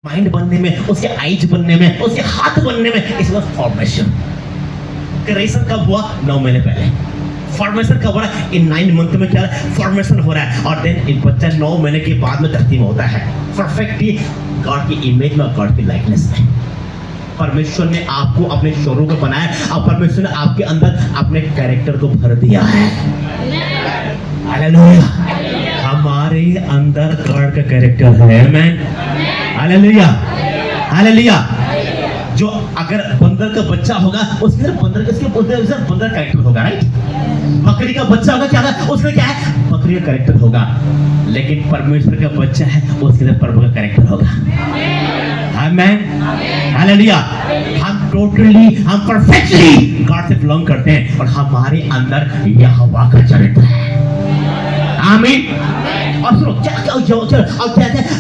Mind बनने में, उसके आईज बनने में, उसके हाथ बनने में, इस वक्त फॉर्मेशन। क्रिएशन कब हुआ? 9 महीने पहले। फॉर्मेशन कब हो रहा है? इन 9 मंथ में क्या फॉर्मेशन हो रहा है, और देन एक बच्चा 9 महीने के बाद में धरती में होता है परफेक्टली गॉड की इमेज में, गॉड की लाइकनेस में। परमेश्वर ने आपको अपने स्वरूप में बनाया और परमेश्वर ने आपके अंदर अपने कैरेक्टर को भर दिया है। हालेलुया। हमारे अंदर गॉड का कैरेक्टर है। आमीन। हालेलुया। हालेलुया। जो अगर बंदर का बच्चा होगा उसके अंदर बंदर का बंदर कैरेक्टर होगा, राइट? बकरी का बच्चा होगा क्या होगा? उसमें क्या है? बकरी का कैरेक्टर होगा। लेकिन परमेश्वर का बच्चा है उसके अंदर प्रभु का कैरेक्टर होगा। आमीन। हालेलुया। हम परफेक्टली गॉड से बिलोंग करते हैं और हमारे अंदर यहोवा का चरित्र है। आमीन। और सुनो क्या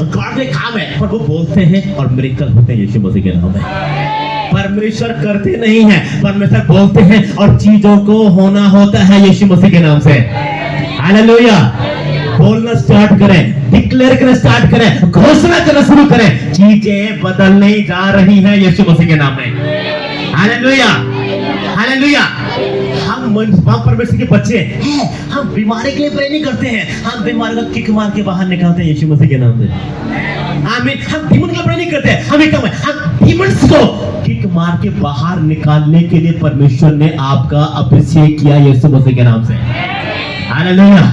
गॉड के काम है, पर वो बोलते हैं और मिरेकल होते हैं यीशु मसीह के नाम में। परमेश्वर करते नहीं है, परमेश्वर बोलते हैं और चीजों को होना होता है यीशु मसीह के नाम से। हालेलुया। बोलना स्टार्ट करें, डिक्लेयर करना स्टार्ट करें, घोषणा करना शुरू करें, चीजें बदलने जा रही हैं यीशु मसीह के नाम में। हालेलुया। हालेलुया। हम परमेश्वर के बच्चे हैं, हम बीमारी के लिए प्रे नहीं करते हैं, हम बीमारी को किक मार के बाहर निकालते हैं यीशु मसीह के नाम से। आमीन। हम डीमन के लिए प्रे नहीं करते, हम डीमंस को किक मार के बाहर निकालने के लिए परमेश्वर ने आपका अभिषेक किया यीशु मसीह के नाम से। हालेलुया।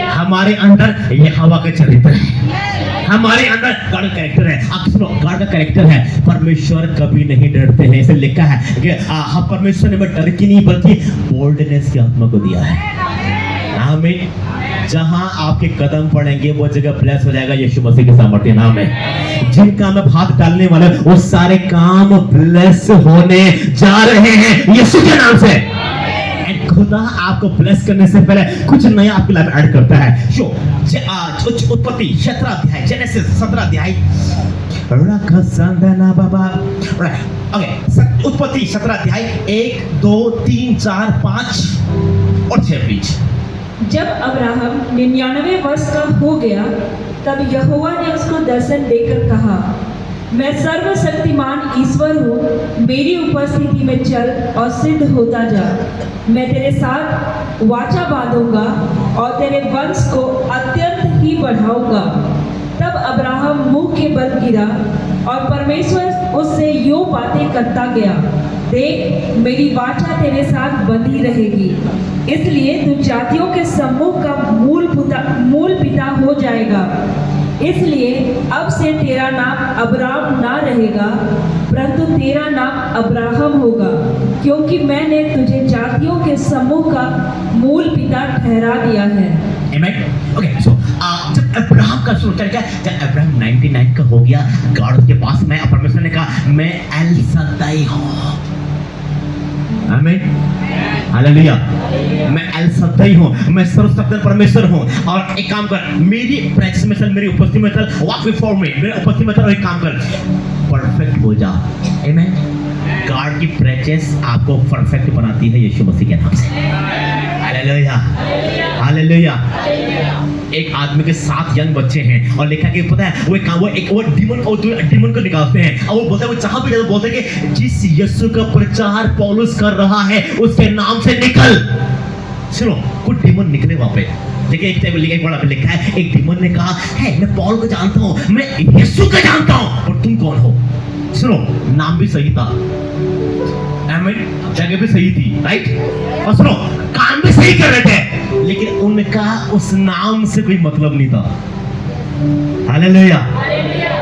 हमारे अंदर यहोवा का चरित्र है, हमारे अंदर गॉड का कैरेक्टर है। आप सुनो, गॉड का कैरेक्टर है, परमेश्वर कभी नहीं डरते हैं। इसे लिखा है कि हम परमेश्वर ने डर की नहीं बल्कि बोल्डनेस की आत्मा को दिया है। आमीन। जहां आपके कदम पड़ेंगे वो जगह ब्लेस हो जाएगा यीशु मसीह के सामर्थ्य नाम है। जिन काम में हाथ डालने वाले वो सारे काम ब्लेस होने जा रहे हैं यीशु के नाम से। खुदा आपको ब्लेस करने से पहले कुछ नया आपकी लाइफ ऐड करता है। उत्पत्ति 17 अध्याय, जेनेसिस 17 अध्याय, उत्पत्ति 17 अध्याय 1, 2, 3, 4, 5 और 6 बीच। जब अब्राहम 99 वर्ष का हो गया तब यहोवा ने उसको दर्शन देकर कहा, मैं सर्वशक्तिमान ईश्वर हूँ, मेरी उपस्थिति में चल और सिद्ध होता जा। मैं तेरे साथ वाचा बांधूंगा और तेरे वंश को अत्यंत ही बढ़ाऊंगा। तब अब्राहम मुंह के बल गिरा और परमेश्वर उससे यूं बातें करता गया, देख मेरी वाचा तेरे साथ बंधी रहेगी, इसलिए तू जातियों के समूह का मूल पिता हो जाएगा। इसलिए अब से तेरा नाम अब्राम ना रहेगा परंतु तेरा नाम अब्राहम होगा, क्योंकि मैंने तुझे जातियों के समूह का मूल पिता ठहरा दिया है। ओके, सो जब अब्राहम का शुरू क्या, जब अब्राहम 99 का हो गया, गॉड के पास में परमेश्वर ने कहा मैं एल सदाई हूँ। आमीन। हालेलुया। मैं एल सदाई हूँ, मैं सर्वशक्तिमान परमेश्वर हूँ। और एक काम कर, मेरी प्रेजेंस में चल, मेरी उपस्थिति में चल, वॉक बिफोर मी, मेरे उपस्थिति में चल और एक काम कर, परफेक्ट हो जा। आमीन। गॉड की प्रेजेंस आपको परफेक्ट बनाती है यीशु मसीह के नाम से। हालेलुया। हालेलुया। एक आदमी के 7 यंग बच्चे हैं और लिखा कि पता है वो डीमन को निकालते हैं और वो बोलते हैं, वो जहां भी जाते बोलते हैं कि जिस यीशु का प्रचार पौलुस कर रहा है उसके नाम से निकल। सुनो, कुछ डीमन निकले वहां पे। देखिए एक बड़ा लिखा है, एक डीमन ने कहा है मैं पौल को जानता हूं, मैं यीशु को जानता हूं, और तुम कौन हो? सुनो, नाम भी सही था, आमीन, जगह भी सही थी, राइट, और सुनो काम भी सही कर रहे थे, लेकिन उनका उस नाम से कोई मतलब नहीं था। हालेलुया।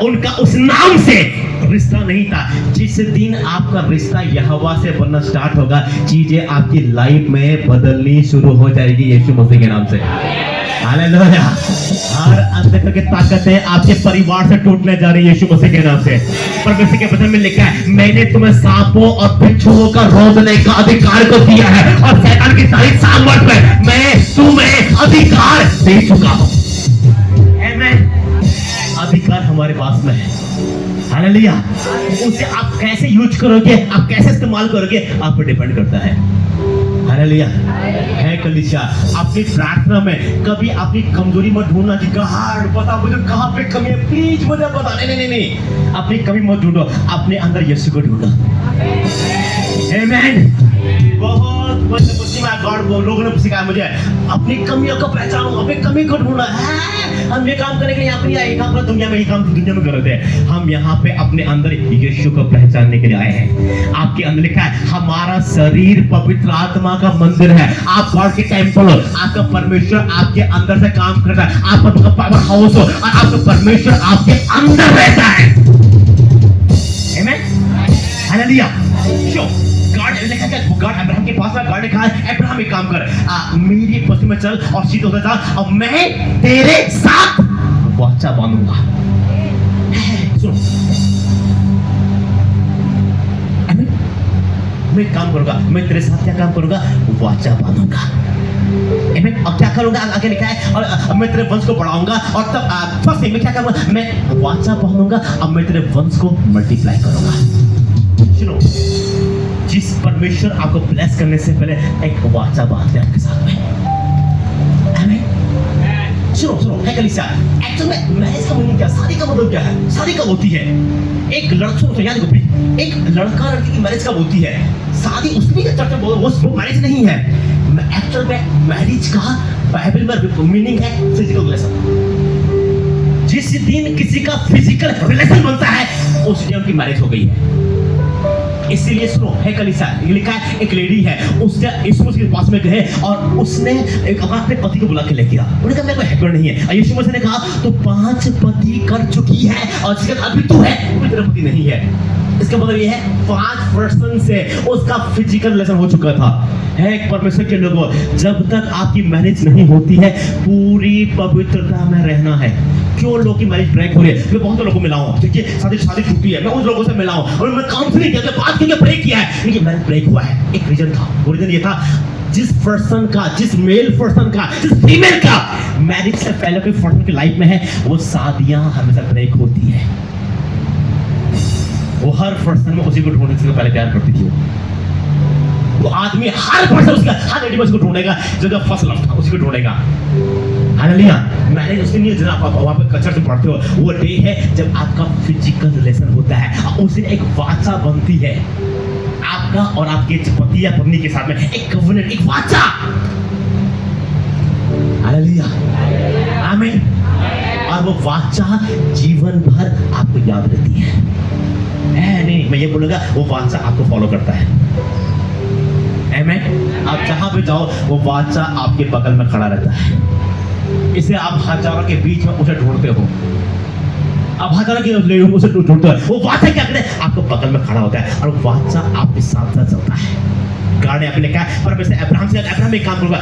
उनका उस नाम से रिश्ता नहीं था। जिस दिन आपका रिश्ता यहोवा से बनना स्टार्ट होगा, चीजें आपकी लाइफ में बदलनी शुरू हो जाएगी यीशु मसीह के नाम से। हालेलुया। हर अंधकार की ताकतें आपके परिवार से टूटने जा रही है यीशु मसीह के नाम से। परमेश्वर के वचन में लिखा है, मैंने तुम्हें सांपों और बिच्छुओं का रोकने का अधिकार को दिया है और शैतान की सारी सामर्थ में मैं तुम्हें अधिकार दे चुका हूं। आमीन। अधिकार हमारे पास में है। हालेलुया। उसे आप कैसे यूज करोगे, आप कैसे इस्तेमाल करोगे, आप पर डिपेंड करता है। हालेलुया है कलीसिया। अपनी प्रार्थना में कभी अपनी कमजोरी मत ढूंढना कि गॉड बता मुझे कहाँ पे कमी है, प्लीज मुझे बता। नहीं, अपनी कमी मत ढूंढो, अपने अंदर यीशु को ढूंढो। आमीन। बहुत गॉड लोगों ने सिखाया मुझे अपनी कमियों को पहचानो, अपनी कमी को ढूंढना है। हम ये काम करने के लिए यहाँ पर नहीं आए, काम दुनिया में, ये काम दुनिया में कर रहे थे। हम यहाँ पे अपने अंदर यीशु को पहचानने के लिए आए हैं। आपके अंदर लिखा है हमारा शरीर पवित्र आत्मा का मंदिर है। आप गॉड के टेंपल हो, आपका परमेश्वर आपके अंदर से काम करता है। आपका पावर हाउस हो और आपका परमेश्वर आपके अंदर रहता है। आमीन। हालेलुया। गॉड लिखा है, गॉड अब्राहम के पास में, गॉड ने कहा अब्राहम एक काम कर, मेरी पश्चिम में चल और शीत होता था और मैं तेरे साथ वाचा बांधूंगा। सुनो, मैं काम करूंगा, मैं तेरे साथ क्या काम करूंगा, वाचा बांधूंगा। और क्या करूंगा आगे लिखा है, और मैं तेरे वंश को बढ़ाऊंगा। और तब फर्स्ट मैं क्या करूंगा, मैं वाचा बांधूंगा और मैं तेरे वंश को मल्टीप्लाई करूंगा। सुनो, जिस परमेश्वर आपको ब्लेस करने से पहले एक वाचा बांधते आपके साथ में। आमीन। सुनो है कलीसिया, एक्चुअल में मैरिज का मीनिंग क्या, शादी का मतलब क्या है, शादी कब होती है? एक लड़का, सुनो याद रखो, एक लड़का लड़की की मैरिज कब होती है? शादी उसकी चर्चा, वो मैरिज नहीं है। एक्चुअल में मैरिज का बाइबल में मीनिंग है फिजिकल रिलेशन। जिस दिन किसी का फिजिकल रिलेशन बनता है उस दिन उनकी मैरिज हो गई है। इसीलिए सुनो है कलीसिया, लिखा है एक लेडी है, उसने यीशु मसीह के पास में गए और उसने एक अपने पति को बुला के लेके आया। उन्होंने कहा मेरे को हैकर नहीं है। यीशु मसीह ने कहा तो 5 पति कर चुकी है और अभी तू है, वो तेरा पति नहीं है। इसका मतलब ये है 5 पर्सन से उसका फिजिकल रिलेशन हो चुका था। है परमेश्वर के लोगों, जब तक आपकी मैरिज नहीं होती है पूरी पवित्रता में रहना है। क्यों लोग की मैरिज ब्रेक हो रही है? मैं बहुत लोगों को मिला हूं, देखिए शादी टूटी है, मैं उन लोगों से मिला हूं और मैं काउंसलिंग किया, बात करके ब्रेक किया है, लेकिन मैरिज ब्रेक हुआ है। एक रीजन था, वो रीजन ये था जिस पर्सन का, जिस मेल पर्सन का, जिस फीमेल का मैरिज से पहले कोई पर्सन की लाइफ में है, वो शादियां हमेशा ब्रेक होती है। वो हर पर्सन में उसी को ढूंढने से पहले प्यार करती थी। वो आदमी हर पर्सन उसका, हर लेडी उसको ढूंढेगा, जगह फर्स्ट लव था उसी को ढूंढेगा। हालेलुया। मैरिज उसके लिए जब आप वहां पे कचर से पढ़ते हो, वो डे है जब आपका फिजिकल रिलेशन होता है। उस दिन एक वाचा बनती है आपका और आपके पति या पत्नी के साथ में, एक कवनेंट, एक वाचा। हालेलुया। आमीन। और वो वाचा जीवन भर आपको याद रहती है। नहीं, मैं ये बोलूंगा वो वाचा आपको फॉलो करता है। आमीन। आप जहां पे जाओ वो वाचा आपके बगल में खड़ा रहता है। इसे आप हजारों के बीच में उसे ढूंढते हो, आप हजारों के उसे ढूंढते हो, वो वाचा क्या करता है, आपको बगल में खड़ा होता है और वाचा आपके साथ साथ चलता है। गॉड ने लिखा है परमेश्वर अब्राहम से, अब्राहम एक काम करूंगा,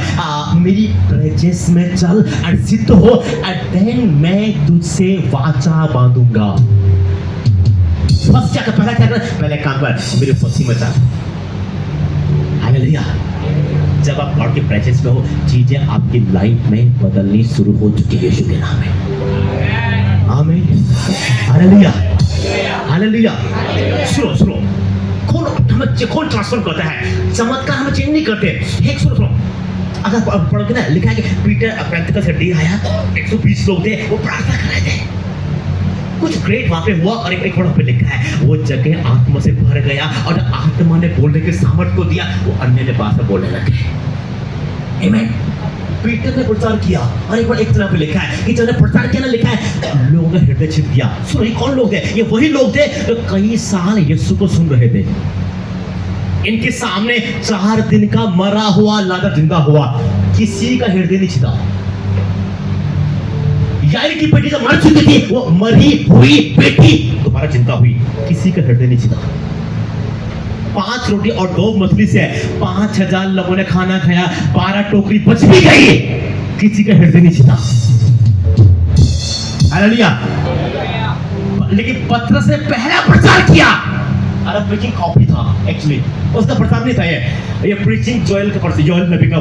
मेरी प्रेजेंस में चल और सिद्ध हो, एंड देन मैं तुझसे वाचा बांधूंगा। बस क्या कर, पहला क्या कर, पहले काम कर, मेरे पति में चल। हालेलुया। जब आप गॉड के प्रेजेंस में हो, चीजें आपकी लाइफ में बदलनी शुरू हो चुकी है यीशु के नाम में। आमीन। हालेलुया। हालेलुया। सुनो, कौन ट्रांसफर करता है? चमत्कार हम चेंज नहीं करते। एक सुनो, अगर पढ़ोगे ना, लिखा है कि पीटर पेंटिकॉस्ट से डे आया, 120 लोग थे, वो प्रार्थना कर रहे थे, कुछ ग्रेट वहां पे हुआ। और एक वहां पे लिखा है वो जगह आत्मा से भर गया और आत्मा ने बोलने के सामर्थ्य को दिया, वो अन्य भाषा बोलने लगे। आमीन। पीटर ने प्रचार किया और एक तरह पे लिखा है कि जब प्रचार किया ना, लिखा है लोगों का हृदय छिप गया। सुनो, ये कौन लोग थे? ये वही लोग थे जो कई साल यीशु को सुन रहे थे। इनके सामने 4 दिन का मरा हुआ लाजर जिंदा हुआ, किसी का हृदय नहीं छिदा। यानी कि बेटी जब मर चुकी थी, वो मरी हुई बेटी दोबारा जिंदा हुई, किसी का हृदय नहीं छिदा। 5 रोटी और 2 मछली से 5000 लोगों ने खाना खाया, 12 टोकरी बच भी गई, किसी का हृदय नहीं छिदा। हालेलुया। लेकिन पतरस ने पहला प्रचार किया, और प्रीचिंग कॉपी था एक्चुअली, उसका प्रचार नहीं था। ये प्रीचिंग जोएल नबी का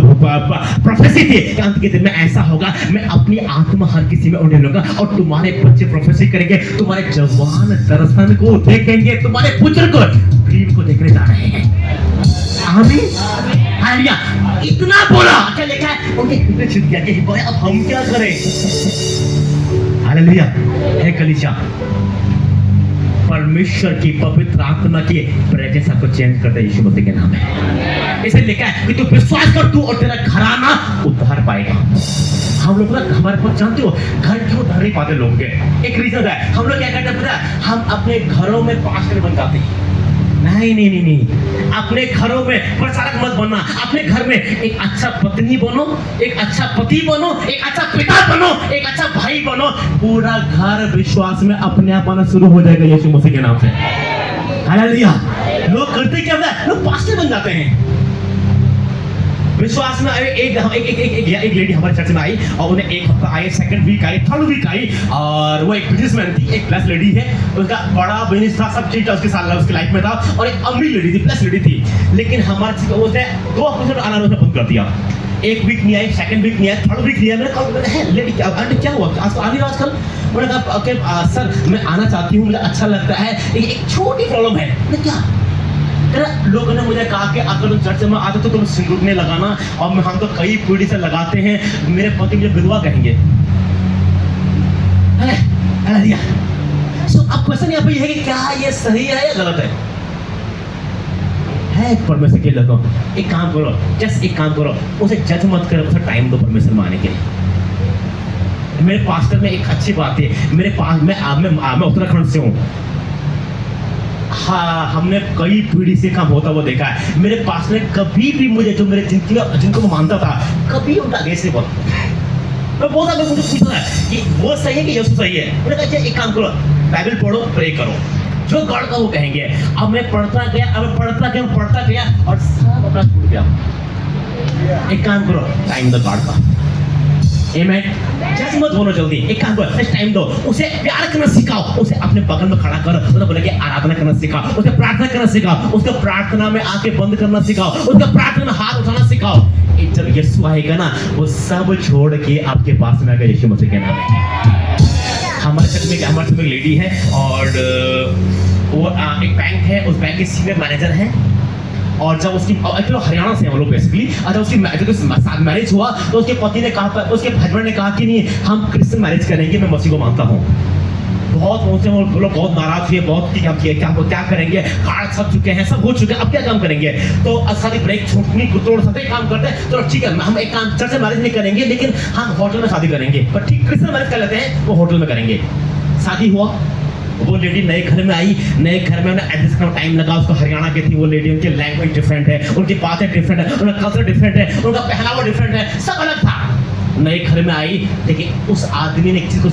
प्रोफेसी थी कि अंत के दिन में ऐसा होगा, मैं अपनी आत्मा हर किसी में उड़ने लूंगा और तुम्हारे बच्चे प्रोफेसी करेंगे, तुम्हारे जवान दर्शन को देखेंगे, तुम्हारे पुत्र को ड्रीम को देखने जा रहे हैं। आमीन। हालेलुया। इतना बोला, क्या लिखा है? उनके हृदय छूट गया कि भाई अब हम क्या करें? हालेलुया। हे कलीसिया, परमेश्वर की पवित्र आत्मा की प्रेजेंस आपको चेंज करता है यीशु मसीह के नाम में। इसे लिखा है कि तू विश्वास कर, तू और तेरा घराना उद्धार पाएगा। हम लोग ना हमारे पास जानते हो घर क्यों उद्धार नहीं पाते लोग के? एक रीजन है, हम लोग क्या करते हैं पता है? हम अपने घरों में पास्टर बन जाते हैं। नहीं नहीं नहीं नहीं, अपने घरों में प्रचारक मत बनना। अपने घर में एक अच्छा पत्नी बनो, एक अच्छा पति बनो, एक अच्छा पिता बनो, एक अच्छा भाई बनो। पूरा घर विश्वास में अपने आप आना शुरू हो जाएगा यीशु मसीह के नाम से। हालेलुया। लोग करते क्या है? लोग पास्टर बन जाते हैं विश्वास में। एक लेडी हमारे चर्च में आई और उन्हें एक हफ्ता आई, सेकंड वीक आई, थर्ड वीक आई, और वो एक बिजनेसमैन थी, एक प्लस लेडी है, उसका बड़ा बिजनेस था, सब चीज उसके साथ उसकी लाइफ में था, और एक अमीर लेडी थी, प्लस लेडी थी। लेकिन हमारे उसने 2 आना बंद कर दिया। एक वीक नहीं आई, सेकंड वीक नहीं आई, थर्ड वीक नहीं आई। मैंने कहा लेडी क्या हुआ, आ नहीं रहा आजकल? उन्होंने कहा ओके सर मैं आना चाहती हूँ, मुझे अच्छा लगता है, एक छोटी प्रॉब्लम है। मैंने क्या? लोगों ने मुझे कहा कि अगर तुम चर्च में आते तो तुम सिंदूर नहीं लगाना, और हम तो कई पीढ़ी से लगाते हैं, मेरे पति मुझे विधवा कहेंगे। अब क्वेश्चन यहाँ पे ये है कि क्या ये सही है या गलत है? परमेश्वर के लोगों, एक काम करो, जस्ट एक काम करो, उसे जज मत करो, उसे टाइम दो परमेश्वर में आने के लिए। मेरे पास्टर में एक अच्छी बात है, मेरे पास मैं उत्तराखंड से हूँ। हाँ, हमने कई पीढ़ी से काम होता हुआ देखा है। मेरे पास में कभी भी मुझे जो मेरे जिनको मैं मानता था, कभी उनका अगेंस्ट नहीं बोला। मैं बोलता, मैं मुझे पूछता है कि वो सही है कि यीशु सही है। मैंने कहा एक काम करो, बाइबल पढ़ो, प्रे करो, जो गॉड का वो कहेंगे। अब मैं पढ़ता गया और सब अपना छूट गया। एक काम करो, टाइम दो गॉड का। आमेन। जज मत बोलो जल्दी, एक काम करो, टाइम दो, उसे प्यार करना सिखाओ, उसे अपने बगल में खड़ा करो, उसे बोले कि आराधना करना सिखाओ, उसे प्रार्थना करना सिखाओ, उसको प्रार्थना में आंखें बंद करना सिखाओ, उसको प्रार्थना में हाथ उठाना सिखाओ। जब यीशु आएगा ना, वो सब छोड़ के आपके पास में आएगा यीशु मसीह के नाम में। हमारे चर्च में एक लेडी है, और वो एक बैंक है, उस बैंक के सीनियर मैनेजर है। और जब उसकी हरियाणा से हम लोग बेसिकली, जब उसकी मैरिज हुआ तो उसके पति ने कहा, उसके हस्बैंड ने कहा कि नहीं हम क्रिश्चियन मैरिज करेंगे, मैं मसीह को मानता हूँ। बहुत उनसे वो लोग बहुत नाराज हुए, बहुत क्या करेंगे, कार्ड छप चुके हैं, सब हो चुके हैं, अब क्या काम करेंगे? तो सारी ब्रेक छूटनी तोड़ सकते काम करते हैं, तो ठीक है हम एक काम, चर्च में मैरिज नहीं करेंगे, लेकिन हम होटल में शादी करेंगे। पर ठीक क्रिश्चियन मैरिज कर लेते हैं, वो होटल में करेंगे। शादी हुआ, वो लेडी नए घर में आई, नए घर में उन्हें एडजस्ट करने टाइम लगा। उसको हरियाणा की थी वो लेडी, उनकी लैंग्वेज डिफरेंट है, उनकी बातें डिफरेंट है, उनका कल्चर डिफरेंट है, उनका पहनावा डिफरेंट है, सब अलग था। नए घर में आई, लेकिन उस आदमी ने एक चीज को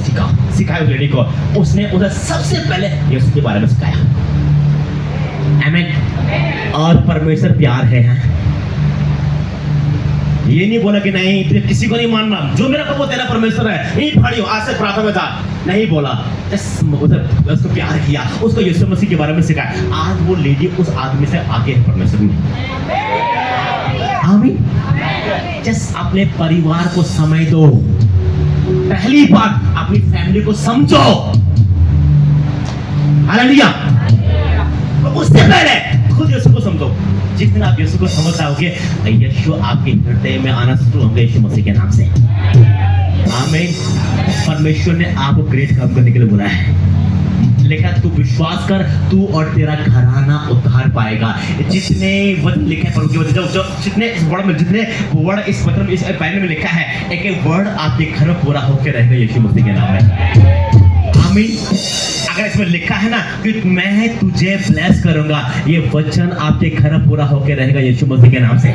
सिखाया उस लेडी को। उसने उन्हें सबसे पहले यीशु के बारे में सिखाया। आमीन। और परमेश्वर प्यार है। ये नहीं बोला कि नहीं तुझे किसी को नहीं मानना, जो मेरा प्रभु तेरा परमेश्वर है, यही फाड़ी आज से प्रार्थना में था, नहीं बोला। उसको प्यार किया, उसको यीशु मसीह के बारे में सिखाया। आज वो लेडी उस आदमी से आगे है परमेश्वर में। आमीन। जस्ट अपने परिवार को समय दो। पहली बात, अपनी फैमिली को समझो। हालेलुया। उससे पहले खुद यीशु को समझो। जिस दिन आप यीशु को समझ जाओगे, यीशु आपके हृदय में आना शुरू होंगे यीशु मसीह के नाम से। आमीन। परमेश्वर ने आपको ग्रेट काम करने के लिए बुलाया है, लेकिन तू विश्वास कर, तू और तेरा घराना उद्धार पाएगा। जितने वचन लिखे पढ़ोगे, जो जितने इस वर्ड में, जितने वर्ड इस पत्र में, इस बाइबल में लिखा है, एक एक वर्ड आपके घर में पूरा होकर रहेगा यीशु मसीह के नाम में। आमीन। अगर इसमें लिखा है ना कि मैं तुझे ब्लेस करूंगा, ये वचन आपके घर में पूरा होकर रहेगा यीशु मसीह के नाम से।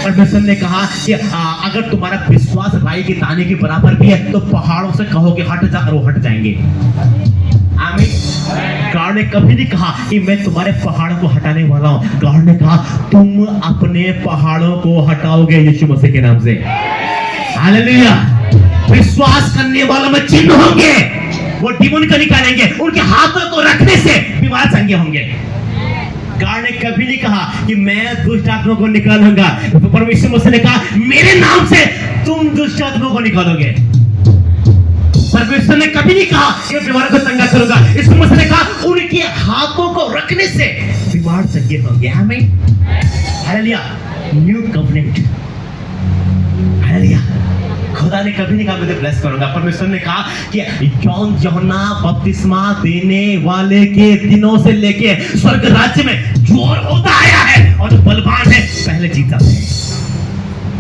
परमेश्वर ने कहा कि अगर तुम्हारा विश्वास राई के दाने के बराबर भी है, तो पहाड़ों से कहोगे हट जा, और वो हट जाएंगे। आमीन। गॉड ने कभी नहीं कहा कि मैं तुम्हारे पहाड़ों को हटाने वाला हूं। गॉड ने कहा तुम अपने पहाड़ों को हटाओगे यीशु मसीह के नाम से। हालेलुया। विश्वास करने वालों में चिन्ह होंगे, वो डीमन को निकालेंगे, उनके हाथों को रखने से बीमार चंगे होंगे। गॉड ने कभी नहीं कहा कि मैं दुष्ट आत्माओं को निकालूंगा। परमेश्वर मसीह ने कहा मेरे नाम से तुम दुष्ट आत्माओं को निकालोगे। परमेश्वर ने कभी नहीं कहा कि बीमार को चंगा करूंगा। इसको मसीह ने कहा उनके हाथों को रखने से बीमार चंगे होंगे। आमीन। हालेलुया। New covenant. हालेलुया। खुदा ने कभी नहीं कहा मैं ब्लेस करूंगा। परमेश्वर ने कहा कि यूहन्ना बपतिस्मा देने वाले के दिनों से लेके स्वर्ग राज्य में जोर होता आया है और जो बलवान है पहले जीत जाते हैं।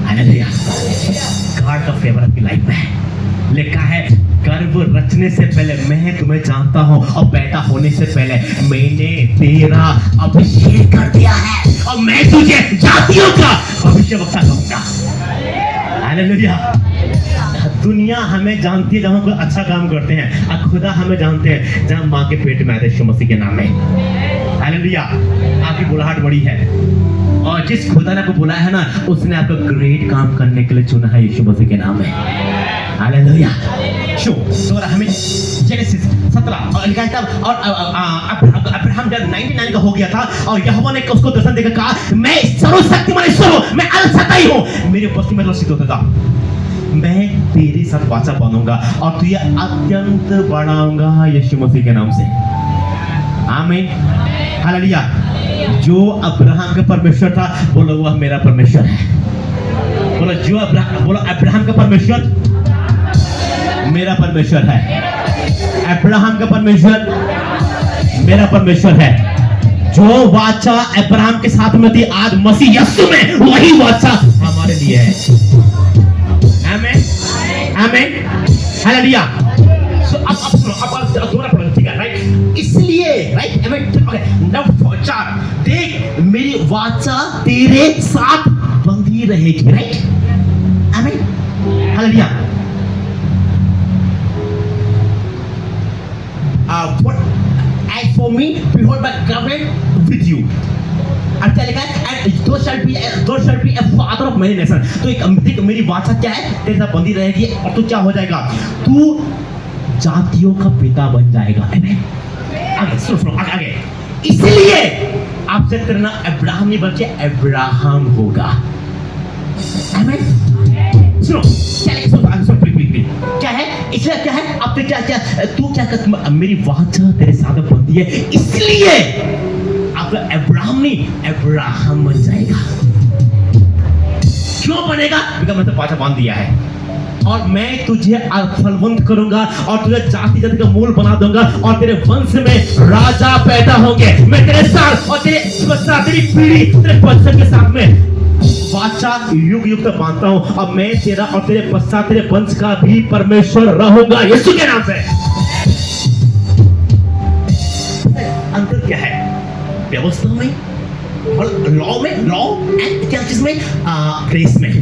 हालेलुया। गॉड का फेवर आपकी लाइफ में है। लिखा है गर्भ रचने से पहले मैं तुम्हें जानता हूं और पैदा होने से पहले मैंने तेरा अभिषेक कर दिया है और मैं तुझे जातियों का भविष्यवक्ता कहूंगा। हालेलुया। दुनिया हमें जानती है जब हम कोई अच्छा काम करते हैं और खुदा हमें जानते हैं जब माँ के पेट में आते यीशु मसीह के नाम में। हालेलुया। आपकी बुलाहट बड़ी है और जिस खुदा ने आपको बुलाया है ना उसने आपको ग्रेट काम करने के लिए चुना है यीशु मसीह के नाम में। हालेलुया। शो तो हमें जेनेसिस 17 और लिखा है तब और अब्राहम जब 99 का हो गया था और यहोवा ने उसको दर्शन देकर कहा मैं सर्वशक्तिमान ईश्वर हूं, मैं अल सदाई हूं, मेरे उपस्थिति में सिद्ध होता था। मैं तेरे साथ वाचा बांधूंगा और तुझे अत्यंत बढ़ाऊंगा यीशु मसीह के नाम से। आमीन। हालेलुया। जो अब्राहम का परमेश्वर था बोलो वह मेरा परमेश्वर है। बोलो जो अब्राहम का परमेश्वर मेरा परमेश्वर है। अब्राहम का परमेश्वर मेरा परमेश्वर है। जो वाचा अब्राहम के साथ में थी आज मसीह यीशु में वही वाचा हमारे लिए है। आमीन। आमीन। हालेलुया। सो अब सुनो अब दोबारा पढ़ो ठीक है राइट। इसलिए राइट आमीन। ओके नंबर 4 देख मेरी वाचा तेरे साथ बंधी रहेगी राइट। आमीन। Hallelujah. What as for me behold my covenant with you। अब क्या लिखा है and thou shalt be a father of many nations। तो एक मेरी वाचा क्या है तेरे साथ बंधी रहेगी और तू क्या हो जाएगा तू जातियों का पिता बन जाएगा। आगे सुनो आगे। इसलिए आपसे तेरा नाम अब्राहम नहीं बल्कि अब्राहम होगा। आमीन। सुनो क्या है इसलिए क्या है अब क्या क्या तू क्या कर मेरी वाचा तेरे साथ बंधी है इसलिए अब अब्राहम नहीं अब्राहम बन जाएगा। क्यों बनेगा क्योंकि मैंने वाचा बांध दिया है और मैं तुझे फलवंत करूंगा और तुझे जाति जाति का मूल बना दूंगा और तेरे वंश में राजा पैदा होंगे। मैं तेरे साथ और तेरी पीढ़ी तेरे वंश के साथ में वाचा युग युग तक बांधता हूं और मैं तेरा और तेरे पश्चात तेरे वंश का भी परमेश्वर रहूंगा यीशु के नाम से। अंतर क्या है व्यवस्था में और लॉ में लॉ एंड क्या चीज में ग्रेस में।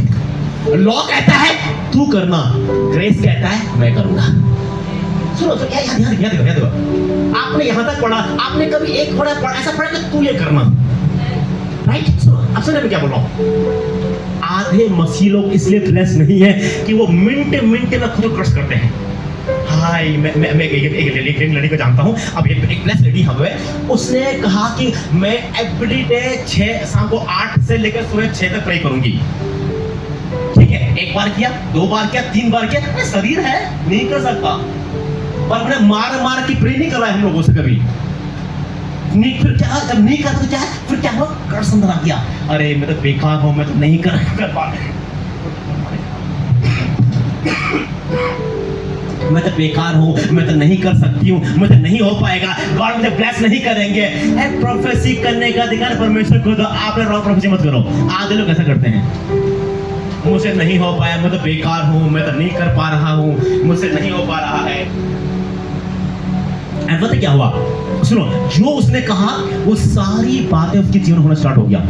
लॉ कहता है तू करना ग्रेस कहता है मैं करूंगा। सुनो तो याद देखो आपने यहां तक पढ़ा आपने कभी एक पढ़ा ऐसा पढ़ा कि तू ये करना राइट। सुनो अब सुनो मैं क्या बोल रहा हूं। आधे मसीह लोग इसलिए ब्लेस नहीं है कि वो मिनट में खुद क्रश करते हैं। हाय मैं एक लड़की को जानता हूं अब एक ब्लेस लेडी है उसने कहा कि मैं एवरी डे 6 शाम को 8 से लेकर सुबह 6 तक प्रे करूंगी। ठीक है एक बार किया 2 बार किया 3 बार किया शरीर है नहीं कर सकता पर मैंने मार की प्रे नहीं करवाया हम लोगों से कभी नहीं। फिर क्या जब नहीं कर तो क्या है फिर क्या हुआ कर संदरा किया अरे मैं तो बेकार हूं मैं तो नहीं कर पा मैं तो बेकार हूं मैं तो नहीं कर सकती हूं मुझे नहीं हो पाएगा गॉड मुझे ब्लेस नहीं करेंगे। प्रोफेसी करने का अधिकार परमेश्वर को दो। आप रॉन्ग प्रोफेसी मत करो। आधे लोग ऐसा करते हैं मुझसे नहीं हो पाया मैं तो बेकार हूं मैं तो नहीं कर पा रहा हूं मुझसे नहीं हो पा रहा है। पता क्या हुआ सुनो जो उसने कहा वो सारी बातें उसके जीवन होना स्टार्ट हो गया।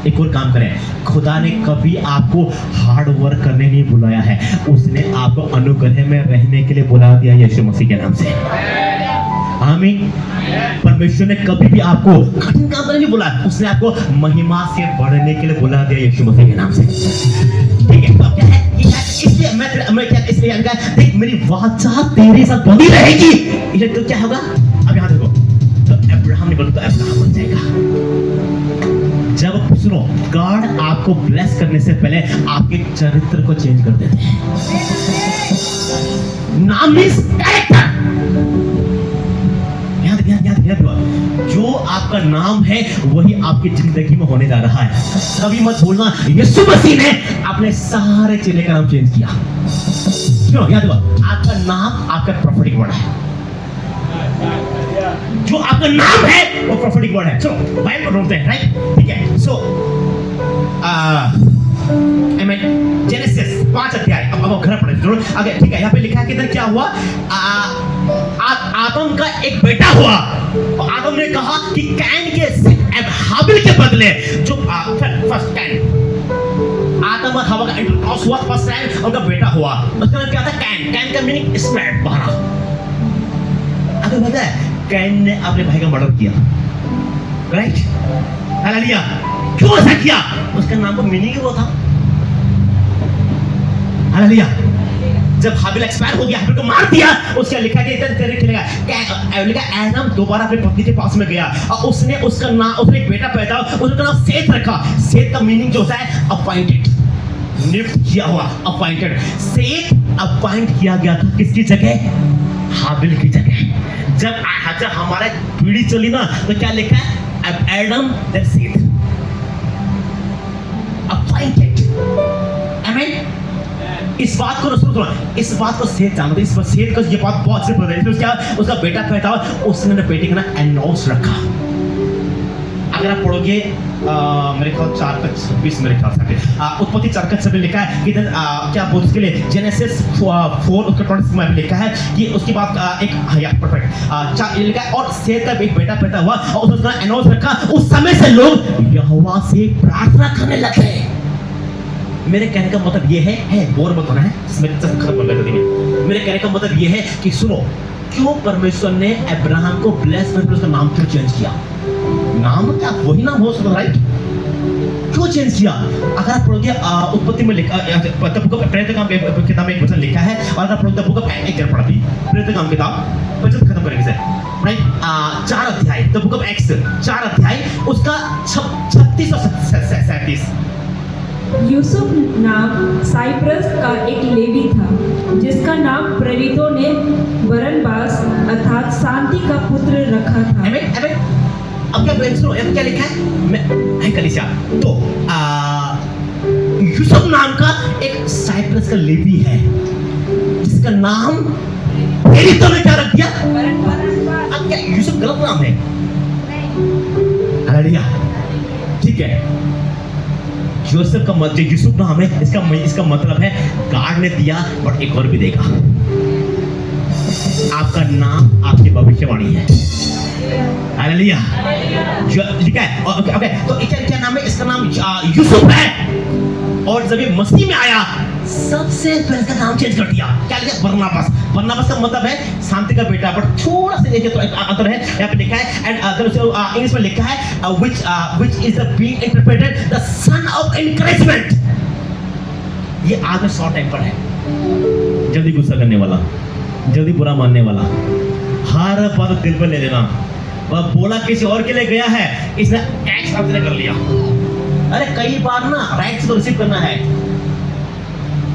एक और काम करें खुदा ने कभी आपको हार्ड वर्क करने नहीं बुलाया है उसने आपको अनुग्रह में रहने के लिए बुला दिया यीशु मसीह के नाम से। आमीन। परमेश्वर ने कभी भी आपको कठिन काम करने नहीं बुलाया उसने आपको महिमा से बढ़ने के लिए बुला दिया यीशु मसीह के नाम से। ठीक है तो क्या है इसलिए मैं क्या इसलिए देख मेरी वाचा तेरे साथ बनी रहेगी इसलिए तो क्या होगा अब यहां देखो तो अब्राहम ने बोला तो अब्राहम बन जाएगा। जब सुनो गॉड आपको ब्लेस करने से पहले आपके चरित्र को चेंज कर देते हैं। नाम मींस कैरेक्टर। याद जो जो आपका नाम है वही आपकी जिंदगी में होने जा रहा है। कभी मत भूलना यीशु मसीह ने अपने सारे चेले का नाम चेंज किया। सुनो, याद रखो, आपका नाम आपका प्रोफेटिक वर्ड है। जो आपका नाम है वो प्रोफेटिक वर्ड है। चलो बाइबल को ढूंढते हैं, राइट? ठीक है। सो जेनेसिस 5 अध्याय, अब घर पढ़े जरूर आगे। ठीक है, यहाँ पे लिखा है कि इधर क्या हुआ, आदम का एक बेटा हुआ और आदम ने कहा कि कैन के हाबिल के बदले जो फर्स्ट कैन, आदम और हवा का इंटरक्रॉस हुआ, फर्स्ट टाइम उनका बेटा हुआ, उसका नाम क्या था? कैन। कैन का मीनिंग स्प्रेड, बहरा। अगर पता है कैन ने अपने भाई का मर्डर किया, राइट? हालेलुया। क्यों ऐसा किया? उसका नाम का मीनिंग ही वो था। हालेलुया। जब हाबिल एक्सपायर हो गया, हाबिल को मार दिया, उसका लिखा कि इधर तेरे लिखा लिखा आदम दोबारा अपनी पत्नी के पास में गया और उसने उसका नाम, उसने एक बेटा पैदा, उसका नाम सेत रखा। सेत का मीनिंग जो होता है अपॉइंटेड, नियुक्त किया हुआ, अपॉइंटेड। सेत अपॉइंट किया गया था किसकी जगह? हाबिल की जगह। जब हमारा पीढ़ी चली ना तो क्या लिखा है? एडम देन सेत, अपॉइंटेड। आमीन। इस बात को सुनो, इस बात को सेत जानते हैं। इस बात सेत को ये बात बहुत अच्छे पता है। क्या उसका बेटा पैदा हुआ, उसने अपने बेटे का नाम एनोस रखा। अगर आप पढ़ोगे मेरे ख्याल 4:26 मेरे ख्याल से उत्पत्ति 4:26 में लिखा है कि क्या बोलते उसके लिए जेनेसिस 4 उसके 26 में लिखा है कि उसके बाद एक परफेक्ट लिखा है और सेत का एक बेटा पैदा हुआ और उसका एनोस रखा। उस समय से लोग यहोवा से प्रार्थना करने लगे। मेरे कहने का मतलब ये है बोर मत होना है, इसमें खत्म कर देते हैं। मेरे कहने का मतलब ये है कि सुनो, क्यों परमेश्वर ने अब्राहम को ब्लेस करके उसका नाम क्यों चेंज किया? नाम क्या वही नाम हो सकता, राइट? क्यों चेंज किया? अगर आप पढ़ोगे उत्पत्ति में लिखा, प्रेरित काम किताब में एक वचन लिखा है, और अगर पढ़ोगे बुक ऑफ एक्ट्स, एक जरा पढ़ा दी प्रेरित काम किताब वचन खत्म करेंगे से, राइट? 4 अध्याय, द बुक ऑफ एक्ट्स 4 अध्याय उसका 36 और 37। यूसुफ नाम साइप्रस का एक लेवी था जिसका नाम प्रेरितों ने बरनबास अर्थात शांति का पुत्र रखा था। अब क्या सुनो, यहाँ क्या लिखा है? कलीसिया तो यूसुफ नाम का एक साइप्रस का लेवी है जिसका नाम प्रेरितों ने क्या रख दिया? अब क्या यूसुफ गलत नाम है? हालेलुया। ठीक है, जोसेफ का मतलब यूसुफ नाम है, इसका मतलब है गॉड ने दिया बट एक और भी देगा। आपका नाम आपकी भविष्यवाणी है। हालेलुया। जो लिखा है ओके, तो क्या नाम है? इसका नाम यूसुफ है। और जब ये मसीह में आया सबसे पहले इसका नाम चेंज कर दिया। क्या लिखा? बरनबास। बरनबास का मतलब है शांति का बेटा, बट थोड़ा सा देखिए तो अंतर है। यहाँ पे लिखा है एंड इंग्लिश में लिखा है which is being interpreted the son of encouragement। ये आदमी शॉर्ट टेम्पर है, जल्दी गुस्सा करने वाला, जल्दी बुरा मानने वाला, हर बात दिल पर ले लेना। वह बोला किसी और के लिए गया है, इसने टैक्स आपने कर लिया। अरे कई बार ना राइट से तो रिसीव करना है।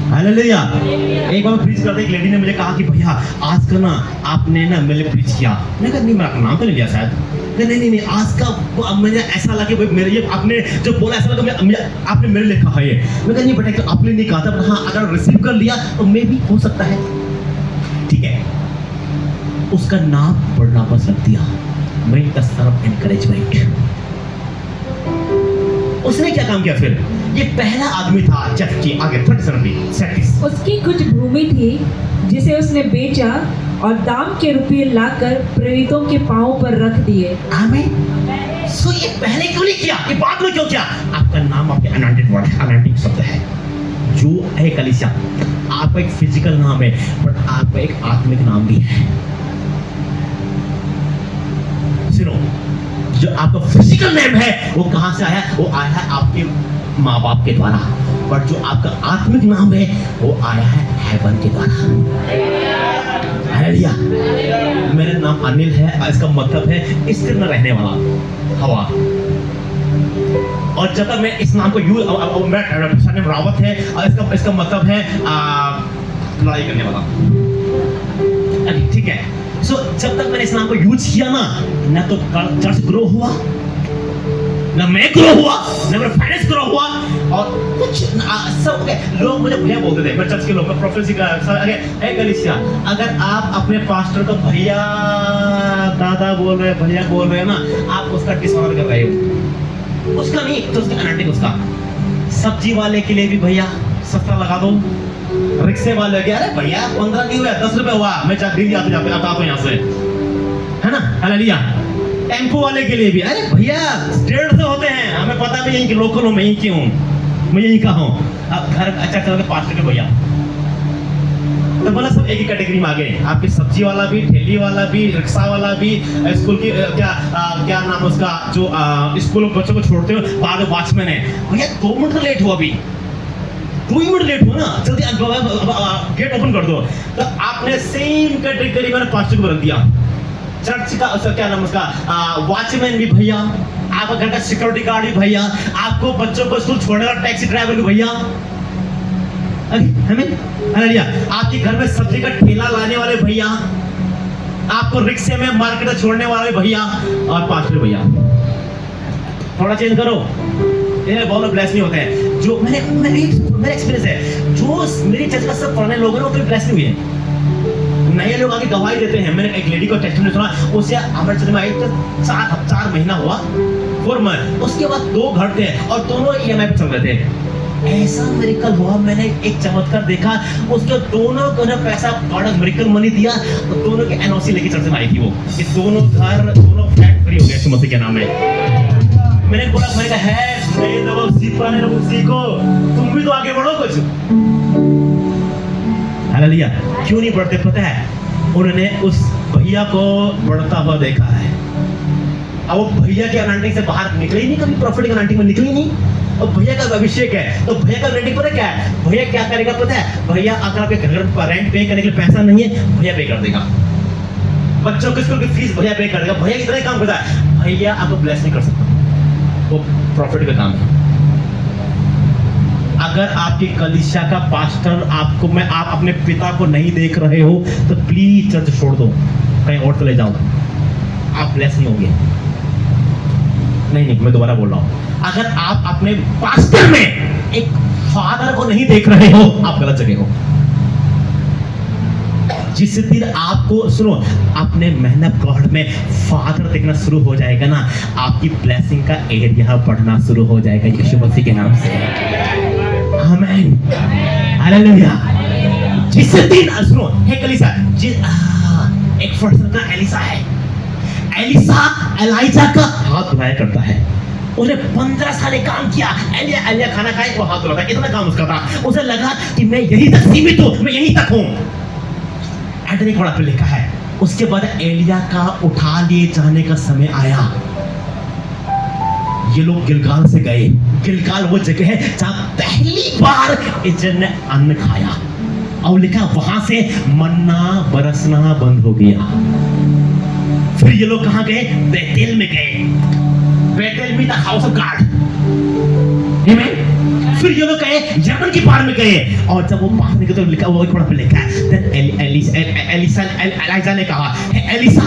हालेलुया। एक बार प्रीच करते एक लेडी ने मुझे कहा कि भैया आज का ना आपने ना मेरे लिए प्रीच किया। मैंने कहा नहीं, मेरा नाम तो नहीं लिया शायद। नहीं, आज का मुझे ऐसा लगा कि मेरे ये आपने जो बोला ऐसा लगा आपने मेरे लिए कहा है। मैं कहा नहीं बेटा, तो आपने नहीं कहा था, हाँ अगर रिसीव कर लिया तो मे भी हो सकता है। ठीक है, उसका नाम बरनबास रख दिया, main the son of encouragement. उसने क्या काम किया फिर? ये पहला आदमी था जबकि आगे 37 उसकी कुछ भूमि थी जिसे उसने बेचा और दाम के रुपये लाकर प्रेरितों के पांव पर रख दिए। आमीन। सो ये पहले क्यों नहीं किया? ये बाद में क्यों किया? आपका नाम आपके अनॉइंटेड वर्ड है, अनॉइंटिंग शब्द है जो है कलीसिया। आपका एक फिजिकल नाम है बट आपका एक आत्मिक नाम भी है। सुनो, जो आपका फिजिकल नेम है वो कहां से आया? वो आया है आपके माँ बाप के द्वारा, बट जो आपका आत्मिक नाम है वो आया है हेवन के द्वारा। हालेलुया। मेरा नाम अनिल है, इसका मतलब है स्थिर में रहने वाला, हवा। और जब तक मैं इस नाम को मेरा नाम रावत है और इसका मतलब है लड़ाई करने वाला। ठीक है, सो जब तक मैंने इस्लाम को यूज किया ना तो चर्च ग्रो हुआ, ना मैं ग्रो हुआ, ना मेरा फाइनेंस ग्रो हुआ, और कुछ सब लोग मुझे भैया बोलते थे। मैं चर्च के लोग प्रोफेसी का गलीसिया, अगर आप अपने पास्टर को भैया दादा बोल रहे भैया बोल रहे हैं ना, आप उसका डिसऑनर कर रहे हो। उसका नहीं तो उसका अनाटिक, उसका सब्जी वाले के लिए भी भैया सस्ता लगा दो, रिक्शे वाले के अरे भैया 15 नहीं हुआ 10 रुपए हुआ, मैं दिल्ली आते जाते आता हूँ यहाँ से, है ना, हालेलुया। टेम्पो वाले के लिए भी अरे भैया 150 होते हैं, हमें पता है मैं यहीं के लोकल हूँ, मैं यहीं की हूँ, मैं यहीं का हूँ। अब घर अच्छा चल के 5 रुपए भैया, तो बोला सब एक ही कैटेगरी में आ गए। आपके सब्जी वाला भी, ठेली वाला भी, रिक्शा वाला भी, स्कूल की क्या नाम उसका जो स्कूल बच्चों को छोड़ते हो बाद में वॉचमैन है, भैया 2 मिनट लेट हुआ, अभी 2 मिनट लेट हुआ ना, जल्दी गेट ओपन कर दो। तो आपने सेम कैटेगरी में 5 रुपए रख दिया। चर्च का क्या नाम उसका वॉचमैन भी भैया, आपका घर का सिक्योरिटी गार्ड भी भैया, आपको बच्चों को स्कूल छोड़ने वाला टैक्सी ड्राइवर भी भैया, आपके घर में सब्जी का ठेला लाने वाले भैया, आपको रिक्शे में मार्केट में छोड़ने वाले भैया, और 5 रुपए भैया। थोड़ा चेंज करो, ये बहुत ब्लेस नहीं होते हैं। जो मेरा एक्सपीरियंस है, जो मेरी चर्च का सब पुराने लोग हैं वो तो ब्लेस नहीं हुए हैं, नए लोग आके गवाही देते हैं। मैंने एक लेडी को टेस्टिमनी सुना, उसे हमारे चर्च में आई तो 4 महीना हुआ, 4 मंथ, उसके बाद 2 घर थे और दोनों EMI पे चल रहे थे। ऐसा मिरेकल हुआ, मैंने एक चमत्कार देखा, उसके दोनों को ना पैसा बड़ा मिरेकल मनी दिया, तो दोनों के NOC लेके चर्च में आई थी वो, ये दोनों घर दोनों फ्लैट फ्री हो गए यीशु मसीह के नाम में। मैंने बोला, मैंने कहा है नए लोग पुराने लोग सीखो, तुम भी तो आगे बढ़ो कुछ। हालेलुया। क्यों नहीं बढ़ते पता है, उन्होंने उस भैया को बढ़ता हुआ देखा है। अब वो भैया के अनाउंसिंग से बाहर निकले ही नहीं, कभी प्रॉफिट अनाउंसिंग में निकले ही नहीं। और भैया का अभिषेक है, तो भैया का रेटिंग पता क्या है, भैया क्या करेगा पता है, भैया अगर आपके घर पर रेंट पे करने के लिए पैसा नहीं है, भैया पे कर देगा। बच्चों के स्कूल की फीस भैया पे कर देगा। भैया कितना काम करता है, भैया आपको ब्लेस नहीं कर सकता, वो प्रॉफिट का काम है। अगर आपकी कलीसिया का पास्टर आपको आप अपने पिता को नहीं देख रहे हो तो प्लीज चर्च छोड़ दो, कहीं और चले जाओ, आप ब्लेस नहीं होंगे। नहीं, मैं दोबारा बोल रहा हूं, अगर आप अपने पास्टर में एक फादर को नहीं देख रहे हो, आप गलत जगह हो। जिस दिन आपको सुनो अपने मेहनत गॉड में फादर देखना शुरू हो जाएगा ना, आपकी ब्लेसिंग का एरिया बढ़ना शुरू हो जाएगा यीशु मसीह के नाम से। आमीन, हालेलुया। जिस दिन सुनो हे कलीसिया, एक पर्सन का एलिसा है, एलिसा एलाइजा का हाथ धुलाया करता है। उसने 15 साल काम किया, एलिया खाना खाए वो हाथ धुलाता, इतना काम उसका था। उसे लगा कि मैं यहीं तक सीमित हूं, मैं यहीं तक हूं। एंटनी कोड़ा पे लिखा है, उसके बाद एलिया का उठा लिए जाने का समय आया। ये लोग गिलगाल से गए। गिलगाल वो जगह है जहां पहली बार इजराइल ने अन्न खाया, और लिखा वहां से मन्ना बरसना बंद हो गया। फिर ये लोग कहां गए, बेतेल में गए। बेतेल में था हाउस ऑफ गॉड। आमीन। फिर ये लोग गए यमन की पार में गए, और जब वो पार निकले तो लिखा, वो थोड़ा पे लिखा है, देन एलिसा ने कहा, एलिसा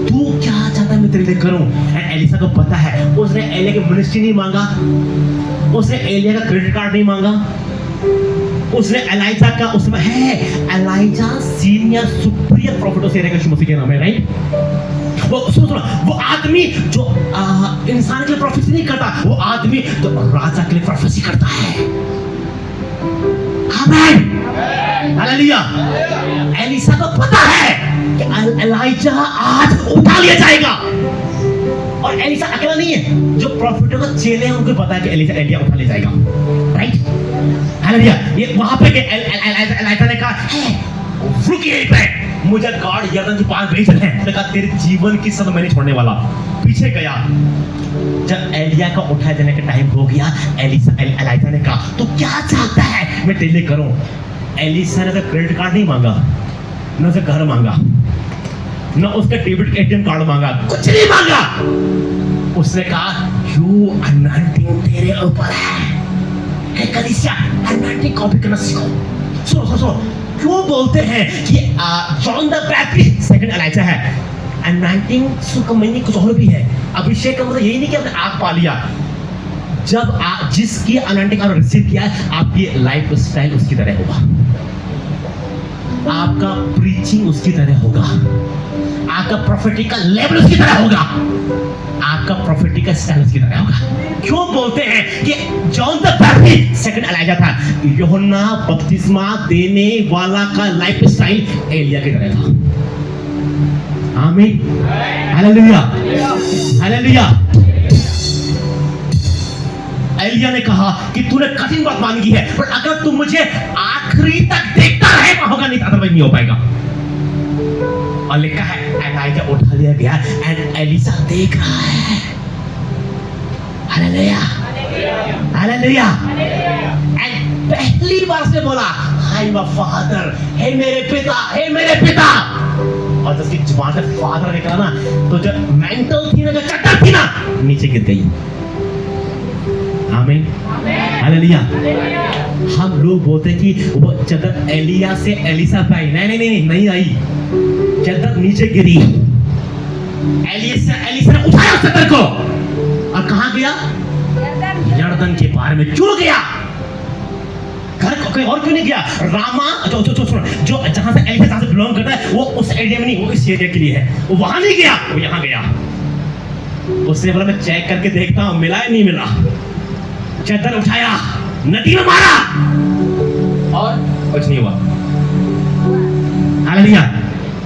तू क्या चाहता है मैं तेरे लिए करूं? एलिसा को पता है, उसने एलिया की मिनिस्ट्री नहीं मांगा, उसने एलिया का क्रेडिट कार्ड नहीं मांगा, उसने एलाइजा का, उसमें है एलाइजा सीनियर सुप्रियर प्रॉफिट से यीशु मसीह के नाम है, राइट? वो सुनो, वो आदमी जो इंसान के लिए प्रोफेसी नहीं करता, वो आदमी जो राजा के लिए प्रोफेसी करता है। आमीन, हालेलुया। एलिसा को पता है कि एलाइजा आज उठा लिया जाएगा, और एलिसा अकेला नहीं है, जो प्रॉफिट का चेले हैं उनको पता है कि एलिया उठा लिया जाएगा, राइट? हालेलुया। ये वहां पे एलिसा ने कहा, रुकिए एक मिनट, मुझे गॉड यरदन के पास भेज रहे हैं। कहा तेरे जीवन की सब मैं नहीं छोड़ने वाला। पीछे गया, जब एलिया का उठाए जाने का टाइम हो गया, एलिसा ने कहा तू क्या चाहता है मैं तेरे लिए करूं? एलिसा ने तो क्रेडिट कार्ड नहीं मांगा, न उसे घर मांगा, न उसका डेबिट ATM कार्ड मांगा, कुछ नहीं मांगा। उसने कहा यू अनॉइंटिंग तेरे ऊपर है। कलीसिया अनॉइंटिंग कॉपी करना सीखो। सुनो क्यों बोलते हैं कि John the Baptist second Elijah है? अनॉइंटिंग का मीनिंग कुछ और भी है। अभिषेक का मतलब यही नहीं कि आपने आग पा लिया। जब आप जिसकी अनॉइंटिंग आपने रिसीव किया है, आपकी लाइफ स्टाइल उसकी तरह होगा, आपका प्रीचिंग उसकी तरह होगा, आपका प्रोफेटिकल लेवल उसकी तरह होगा, आपका प्रोफेटिकल स्टाइल उसकी तरह होगा। क्यों बोलते हैं कि John the Baptist second Elijah था? यूहन्ना बपतिस्मा देने वाला का लाइफ स्टाइल एलिया की तरह था। आमीन, हालेलुया, हालेलुया। एलिया ने कहा कि तूने कठिन बात मांगी है, पर अगर तू मुझे आखिरी तक देखता रहेगा होगा, नहीं अदरवाइज नहीं हो पाएगा। और लिखा है एलाइजा उठा लिया गया एंड एलिसा देख रहा है। Hallelujah, hallelujah. एंड पहली बार से बोला हाय माय फादर, हे मेरे पिता, हे मेरे पिता। और जब उसकी जुबान से फादर निकला ना, तो जो मेंटल थी ना, जो चट्टान थी ना, नीचे गिर गई। आमीन, हालेलुया। हम लोग बोलते हैं कि वो चदर एलिया से एलिसा पे आई। नहीं आई। चदर नीचे गिरी, एलिसा ने उठाया चदर को और कहां गया? यरदन के पार में। क्यों गया? घर को कोई और क्यों नहीं गया? रामा जो जहां से एलिसा जहां से बिलोंग करता है, वो उस एरिया में नहीं, वो इस एरिया के लिए है। वो वहां नहीं गया, वो यहां गया। उसने बोला मैं चेक करके देखता हूं, मिला है नहीं मिला। चदर उठाया, नदी में मारा और कुछ नहीं हुआ। हालेलुया।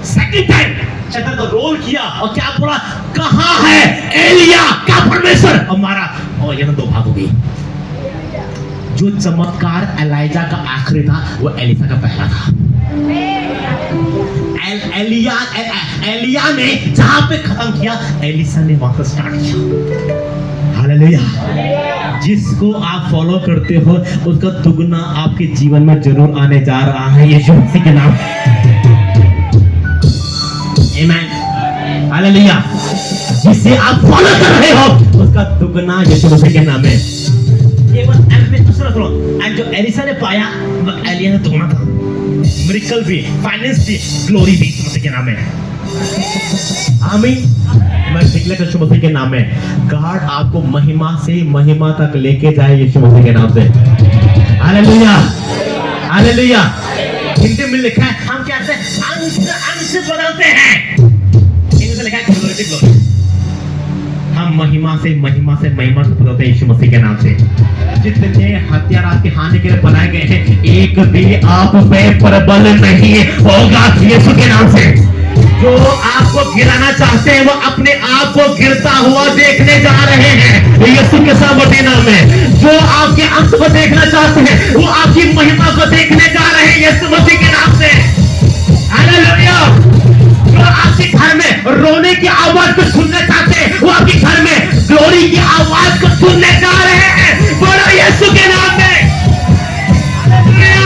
सेकंड टाइम चदर को रोल किया और क्या बोला? कहां है एलिया का परमेश्वर? और मारा, और ये दो भाग हो गई। जो चमत्कार एलाइजा का आखिरी था, वो एलिसा का पहला था। एलिया ने जहां पे खत्म किया, एलिसा ने वहां से स्टार्ट किया। हालेलुया। जिसको आप फॉलो करते हो, उसका दुगना आपके जीवन में जरूर आने जा रहा है, यीशु मसीह के नाम। आमीन, हालेलुया। जिसे आप फॉलो कर रहे हो, उसका दुगना यीशु मसीह के नाम है। केवल सुनो, एंड जो एलिसा ने पाया, वो एलिया ने दुगना था। मिरेकल भी, फाइनेंस भी, ग्लोरी भी यीशु मसीह के नाम है। आमीन। मैं डिक्लेयर यीशु मसीह के नाम में गॉड आपको महिमा से महिमा तक लेके जाए, यीशु मसीह के नाम से। Hallelujah, hallelujah. हिंदी में लिखा है, हम क्या से अंश बदलते हैं। हिंदी में लिखा है ग्लोरी टू ग्लोरी। हम महिमा से महिमा तक बदलते हैं यीशु मसीह के नाम से। जितने हथियार आपके हानि के लिए बनाए गए हैं, एक भी आप पे प्रबल नहीं होगा यीशु के नाम से। जो आपको गिराना चाहते हैं, वो अपने आप को गिरता हुआ देखने जा रहे हैं यीशु के सामर्थ्य नाम में। जो आपके अंश को देखना चाहते हैं, वो आपकी महिमा को देखने जा रहे हैं यीशु मसीह के नाम से। हालेलुया। जो आपके घर में रोने की आवाज को सुनना चाहते हैं, वो आपके घर में ग्लोरी की आवाज को सुनने जा रहे हैं, बोलो यीशु के नाम में। Hallelujah,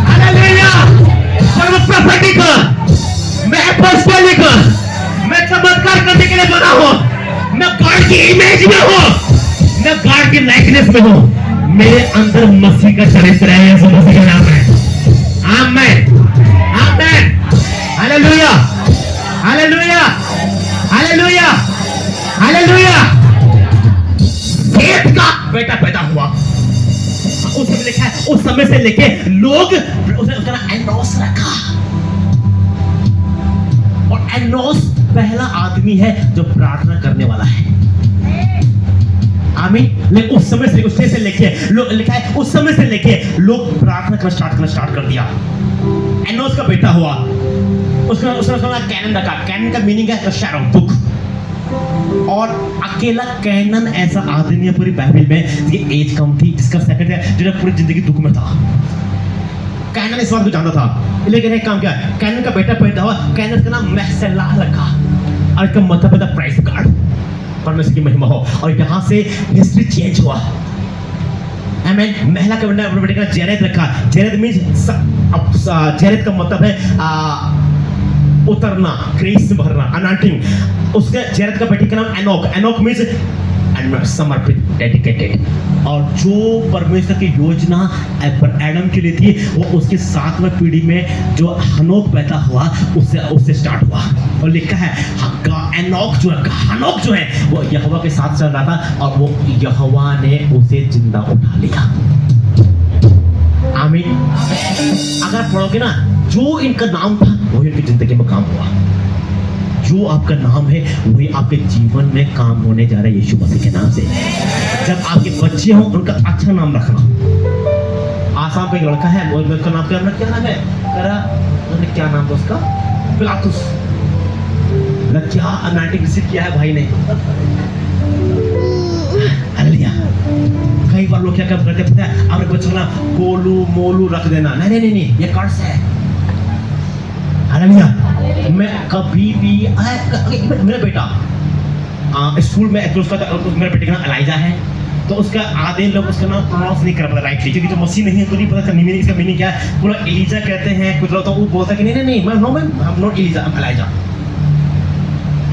hallelujah. और वो प्रोफेटिक, मैं अपोस्टलिक, मैं चमत्कार करने के लिए बना हूं। मैं गॉड की इमेज में हूं, मैं गॉड की लाइकनेस में हूं। मेरे अंदर मसीह का चरित्र है, यीशु मसीह का नाम है। आमीन, आमीन, हालेलुया, हालेलुया, हालेलुया, हालेलुया। सेठ का बेटा पैदा हुआ। उस समय लिखा है, उस समय से लेके लोग उसका नाम एनोस रखा। और एनोस पहला आदमी है जो प्रार्थना करने वाला है। आमीन। लेकिन उस समय से, उससे से लेके लोग, लिखा है उस समय से लेके लोग प्रार्थना करना स्टार्ट कर दिया। एनोस का बेटा हुआ, उसका नाम कैनन रखा। कैनन का मीनिंग है शैडो, दुख। और अकेला कैनन ऐसा आदमी है पूरी बाइबल में जिसकी एज कम थी, जिसका सेकंड है, जो पूरी जिंदगी दुख में था। कैनन इस बात को जानता था, लेकिन एक काम क्या, कैनन का बेटा पैदा हुआ, कैनन का नाम महसेलाह रखा, और इसका मतलब है प्राइज गॉड, परमेश्वर की महिमा हो। और यहाँ से हिस्ट्री चेंज हुआ। आमीन। महिला का बेटे का जेरेद रखा। जेरेद मीन्स, जेरेद का मतलब है उतरना, ग्रेस से भरना, अनॉइंटिंग। उसके जेरेद का बेटे का नाम एनोक। एनोक मीन्स एंड समर्पित, डेडिकेटेड। और जो परमेश्वर की योजना एडम के लिए थी वो उसके 7वें पीढ़ी में जो हनोक पैदा हुआ उससे स्टार्ट हुआ। और लिखा है हनोक जो है वो यहोवा के साथ चल रहा था और वो यहोवा ने उसे जिंदा उठा लिया। आमीन। अगर पढ़ोगे ना, जो इनका नाम था वही इनकी जिंदगी में काम हुआ। जो आपका नाम है वही आपके जीवन में काम होने जा रहा है यीशु मसीह के नाम से। जब आपके बच्चे हों उनका अच्छा नाम रखना। आसाम पे एक लड़का है, वो लड़का नाम क्या नाम है, क्या नाम है उसका, पिलातुस। क्या अनाटिक रिसीव किया है भाई ने। हालेलुया। कई बार लोग क्या करते पता है, अपने बच्चों का गोलू मोलू रख देना। नहीं, ये कर्स है। हालेलुया। मैं कभी भी मेरा बेटा स्कूल में मेरे बेटे का नाम एलाइजा है, तो उसका आधे लोग उसका नाम प्रोनाउंस नहीं कर पाते राइटली, क्योंकि जो मसीह नहीं है तो नहीं पता मीनिंग, इसका मीनिंग क्या है। पूरा एलिजा कहते हैं, कुछ लोग तो वो बोलता है कि नहीं मैं not Elijah, I am Elijah.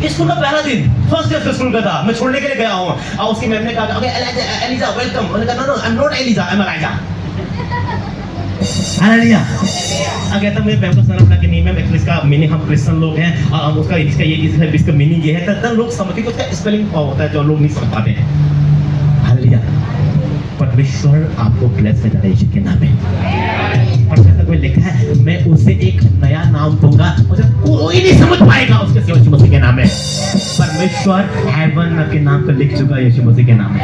School का पहला दिन फर्स्ट डे स्कूल का था, मैं छोड़ने के लिए गया हूँ और उसकी मैम ने कहा ओके एलिजा वेलकम। मैंने कहा no I am not Elijah, I am Elijah. Hallelujah. अगर तो मेरे मैम को समझ पड़ा कि नहीं मैम एक्चुअली इसका मीनिंग, हम क्रिश्चियन लोग हैं और हम उसका इसका मीनिंग ये है, तब लोग समझते कि उसका स्पेलिंग होता है जो लोग नहीं समझ पाते हैं। हालेलुया। परमेश्वर आपको ब्लेस कर रहा है यीशु के नाम में। परमेश्वर में लिखा है मैं उसे एक नया नाम दूंगा, उसे कोई नहीं समझ पाएगा उसके सिवा यीशु मसीह के नाम में। परमेश्वर हेवन के नाम पर लिख चुका है यीशु मसीह के नाम में।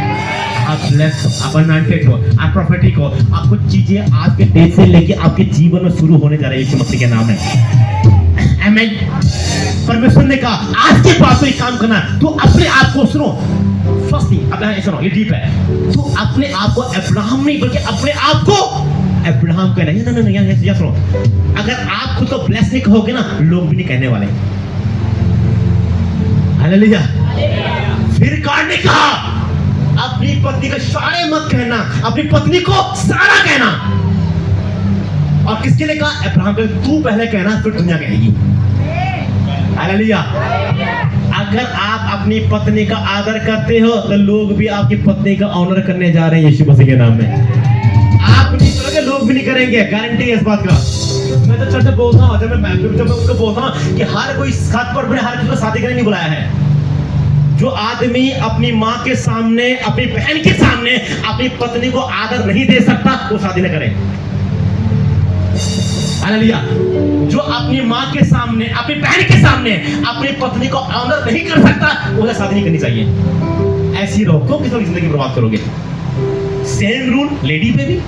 आप ब्लेस्ड हो, आप अनॉइंटेड हो, आप प्रोफेटिक हो। आपको चीजें आज के डे से लेके आपके जीवन में शुरू होने जा रही है यीशु मसीह के नाम में। आमीन। परमेश्वर ने कहा आज के बाद तो एक काम करना, तू अपने आप को सुनो, फर्स्ट थिंग अपने सुनो, ये डीप है। तू अपने आप को अब्राहम नहीं बल्कि अपने आप को अब्राहम कहना। नहीं यहाँ सुनो, अगर आप खुद को ब्लेस नहीं कहोगे ना, लोग भी नहीं कहने वाले। हालेलुया। फिर गॉड ने कहा अपनी पत्नी का सारे मत कहना, अपनी पत्नी को सारा कहना। और किसके लिए कहा? अब्राहम को। तू पहले कहना फिर दुनिया कहेगी। हालेलुया। अगर आप अपनी पत्नी का आदर करते हो तो लोग भी आपकी पत्नी का ऑनर करने जा रहे हैं यीशु मसीह के नाम में। आप नहीं करोगे, लोग भी नहीं करेंगे, गारंटी है इस बात का। मैं तो चर्च में बोलता हूँ, जब मैं उनको बोलता हूँ कि हर कोई साथ पर हर किसी को शादी करने नहीं बुलाया है। जो आदमी अपनी माँ के सामने, अपनी बहन के सामने अपनी पत्नी को आदर नहीं दे सकता वो शादी न करे। हालेलुया। जो अपनी माँ के सामने, अपनी बहन के सामने अपनी पत्नी को ऑनर नहीं कर सकता उसे शादी नहीं करनी चाहिए। ऐसी रहो, क्यों किसी की जिंदगी बर्बाद करोगे। सेम रूल लेडी पे भी।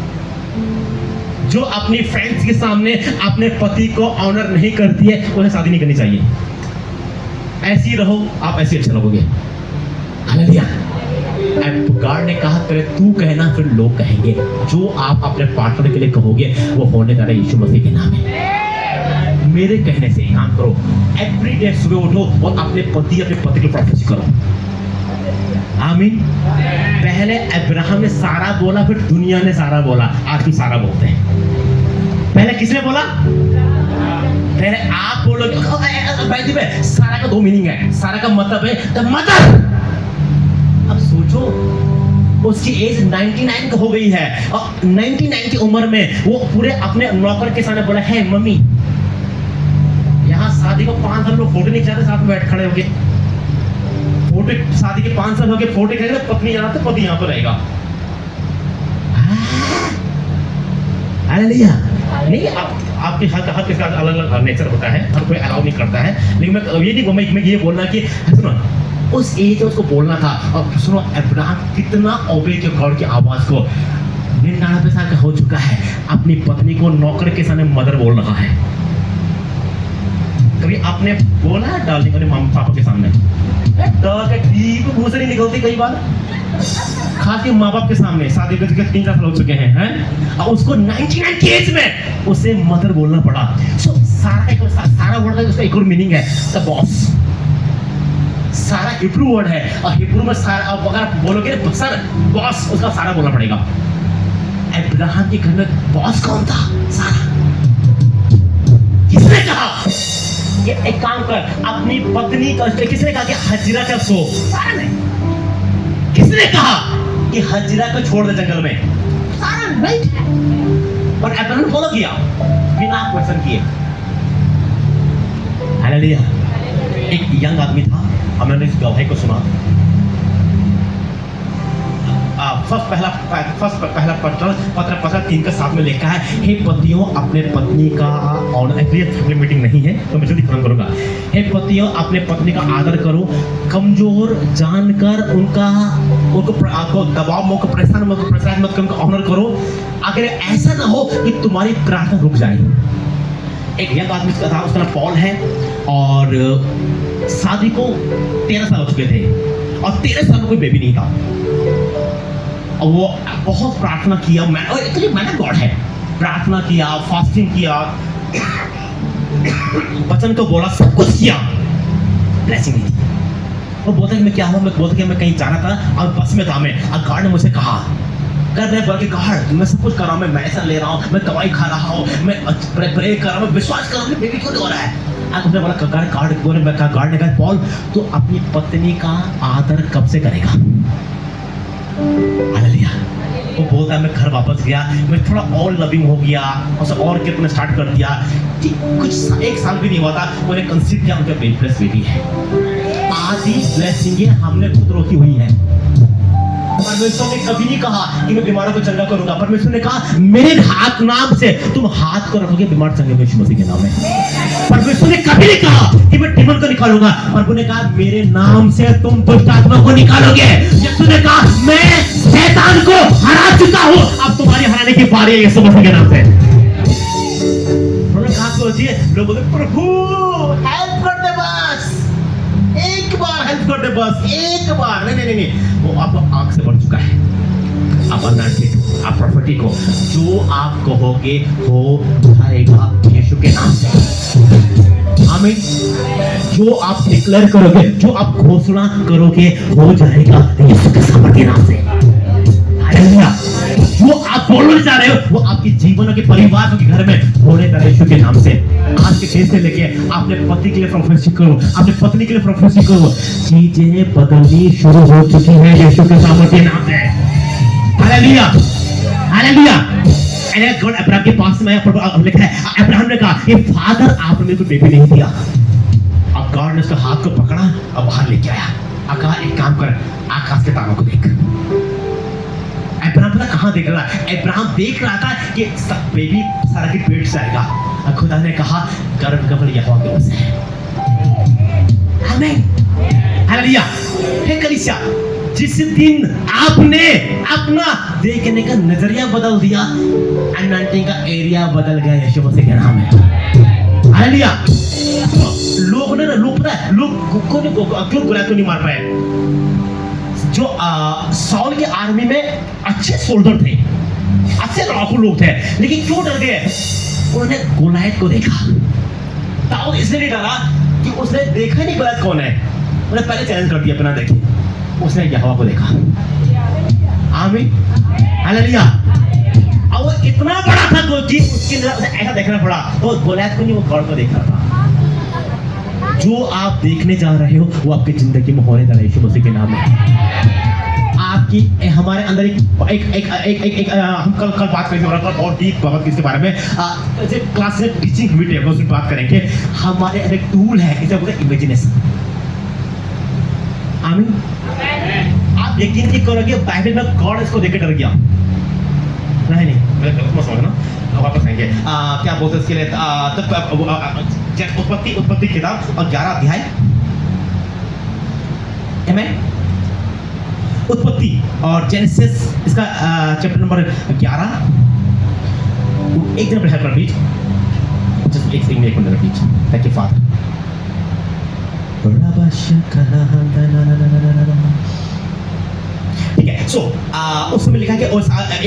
जो अपनी फ्रेंड्स के सामने अपने पति को ऑनर नहीं करती है उसे शादी नहीं करनी चाहिए। ऐसी रहो, आप ऐसे अच्छा लगोगे। हालेलुया। गॉड ने कहा पहले तू कहना फिर लोग कहेंगे। जो आप अपने पार्टनर के लिए कहोगे वो होने जा रहा है यीशु मसीह के नाम में। मेरे कहने से काम करो। एवरी डे सुबह उठो और अपने पति की प्रोफेसी करो। आमीन। पहले अब्राहम ने सारा बोला, फिर दुनिया ने सारा बोला। आज भी सारा बोलते हैं। पहले किसने बोला? पहले आप बोलोगे। सारा का दो मीनिंग है। सारा का मतलब है द मदर। अब सोचो उसकी एज 99 का हो गई है और 99 की उम्र में वो पूरे अपने नौकर के सामने बोला है मम्मी। यहाँ शादी को 5 साल लोग फोटो नहीं चाहते, साथ में बैठ खड़े होके फोटो। शादी के 5 साल हो गए, फोटो करेंगे, पत्नी यहाँ तो पति यहाँ पर रहेगा। हालेलुया। नहीं, आपके हर किसका अलग अलग नेचर होता है, हर कोई अलाउ नहीं करता है। लेकिन मैं ये बोलना कि सुनो उस एज में उसको बोलना था। और सुनो अब्राहम कितना ओबे किया गॉड की आवाज को। 99 साल का हो चुका है, अपनी पत्नी को नौकर के सामने मदर बोल रहा है। कभी आपने बोला है डार्लिंग अपने मम्मी पापा के सामने? मुंह से नहीं निकलती कई बार, खास के माँ बाप के सामने। शादी के 3-4 साल हो चुके हैं और उसको 99 की एज में उसे मदर बोलना पड़ा। सारा वर्ड का उसका एक और मीनिंग है द बॉस। सारा हिब्रू वर्ड है और हिब्रू में सारा, अगर बोलोगे सर बॉस, उसका सारा बोलना पड़ेगा। अब्राहम के घर में बॉस कौन था? सारा। किसने कहा ये एक काम कर, अपनी पत्नी का, किसने कहा कि हजरा का सो? सारा ने। किसने कहा कि हजरा को छोड़ दे जंगल में? सारा राइट है, और अब्राहम ने फॉलो किया बिना क्वेश्चन किए। हालेलुया। एक यंग आदमी था, हमने इस गवाही को सुना। पहला पत्र 3 के 7 में लिखा है, हे पतियों अपने पत्नी का, और फैमिली मीटिंग नहीं है तो मैं जल्दी खत्म करूंगा। हे पतियों अपने पत्नी का आदर करो, कमजोर जानकर उनको दबाव मत, परेशान मत कर, उनको ऑनर करो। अगर ऐसा ना हो कि तुम्हारी प्रार्थना रुक जाए। एक यंग आदमी का था, उसका नाम पॉल है, और शादी को 13 साल हो चुके थे, और 13 साल में कोई बेबी नहीं था। और वो बहुत प्रार्थना किया, मैंने गॉड है, प्रार्थना किया, फास्टिंग किया, वचन को बोला, सब कुछ किया, ब्लेसिंग नहीं थी। वो बोलता कि मैं क्या हुआ, मैं बोलता कि मैं कहीं जाना था और बस में था मैं, और गॉड ने मुझे कहा, कर मैं बोल के गॉड मैं सब कुछ कर रहा हूँ, मैं मेडिसिन ले रहा हूँ, मैं दवाई खा रहा हूँ, मैं प्रे कर रहा हूँ, मैं विश्वास कर रहा हूँ, बेबी क्यों नहीं हो रहा है? उसने बोला गॉड ने कहा, पॉल तो अपनी पत्नी का आदर कब से करेगा? हालेलुया। वो बोलता है मैं घर वापस गया, मैं थोड़ा और लविंग हो गया, उसे और कितना स्टार्ट कर दिया कि कुछ 1 साल भी नहीं हुआ था, उन्हें कंसीव किया, उनका बेबी है। आधी ब्लेसिंग हमने खुद रोकी हुई है। परमेश्वर ने कभी नहीं कहा कि मैं बीमारों को चंगा करूंगा। परमेश्वर ने कहा मेरे हाथ नाम से तुम हाथ को रखोगे, बीमार चंगे यीशु मसीह के नाम में। परमेश्वर ने कभी नहीं कहा कि मैं डीमन को निकालूंगा। प्रभु ने कहा मेरे नाम से तुम दुष्ट आत्मा को निकालोगे। यीशु ने कहा मैं शैतान को हरा चुका हूं, अब तुम्हारी हराने की बारी है यीशु मसीह के नाम से। उन्होंने कहा तो जी लोग बोलते प्रभु हेल्प कर दे, बस एक बार हेल्प कर दे, बस एक बार। नहीं, वो आपको आंख से बढ़ चुका है। आप प्रॉपर्टी को जो आप कहोगे हो जाएगा यीशु के नाम से। आमीन। जो आप डिक्लेयर करोगे, जो आप घोषणा करोगे हो जाएगा यीशु के सामर्थ्य नाम से। हालेलुया। जो आप बोलने जा रहे हो वो आपके जीवन के परिवार के घर में होने का यीशु के नाम से। आज के दिन से लेके अपने पति के लिए प्रोफेसी करो, अपने पत्नी के लिए प्रोफेसी करो, चीजें बदलनी शुरू हो चुकी है यीशु के सामर्थ्य नाम से। Hallelujah, hallelujah. गॉड अब्राहम के पास में लिखा है, अब्राहम ने कहा ये फादर आपने मेरे को बेबी नहीं दिया। अब गॉड ने उसके हाथ को पकड़ा और बाहर लेके आया और कहा एक काम कर, आकाश के तारों को देख। अब्राहम ने कहाँ देख रहा है? अब्राहम देख रहा था कि बेबी सारा के पेट से आएगा, और खुदा ने कहा गर्भ का फल यहोवा की ओर से है। आमीन, हालेलुया। हे कलीसिया, जिस दिन आपने अपना देखने का नजरिया बदल दिया, अनॉइंटिंग का एरिया बदल गया यीशु मसीह के नाम में। हालेलुया। लोग क्यों गोलियत को नहीं मार पाए? जो सॉल के आर्मी में अच्छे सोल्जर थे, अच्छे लड़ाकू लोग थे, लेकिन क्यों डर गए? उन्होंने गोलियत को देखा। दाऊद इसलिए नहीं डरा कि उसने देखा नहीं गोलियत कौन है, उन्हें पहले चैलेंज कर दिया बिना देखे। उसने यहोवा को देखा। आमीन, हालेलुया। और वो इतना बड़ा था कोई चीज, उसकी नजर उसे ऐसा देखना पड़ा, तो गोलियत को नहीं, वो गॉड को देख रहा था। जो आप देखने जा रहे हो वो आपकी जिंदगी में होने जा रहा है यीशु मसीह के नाम में। आपकी हमारे अंदर एक हम कल बात करेंगे और डीप बात इसके बारे में, क्लास में टीचिंग हुई है उसमें बात करेंगे। हमारे अंदर एक टूल है, इसे बोलते हैं इमेजिनेशन। आमीन। आप यकीन नहीं करोगे बाइबल में गॉड इसको देख के डर गया। नहीं मैं मत समझना, वापस आएंगे। क्या बोलते हैं इसके लिए? उत्पत्ति किताब और 11 अध्याय, उत्पत्ति और जेनेसिस, इसका चैप्टर नंबर 11। एक दिन हेल्प रिपीट, जस्ट एक minute repeat. Thank you father. ठीक है। सो उसमें लिखा है कि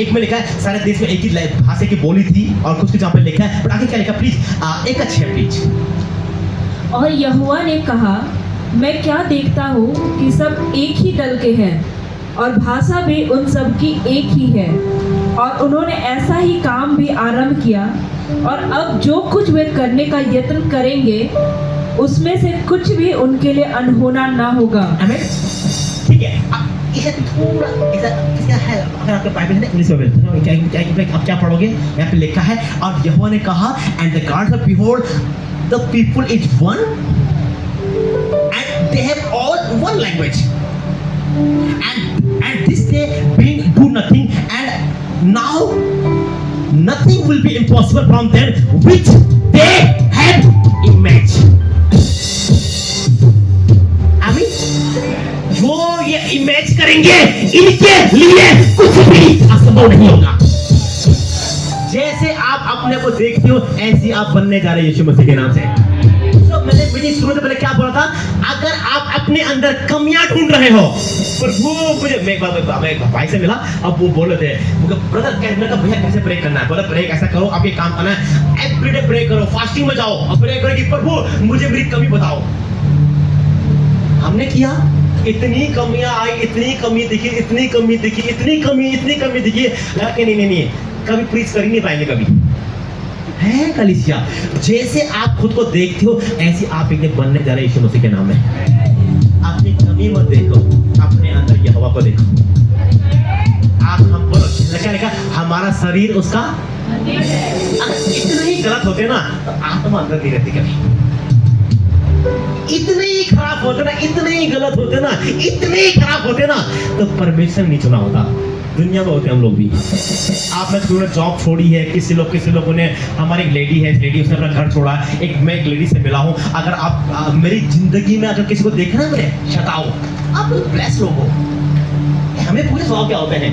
एक में लिखा है सारे देश में एक ही भाषा की बोली थी, और कुछ जहाँ पे लिखा है, पर आगे क्या लिखा प्लीज? एक अच्छे प्लीज। और यहोवा ने कहा मैं क्या देखता हूँ कि सब एक ही दल के हैं और भाषा भी उन सब की एक ही है, और उन्होंने ऐसा ही काम भी आरंभ किया, और अब जो कुछ वे करने का यत्न करेंगे उसमें से कुछ भी उनके लिए अनहोना ना होगा। आमीन। ठीक है। इसे थोड़ा इसका है, अगर आपके बाइबल है इंग्लिश में आप क्या पढ़ोगे, यहाँ पे लिखा है, और यहोवा ने कहा, and the God of behold the people is one and they have all one language and this day being do nothing, and now nothing will be impossible from them which they have imagined. जो ये image करेंगे इनके लिए कुछ भी असंभव नहीं होगा। जैसे आप अपने को देखते हो ऐसे आप बनने जा रहे हैं यीशु मसीह के नाम से। तो मैंने मेरी शुरू से पहले क्या बोला था, अगर आप अपने अंदर कमियां ढूंढ रहे हो, प्रभु मुझे मैं एक भाई से मिला, अब वो बोल रहे थे ब्रदर मैंने कहा भैया कैसे प्रे करना है, बोला प्रे ऐसा करो, आप ये काम करना है, एवरीडे प्रे करो, फास्टिंग में जाओ और प्रे करो कि प्रभु मुझे मेरी कमी बताओ। हमने किया, इतनी कमियां आई, इतनी कमी दिखी, इतनी कमी दिखी, इतनी कमी दिखी, लगा नहीं कभी प्रीच कर ही नहीं पाएंगे कभी है कलीसिया। जैसे आप खुद को देखते हो ऐसे आप एक दिन बनने जा रहे हैं यीशु मसीह के नाम में। अपनी कमी मत देखो, अपने अंदर यहोवा को देखो। आप हम बोलो क्या लिखा, हमारा शरीर उसका, इतने ही गलत होते ना तो आत्मा अंदर नहीं रहती कभी। इतने ही खराब होते ना, इतने ही गलत होते ना, इतने ही खराब होते ना तो परमेश्वर नहीं चुना होता। दुनिया में होते हम लोग भी। आपने थोड़ा जॉब छोड़ी है, किसी लोगों ने, हमारी एक लेडी है, लेडी उसने अपना घर छोड़ा। मैं एक लेडी से मिला हूँ, अगर आप मेरी जिंदगी में अगर किसी को देखना है मेरे शताओ, आप लोग ब्लेस लोग हो। हमें पूरे स्वभाव क्या होते हैं,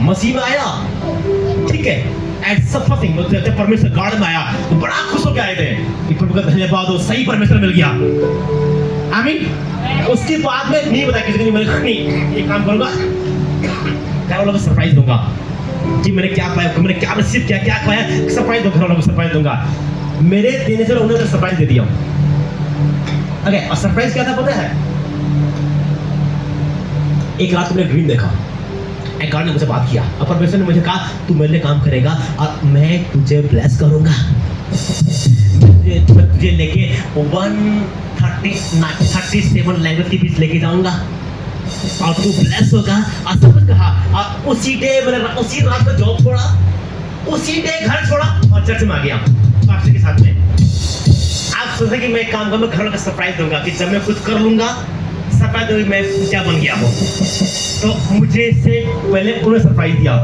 मसीह में आया ठीक है, एंड सब परमेश्वर गार्ड में आया तो बड़ा खुश होकर आए थे कि प्रभु का धन्यवाद हो, सही परमेश्वर मिल गया। आमीन। उसके बाद में नहीं बताया किसी को, नहीं ये काम करूंगा, घर वालों को सरप्राइज दूंगा कि मैंने क्या पाया, मैंने क्या रिसीव किया, क्या पाया, सरप्राइज दूंगा, घर वालों को सरप्राइज दूंगा। मेरे देने से उन्होंने सरप्राइज दे दिया। ओके, और सरप्राइज क्या था पता है, एक रात मैंने ड्रीम देखा, एक गॉड ने मुझसे बात किया और परमेश्वर ने मुझे कहा तू मेरे लिए काम करेगा और मैं तुझे ब्लेस करूंगा, मैं तुझे लेके 137 लैंग्वेज के बीच लेके जाऊंगा और तू ब्लेस होगा। और सब कहा, और उसी डे मैंने उसी रात को जॉब छोड़ा, उसी डे घर छोड़ा और चर्च में आ गया पास्टर के साथ में। आप सोचे कि मैं काम करूंगा, घर का सरप्राइज दूंगा कि जब मैं कुछ कर लूंगा सरप्राइज दूंगा मैं क्या बन गया हूँ। तो मुझे से पहले उन्होंने सरप्राइज दिया।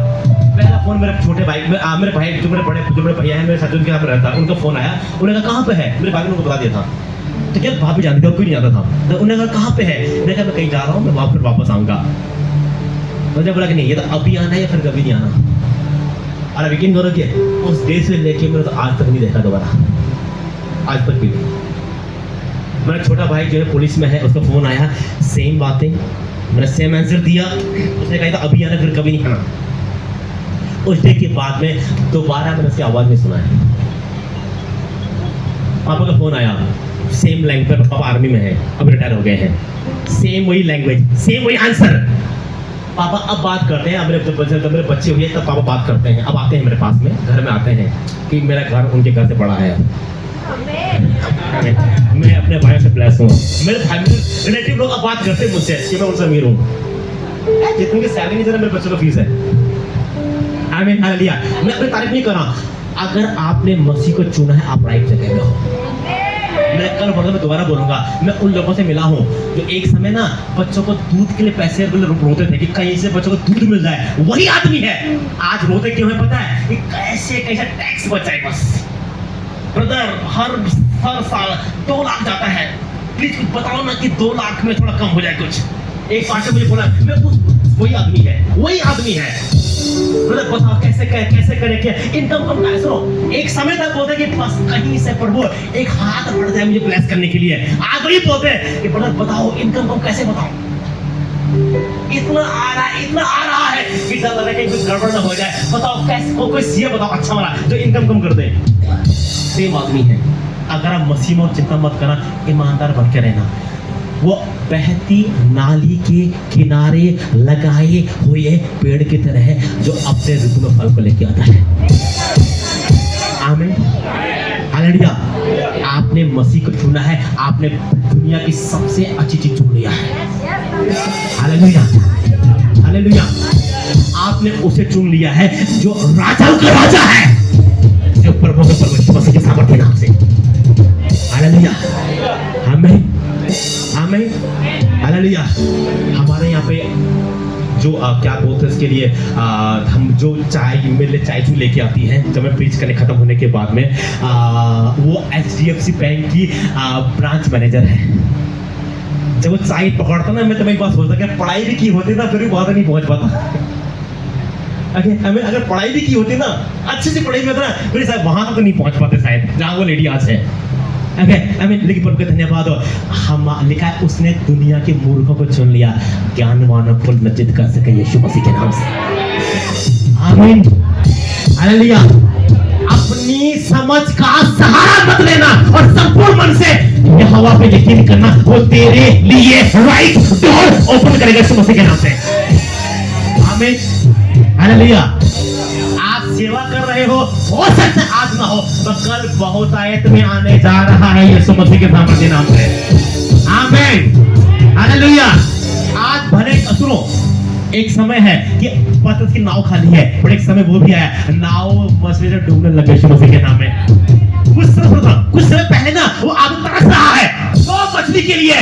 पहला फोन मेरे छोटे भाई, मेरे भाई जो मेरे भैया है, मेरे साथ उनके यहाँ पे रहता, उनका फोन आया, उन्होंने कहा कहाँ पे है, मेरे भाई ने उनको बता दिया था। तो क्या भाभी जानती थी, कोई नहीं जानता था। तो उन्होंने कहा कहाँ पे है, मैंने कहा मैं कहीं जा रहा हूँ, मैं वहाँ फिर वापस आऊँगा। मुझे बोला कि नहीं ये तो अभी आना है या फिर कभी नहीं आना। और यकीन करो कि उस डे से लेके मैंने तो आज तक नहीं देखा दोबारा, आज तक भी नहीं। मेरा छोटा भाई जो है पुलिस में है, उसका फोन आया, सेम बातें, मैंने सेम आंसर दिया, उसने कहा था अभी आना फिर कभी नहीं आना। उस डे के बाद में दोबारा मैंने उसकी आवाज़ नहीं सुना है। पापा का फोन आया, सेम लैंग्वेज, पापा आर्मी में है, अब रिटायर हो गए हैं, सेम वही लैंग्वेज, सेम वही आंसर। पापा अब बात करते हैं, अब मेरे बच्चे हुए तब पापा बात करते हैं, अब आते हैं मेरे पास में, घर में आते हैं कि मेरा घर उनके घर से बड़ा है। मैं अपने भाई से ब्लेस हूँ। मेरे भाई रिलेटिव लोग अब बात करते हैं मुझसे कि मैं उनसे अमीर हूँ। जितने की सैलरी नहीं दे रहा, मेरे बच्चों का फीस है। आमीन हालेलुया। मैं अपनी तारीफ नहीं कर रहा। अगर आपने मसीह को चुना है, आप राइट जगह में हो। मैं कल पढ़ा, मैं दोबारा बोलूंगा, मैं उन लोगों से मिला हूँ जो एक समय ना बच्चों को दूध के लिए पैसे रोते थे कि कहीं से बच्चों को दूध मिल जाए। वही आदमी है आज रोते क्यों है पता है, कि कैसे कैसे टैक्स बचाए। बस ब्रदर हर साल 2 लाख जाता है, प्लीज कुछ बताओ ना कि 2 लाख में थोड़ा कम हो जाए कुछ। एक पार्टी मुझे बोला, मैं वही आदमी है ब्रदर, बताओ कैसे करें क्या इनकम कम करे। सुनो, एक समय तक बोलते कि बस कहीं से प्रभु एक हाथ बढ़ जाए मुझे ब्लेस करने के लिए। आज वही बोलते कि ब्रदर बताओ इनकम कम कैसे बताओ, इतना आ रहा है कि डर लग रहा है कि कुछ गड़बड़ ना हो जाए। बताओ कैसे, कोई सीए बताओ अच्छा वाला जो इनकम कम कर दे। सेम आदमी है। अगर आप मसीह में चिंता मत करना, ईमानदार बन के रहना। वो बहती नाली के किनारे लगाए हुए पेड़ की तरह है जो अपने ऋतु में फल को लेके आता है। आमीन हालेलुया। आपने मसीह को चुना है, आपने दुनिया की सबसे अच्छी चीज चुन लिया है। Hallelujah, hallelujah. आपने उसे चुन लिया है जो राजाओं का राजा है, जो प्रभु के प्रभु यीशु मसीह के सामर्थ्य नाम से। हालेलुया, आमीन, आमीन, हालेलुया। हमारे यहाँ पे जो क्या बोलते हैं इसके लिए, हम जो चाय मेरे लिए चाय लेके आती है जब मैं प्रीच करने खत्म होने के बाद में, वो HDFC बैंक की ब्रांच मैनेजर है। जब वो चाय पकड़ता ना, मैं तो एक बात सोचता कि पढ़ाई भी की होती ना फिर भी वहां तक नहीं पहुंच पाता। हमें अगर पढ़ाई भी की होती ना, अच्छे से पढ़ाई में होता ना, फिर शायद वहां तक तो नहीं पहुंच पाते शायद जहां वो लेडी आज है। लेकिन प्रभु का धन्यवाद हो, हम लिखा है उसने दुनिया के मूर्खों को चुन लिया, ज्ञानवानों को लज्जित कर सके यीशु मसीह के नाम से। आमीन, हालेलुया। अपनी समझ का सहारा मत लेना और संपूर्ण मन से यहोवा पे यकीन करना, वो तेरे लिए राइट डोर ओपन करेगा यीशु मसीह के नाम से। आमीन, हालेलुया। आज सेवा कर रहे हो सकता है आज ना हो, तो कल बहुतायत में आने जा रहा है यीशु मसीह के सामर्थ्य नाम से। आमीन, हालेलुया। आज भले सुनो, एक समय है कि पतरस की नाव खाली है, पर एक समय वो भी आया, नाव मछली से डूबने लगे यीशु मसीह के नाम में। कुछ समय पहले ना वो आदमी तरस रहा है तो मछली के लिए,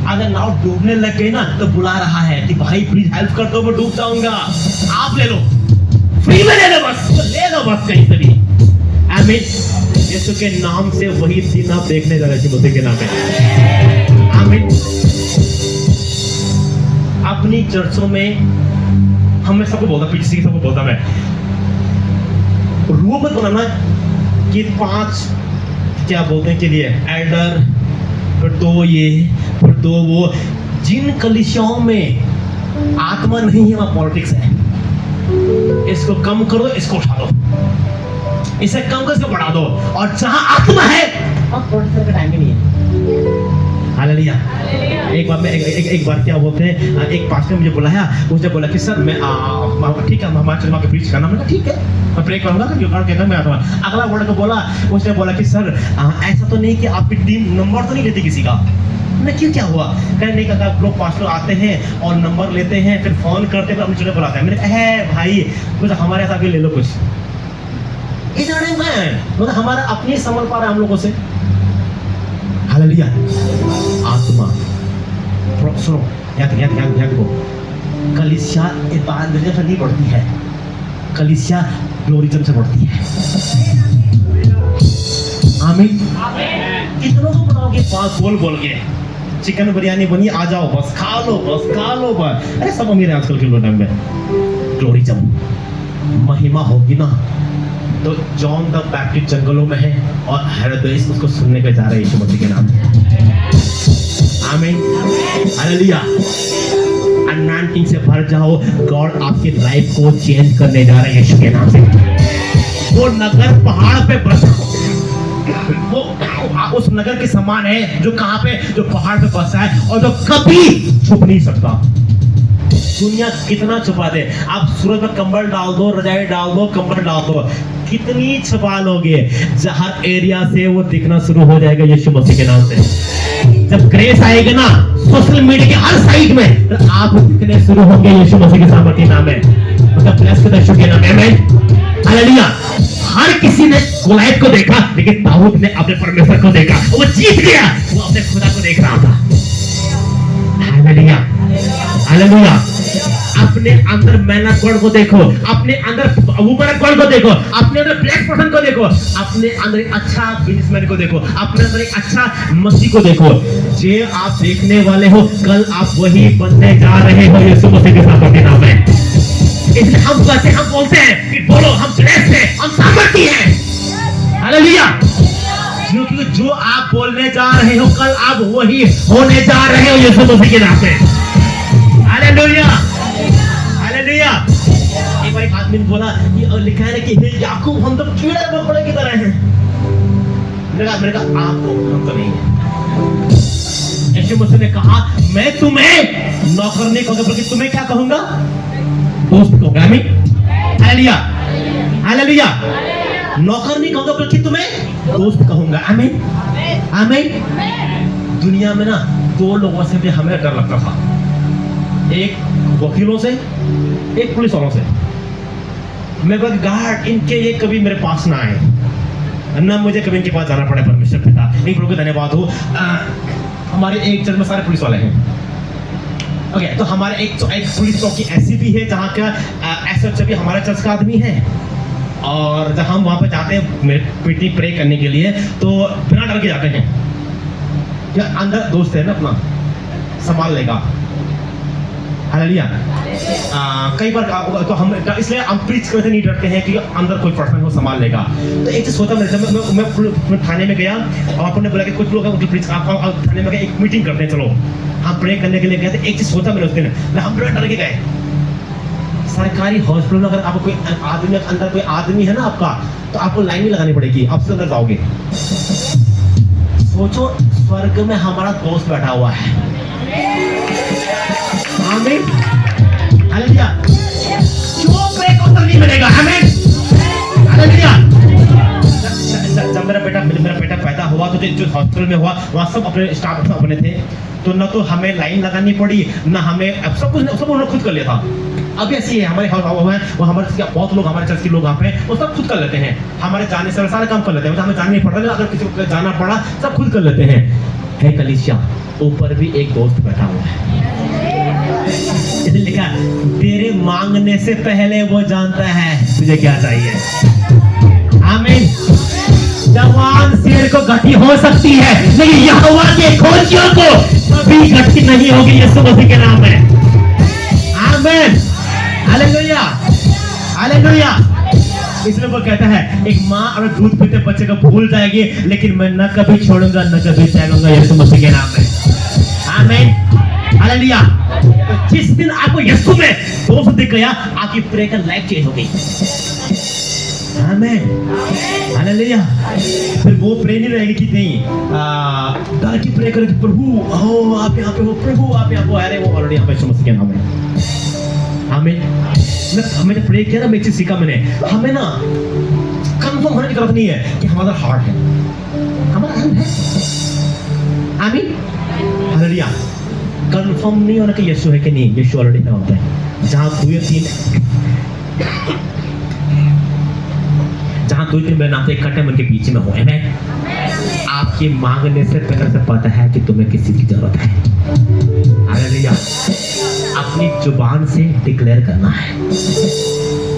अगर नाव डूबने लग गई ना तो बुला रहा है कि भाई प्लीज हेल्प कर दो, मैं डूब जाऊंगा, आप ले लो, फ्री में ले लो, बस ले लो, बस कहीं से भी। आमीन, यीशु के नाम से वही दिन आप देखने जा रहे हैं मसीह के नाम में। आमीन। अपनी चर्चों में हमें सबको बोलता, पीछे सबको बोलता मैं, रूह मत बनाना कि 5 क्या बोलते हैं के लिए एल्डर, फिर 2 ये, फिर 2 वो। जिन कलीसियाओं में आत्मा नहीं है वहां पॉलिटिक्स है। इसको कम करो, इसको उठा दो, इसे कम करो, इसको बढ़ा दो, और जहां आत्मा है वहां पॉलिटिक्स का टाइम ही नहीं है। हालेलुया। एक बार मैं एक बार क्या बोलते हैं, एक पास्टर मुझे बुलाया, उसने बोला कि सर मैं ठीक है हमारे चर्च में प्रीच करना। मैंने ठीक है मैं प्रे करूंगा क्योंकि गॉड कहता मैं आता हूं। अगला वर्ड को बोला, उसने बोला कि सर ऐसा तो नहीं कि आपकी टीम नंबर तो नहीं लेती किसी का। मैं क्यों, क्या हुआ? कहने नहीं कहता, लोग पास्टर आते हैं और नंबर लेते हैं, फिर फोन करते हैं, अपनी चुने बुलाते हैं। मैंने कहा है भाई कुछ हमारे साथ भी ले लो कुछ, मतलब हमारा अपनी समझ पा रहा है हम लोगों से। हालेलुया। आत्मा सुनो, याद को कलीसिया इबादत से नहीं बढ़ती है, कलीसिया ग्लोरिज्म से बढ़ती है। आमीन। कितनों को बताओगे 5 बोल के चिकन बिरयानी बनी, आ जाओ बस खा लो बस। अरे सब अमीर है आजकल के टाइम में। ग्लोरिज्म महिमा होगी ना तो जॉन द बैप्टिस्ट जंगलों में है और हेरोदेस उसको सुनने के जा रहे हैं यीशु मसीह के नाम से। आमीन, हालेलुया। अनॉइंटिंग से भर जाओ, गॉड आपकी लाइफ को चेंज करने जा रहे हैं यीशु के नाम से। वो नगर पहाड़ पे बसा, वो उस नगर के समान है जो कहां पे, जो पहाड़ पे बसा है और जो कभी छुप नहीं सकता। दुनिया कितना छुपा दे, आप सूरज में कंबल डाल दो, रजाई डाल दो, कंबल डाल दो, कितनी छुपा लोगे, जहां एरिया से वो दिखना शुरू हो जाएगा यीशु मसीह के नाम से। जब ग्रेस आएगा ना सोशल मीडिया के हर साइड में, तो आप दिखने शुरू होंगे यीशु मसीह के सामर्थ्य नाम में। मतलब ब्लेस के दर्शक के नाम में। आमीन, हालेलुया। हर किसी ने गोलायत को देखा, लेकिन दाऊद ने अपने परमेश्वर को देखा, वो जीत गया, वो अपने खुदा को देख रहा था। Hallelujah, hallelujah. अपने अंदर मैन ऑफ गॉड को देखो, अपने अंदर वुमन ऑफ गॉड को देखो, अपने अंदर ब्लैक पर्सन को देखो, अपने अंदर एक अच्छा बिजनेसमैन को देखो, अपने अंदर एक अच्छा मसीह को देखो। जे आप देखने वाले हो, कल आप वही बनने जा रहे हो यीशु मसीह के सामर्थ्य नाम में। इसलिए हम बोलते हैं कि बोलो हम ब्लेस्ड हैं, हम सामर्थी हैं। हालेलुया। क्योंकि जो आप बोलने जा रहे हो कल आप वही होने जा रहे हो यीशु मसीह के नाम से। Hallelujah, hallelujah. एक बार एक आदमी ने बोला कि लिखा है कि हे याकूब हम तो कीड़े मकोड़े की तरह हैं। मैंने कहा आप तो, हम तो नहीं हैं। यीशु मसीह ने कहा मैं तुम्हें नौकर नहीं कहूंगा बल्कि तुम्हें क्या कहूंगा, दोस्त कहूंगा। आमीन, हालेलुया, हालेलुया। नौकर नहीं कहूंगा बल्कि तुम्हें दोस्त कहूंगा। आमीन, आमीन। दुनिया में ना 2 लोगों से भी हमें डर लगता था। एक वकीलों से, एक पुलिस वालों से। मैं बोला गॉड इनके ये कभी मेरे पास ना आए, ना मुझे कभी इनके पास जाना पड़े। परमेश्वर पिता एक प्रभु का धन्यवाद हो। हमारे एक चर्च में सारे पुलिस वाले हैं। ओके, तो हमारे एक पुलिस चौकी ऐसी भी है जहाँ का ऐसा भी हमारा चर्च का आदमी है। और जब हम वहाँ पे जाते हैं पीटी प्रे करने के लिए तो बिना डर के जाते हैं, क्या अंदर दोस्त है ना अपना, संभाल लेगा। हालेलुया। कई बार तो हम इसलिए हम प्रीच करते नहीं डरते हैं कि अंदर कोई पर्सन हो संभाल लेगा। तो एक चीज सोचा मैं थाने में गया और आपने बोला कि कुछ लोग उनकी प्रीच थाने में गए, एक मीटिंग करते हैं, चलो हम प्रे करने के लिए गए थे। एक चीज सोचा मैंने उस दिन, हम डर के गए। सरकारी हॉस्पिटल में अगर आपको कोई आदमी अंदर कोई आदमी है ना आपका, तो आपको लाइन नहीं लगानी पड़ेगी, आपसे अंदर जाओगे। सोचो स्वर्ग में हमारा दोस्त बैठा हुआ है। आमीन, हालेलुया। क्यों प्रे को उत्तर नहीं मिलेगा? आमीन, हालेलुया। जब मेरा बेटा पैदा हुआ तो जो हॉस्पिटल में हुआ वहाँ सब अपने स्टाफ अपने थे, तो न तो हमें लाइन लगानी पड़ी, ना हमें सब उन्होंने खुद कर लिया था। अब ऐसी है हमारे वो हमारे बहुत लोग हमारे चर्च के लोग यहाँ पे वो सब खुद कर लेते हैं। हमारे जाने से सारे काम कर लेते हैं, हमें जाना नहीं पड़ता। अगर किसी को जाना पड़ा सब खुद कर लेते हैं। है कलीसिया, ऊपर भी एक दोस्त बैठा हुआ है। इसलिए लिखा तेरे मांगने से पहले वो जानता है तुझे क्या चाहिए। आमीन। जवान शेर को गति हो सकती है, लेकिन यहोवा के खोजियों को कभी गति नहीं होगी, यीशु मसीह के नाम में। आमीन, हालेलुया, हालेलुया। इसलिए वो कहता है एक माँ और दूध पीते बच्चे को भूल जाएगी, लेकिन मैं न कभी छोड़ूंगा न कभी त्यागूंगा, यीशु मसीह के नाम में। आमीन, हालेलुया। तो जिस दिन आपको यीशु में दोस्त दिख गया, आपकी प्रे का लाइफ चेंज हो गई। आमीन, हालेलुया। फिर वो प्रे नहीं रहेगी कि नहीं डर की प्रे करेगी, प्रभु आप यहाँ पे हो, प्रभु आप यहाँ पे। अरे वो ऑलरेडी यहाँ पे यीशु मसीह के नाम में। हमें हमने प्रे किया ना, मैं चीज सीखा मैंने, हमें ना कंफर्म होने की जरूरत नहीं है कि हमारा हार्ट है, हमारा अंग है। आमीन, हालेलुया। कंफर्म नहीं होना कि यीशु है कि नहीं, यीशु ऑलरेडी ना होता है। जहाँ दो तीन मेरे नाते इकट्ठे मन के बीच में हो, आपकी मांगने से पहले से पता है कि तुम्हें किसी की जरूरत है। हालेलुया। अपनी जुबान से डिक्लेयर करना है।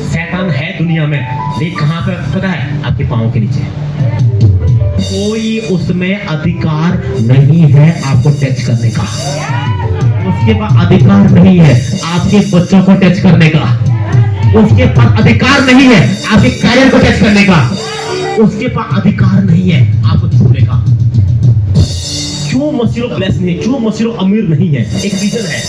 शैतान है दुनिया में, लेकिन कहां पे पता है? आपके पांव के नीचे। कोई उसमें अधिकार नहीं है आपको टच करने का। उसके पास अधिकार नहीं है आपके बच्चों को टच करने का। उसके पास अधिकार नहीं है आपके कैरियर को टच करने का। उसके पास अधिकार नहीं है आपको छूने का। क्यों मसीह लोग ब्लेस नहीं है? क्यों मसीह लोग अमीर नहीं है? एक रीजन है।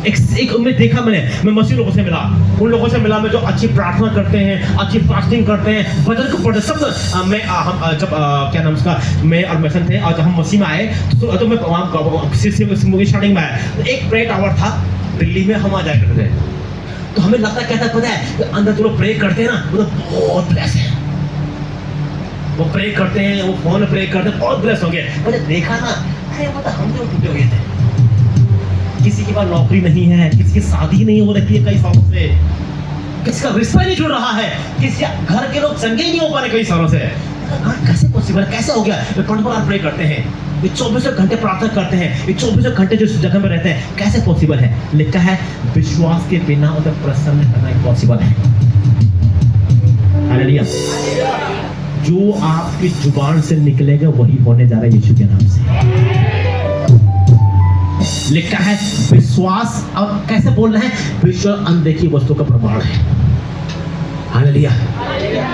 एक मैं देखा मैं मसीह लोगों से मिला, उन लोगों से मिला मैं जो अच्छी प्रार्थना करते हैं, अच्छी फास्टिंग करते हैं, भजन को पढ़ते सब। हम जब क्या नाम उसका, मैं और मैसन थे, और जब हम मसीह में आए तो मैं वहाँ स्टार्टिंग में आया, तो एक प्रे टावर था दिल्ली में, हम आ जाया करते थे। तो हमें लगता कहता पता है अंदर जो लोग प्रे करते हैं ना, वो तो बहुत ब्लेस है। वो प्रे करते हैं, वो फोन प्रे करते हैं, बहुत ब्लेस हो गए। मैंने देखा ना, अरे मतलब हम जो टूटे हुए थे, किसी के पास नौकरी नहीं है, किसी की शादी नहीं हो रही है कई सालों से, किसी का रिश्ता नहीं जुड़ रहा है, किसी घर के लोग चंगे नहीं हो पा रहे कई सालों से। कैसे पॉसिबल, कैसे हो गया? 24 आवर प्रे करते हैं, ये 24 घंटे प्रार्थना करते हैं, ये 24 घंटे जो जगह में रहते हैं, कैसे पॉसिबल है? लिखा है विश्वास के बिना उसे प्रसन्न करना इम्पॉसिबल है। हालेलुया। जो आपकी जुबान से निकलेगा वही होने जा रहा है यीशु के नाम से। लिखा है विश्वास, और कैसे बोल रहे हैं? विश्वास अनदेखी वस्तु का प्रमाण है। हालेलुया।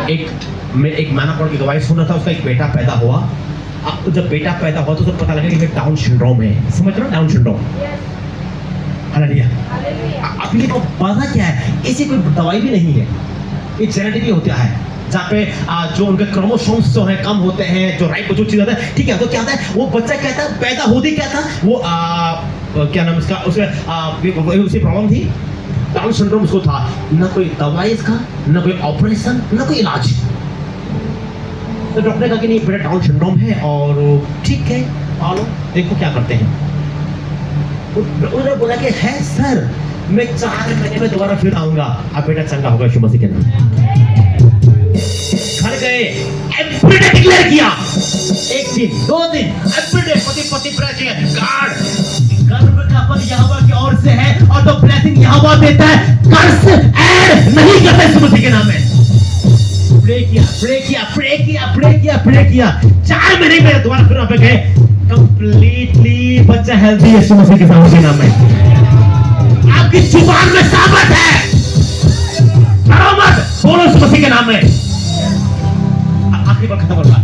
एक मैनापॉल की गवाही सुन रहा था, उसका एक बेटा पैदा हुआ। अब जब बेटा पैदा हुआ तो उसे पता लगा कि डाउन सिंड्रोम है। समझ रहे हो? Down syndrome. हालेलुया। अब ये पता क्या है? इसी कोई दवाई भी नहीं है, ये जेनेटिक भी होता है, जहाँ पे जो उनके क्रोमोसोम्स जो है कम होते हैं, जो राइट जो चीज होता है, ठीक है। तो क्या होता है, वो बच्चा क्या था, पैदा होते क्या था, वो क्या नाम इसका, उसे प्रॉब्लम थी, डाउन सिंड्रोम उसको था। ना कोई दवाई इसका, ना कोई ऑपरेशन, ना कोई इलाज। तो डॉक्टर ने कहा कि नहीं बेटा डाउन सिंड्रोम है, और ठीक है, आओ देखो क्या करते हैं। उन्होंने बोला कि है सर, मैं 4 महीने में दोबारा फिर आऊंगा। अब बेटा चंगा होगा यीशु मसीह के नाम। घर गए, एवरीडे डिक्लेयर किया, 1 दिन 2 दिन एवरीडे पति प्रेयर, गॉड गर्भ का फल यहोवा की ओर से है और तो ब्लेसिंग यहोवा देता है, कर्स ऐड नहीं करता यीशु मसीह के नाम में। प्रे किया 4 महीने में दोबारा फिर वहां पे गए, कंप्लीटली बच्चा हेल्थी यीशु मसीह के नाम में। आपकी जुबान में साबित है, डरो मत, बोलो यीशु मसीह के नाम में। आखिरी बार खत्म होगा।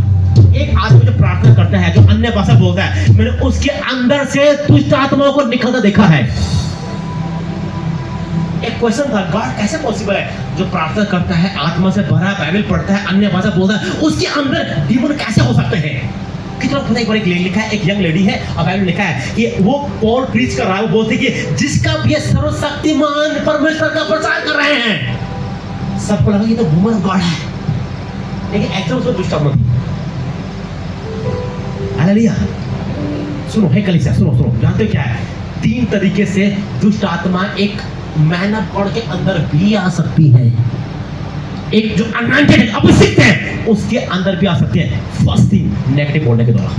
एक आदमी जो प्रार्थना करता है, जो अन्य भाषा बोलता है, मैंने उसके अंदर से दुष्ट आत्माओं को निकलता देखा है। एक क्वेश्चन था, गॉड कैसे पॉसिबल है? जो प्रार्थना करता है, आत्मा से भरा, बाइबल पढ़ता है, अन्य भाषा बोलता है, उसके अंदर डीमन कैसे हो सकते हैं? कितना पता एक बार एक लिखा है, एक यंग लेडी है, और बाइबल लिखा है कि वो पॉल प्रीच कर रहा है, वो बोलते कि जिसका भी सर्वशक्तिमान परमेश्वर का प्रचार कर रहे हैं। सबको लगा ये तो वुमन ऑफ गॉड है, लेकिन एक्चुअल उसको दुष्ट आत्मा थी। हालेलुया। सुनो हे कलीसिया, सुनो, जानते हो क्या है? 3 तरीके से दुष्ट आत्मा एक मैन ऑफ गॉड के अंदर भी आ सकती है। एक जो अनॉइंटेड अभिषिक्त है, उसके अंदर भी आ सकती है। फर्स्ट थिंग, नेगेटिव बोलने के द्वारा।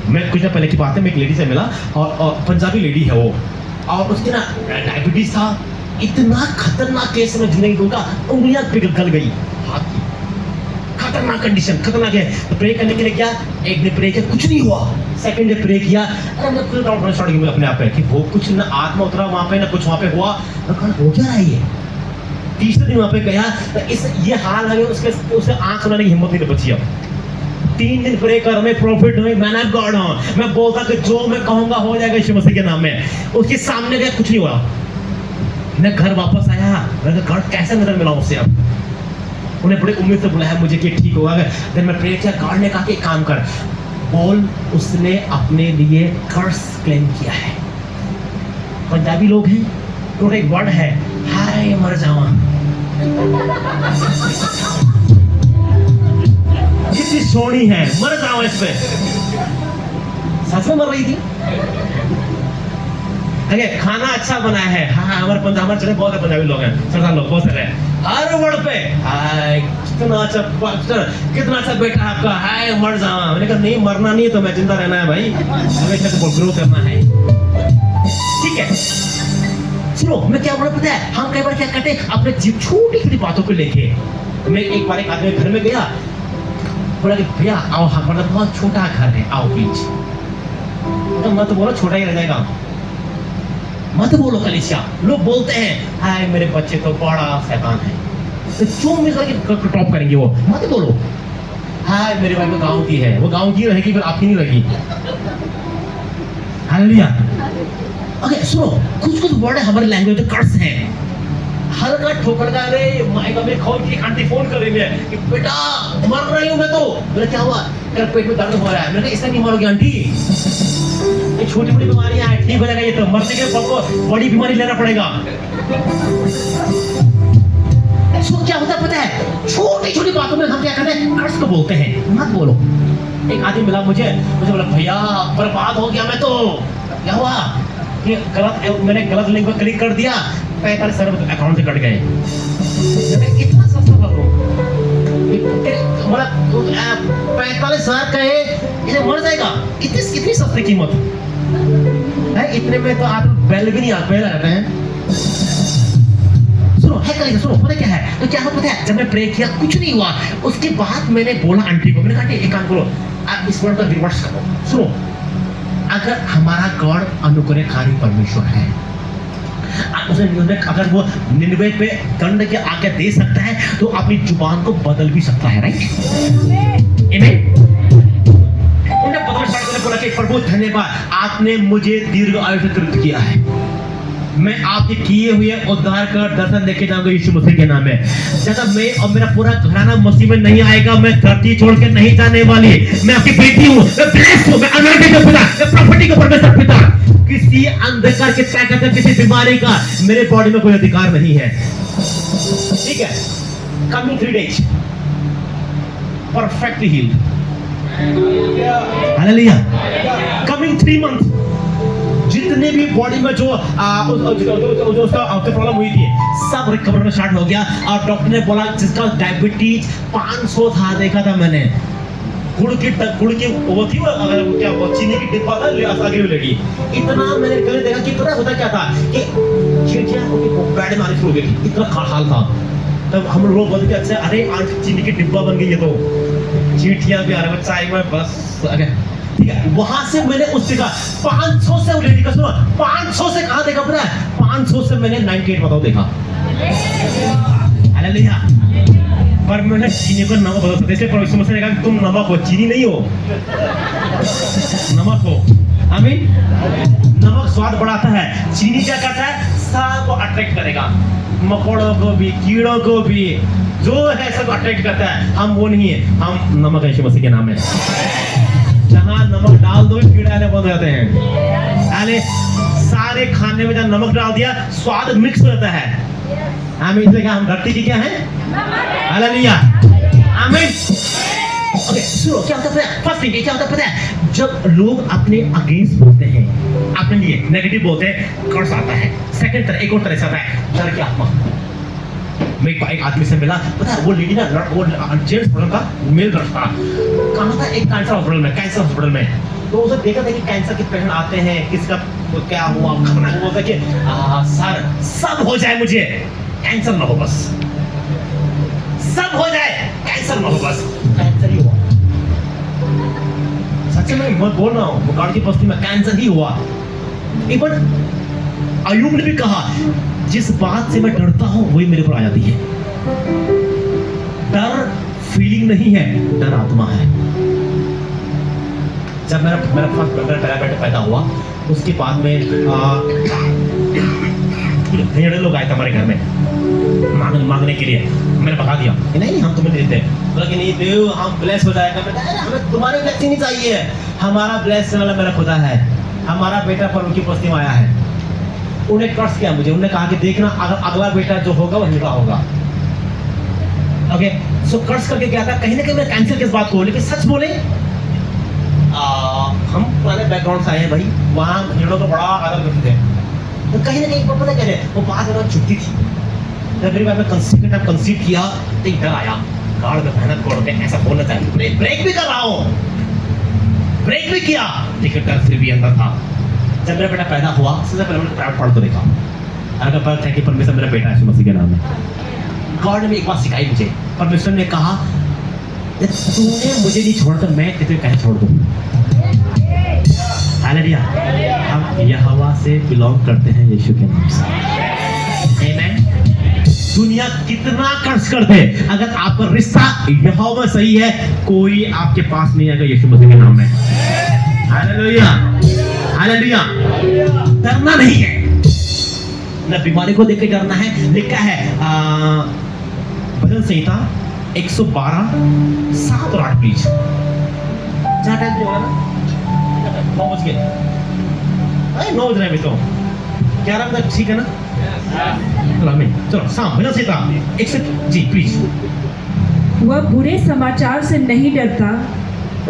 मैं कुछ दिन पहले की बात है, मैं एक लेडी से मिला, और पंजाबी लेडी है वो, और उसके ना डायबिटीज था। इतना खतरनाक केस में जिंदगी दूंगा, उंगलियां पिघल गई हाथ की, खतरनाक कंडीशन, खतरनाक है। तो प्रे करने के लिए क्या, एक ने प्रे किया, कुछ नहीं हुआ। सेकंड डे प्रे किया, अरे मैं खुद डाउट स्टार्ट किया अपने आप पे कि वो कुछ ना आत्मा उतरा वहां पे, ना कुछ वहां पे हुआ। हो क्या रहा है ये? तीसरे दिन वहां पे गया, तो इस ये हाल है, उसके आंख बनाने की हिम्मत नहीं बची। अब 3 दिन प्रे कर, मैं प्रॉफिट हूं, मैं ऑफ गॉड हूं, मैं बोलता कि जो मैं कहूंगा हो जाएगा यीशु मसीह के नाम में। उसके सामने गया, कुछ नहीं हुआ। मैं घर वापस आया, मैं गॉड कैसे नजर मिला उससे। अब उन्हें बड़ी उम्मीद से बुलाया मुझे कि ठीक होगा। देन मैं प्रे किया, गॉड ने कहा कि काम कर, बोल उसने अपने लिए कर्स क्लेम किया है। पंजाबी लोग हैं, तो एक वर्ड है, हाय मर जावा। कितनी सोनी है, मर जाओ इस पे। सच में मर रही थी। अरे खाना अच्छा बनाया है, हाँ हमारे बहुत है, पंजाबी लोग हैं, सरदार लोग बहुत सारे हैं। हर वर्ड पे हाय, कितना अच्छा बेटा आपका, हाय मर जावा। मैंने कहा नहीं, मरना नहीं है, तो मैं जिंदा रहना है भाई, हमेशा तो ग्रो करना है। ठीक है, सुनो मैं क्या बोला पता है? हम कई बार क्या करते हैं, अपने छोटी छोटी बातों को लेके। मैं एक बार एक आदमी घर में गया, बोला कि भैया आओ, हमारा बहुत छोटा घर है, आओ प्लीज। तो मैं तो बोला छोटा ही रह जाएगा, मत बोलो कलीसिया। लोग बोलते हैं हाय मेरे बच्चे तो बड़ा शैतान है, तो चुम में करके टॉप करेंगे वो। मत बोलो हाय मेरे भाई तो गांव की है, वो गांव की रहेगी फिर आपकी नहीं रहेगी। हालेलुया। ओके सुनो, कुछ वर्ड है हमारे लैंग्वेज में कर्स है। हल्का ठोकर का, अरे माय गॉड, मेरे खोल की आंटी फोन कर रही है कि बेटा मर रही हूं मैं तो। बोले क्या हुआ? कर पेट में दर्द हो रहा है। मैंने कहा इससे नहीं मरोगी आंटी, ये छोटी मोटी बीमारियां हैं, ठीक हो जाएगा। ये तो मरने के बाद बड़ी बीमारी लेना पड़ेगा। इसको क्या होता है पता है? छोटी छोटी बातों में हम क्या करते हैं, कर्स को बोलते हैं। मत बोलो। एक आदमी मिला मुझे बोला भैया बर्बाद हो गया मैं तो। क्या हुआ? कि मैंने गलत लिंक पर क्लिक कर दिया, 45,000 रुपए अकाउंट से कट गए। कितना सस्ता था वो, 45,000 का इसे मर जाएगा। कितनी सस्ती कीमत है। इतने में तो आप बैल भी नहीं आ रहे हैं। सुनो है कल, सुनो पता क्या है? तो क्या हो पता है, जब मैं प्रे किया कुछ नहीं हुआ, उसके बाद मैंने बोला आंटी को, मैंने कहा एक काम करो, आप इस वर्ड का रिवर्स करो। सुनो, अगर हमारा गॉड अनुग्रहकारी परमेश्वर है, अगर वो निन्वे पे दंड के आगे दे सकता है, तो अपनी जुबान को बदल भी सकता है। राइट? आमीन। उन्हें बदल स्टार्ट करने बोला कि प्रभु धन्यवाद, आपने मुझे दीर्घ आयु से तृप्त किया है। मैं आपके किए हुए उद्धार का दर्शन देखे जाऊंगा यीशु मसीह के नाम में। जब मैं और मेरा पूरा घराना मसीह में नहीं आएगा, मैं धरती छोड़ के नहीं जाने वाली। मैं आपकी बेटी हूँ, मैं ब्लेस्ड हूँ, मैं अनॉइंटेड का पिता, मैं प्रॉपर्टी का परमेश्वर पिता। किसी अंधकार के ताकत, किसी बीमारी का मेरे बॉडी में कोई अधिकार नहीं है। ठीक है? Coming 3 days perfectly healed. Hallelujah. Coming 3 month जितने भी बॉडी में जो उसका प्रॉब्लम हुई थी सब रिकवर होना स्टार्ट हो गया। और डॉक्टर ने बोला जिसका डायबिटीज 500 था, देखा था मैंने, गुड़ की वो थी, वो अगर वो क्या वो चीनी की डिब्बा था आगे भी लगी, इतना मैंने कल देखा कि पता होता क्या था कि चींटियां बैठ मारनी शुरू हो गई थी, इतना हाल था। तब हम लोग बोलते अच्छा अरे आज चीनी की डिब्बा बन गई है, तो चींटियां भी आ रहे बच्चा एक बार बस आ गया, ठीक है। वहां से मैंने उससे कहा 500 से लेडी का सुनो 500 से कहा देखा पता है 500 से मैंने 98 बताओ देखा। हालेलुया। पर मैंने चीनी को नमक बदल सकते, इसलिए प्रभु यीशु ने कहा तुम नमक हो, चीनी नहीं हो, नमक हो। आमीन। नमक स्वाद बढ़ाता है, चीनी क्या करता है, सबको अट्रैक्ट करेगा, मकोड़ों को भी, कीड़ों को भी, जो है सब अट्रैक्ट करता है। हम वो नहीं है, हम नमक है यीशु मसीह के नाम में। जहाँ नमक डाल दो कीड़े आने बंद हो जाते हैं। अरे सारे खाने में जब नमक डाल दिया स्वाद मिक्स हो जाता है। आमीन। इसलिए हम धरती की क्या है, हालेलुया, आमीन। ओके सुनो क्या होता है, फर्स्ट थिंग क्या होता है पता है, जब लोग अपने अगेंस्ट बोलते हैं, अपने लिए नेगेटिव बोलते हैं, कर्स आता है। सेकंड तरह एक और तरह से आता है, डर की आत्मा। मैं एक आदमी से मिला, पता है वो लेडी ना, वो जेंट्स हॉस्पिटल का मेल नर्स था, कहाँ था, एक कैंसर हॉस्पिटल में, कैंसर हॉस्पिटल में। तो उसे देखा था कि कैंसर के पेशेंट आते हैं, किसका क्या हुआ, खतरा हुआ था कि सर सब हो जाए, मुझे कैंसर ना हो बस, सब हो जाए, कैंसर ना हो बस, कैंसर ही हुआ। सच में मैं बोल रहा हूँ, बुखार की बस्ती में कैंसर ही हुआ। एक बार अयूब ने भी कहा जिस बात से मैं डरता हूं वही मेरे पर आ जाती है। डर फीलिंग नहीं है, डर आत्मा है। जब मेरा पहला बेटा पैदा हुआ उसके बाद में लोग आए थे हमारे घर में मांगने के लिए, मैंने भगा दिया कि नहीं हम तुम्हें देते, बोला कि नहीं देव हम ब्लेस हो जाएगा। बेटा हमें तुम्हारी ब्लेसिंग नहीं चाहिए, हमारा ब्लेस वाला मेरा खुदा है, हमारा बेटा पर उनकी बस्ती में आया है। उन्हें कर्ज किया मुझे, उन्होंने कहा कि देखना अगर अगला बेटा जो होगा वो हिंदा होगा। ओके सो कर्ज करके क्या था, कहीं ना कहीं मैं कैंसिल किस बात को, लेकिन सच बोले हम पुराने बैकग्राउंड से आए हैं भाई, वहाँ भीड़ों को बड़ा आदर करते थे, तो कहीं ना कहीं पता क्या है वो बात में छुट्टी थी। जब मेरी बात में कंसीव किया तो डर आया, गाड़ में मेहनत छोड़ के ऐसा बोलना चाहिए, ब्रेक भी कर रहा हूँ, ब्रेक भी किया, लेकिन डर फिर भी अंदर था। जब मेरा बेटा पैदा हुआ सबसे पहले मैंने प्राइवेट पढ़ को देखा, अगर पता था कि परमेश्वर मेरा बेटा है, मसीह के नाम में। गॉड ने एक बात सिखाई मुझे, परमेश्वर ने कहा तूने मुझे नहीं छोड़ा तो मैं तुझे कहीं छोड़ दूं। हालेलुया। हम यहोवा से बिलोंग करते हैं यीशु के नाम से। आमीन। दुनिया कितना कर्ज कर दे, अगर आपका रिश्ता यहोवा सही है कोई आपके पास नहीं आएगा यीशु मसीह के नाम में। Hallelujah, hallelujah. डरना नहीं है, न बीमारी को देख के डरना है। लिखा है भजन संहिता 112 7 और 8 प्लीज। क्या टाइम पे होगा ना, 9 बज गए, 9 बज रहे हैं तो 11 बजे ठीक है ना। चलो शाम भजन संहिता 1 जी प्लीज। वह बुरे समाचार से नहीं डरता,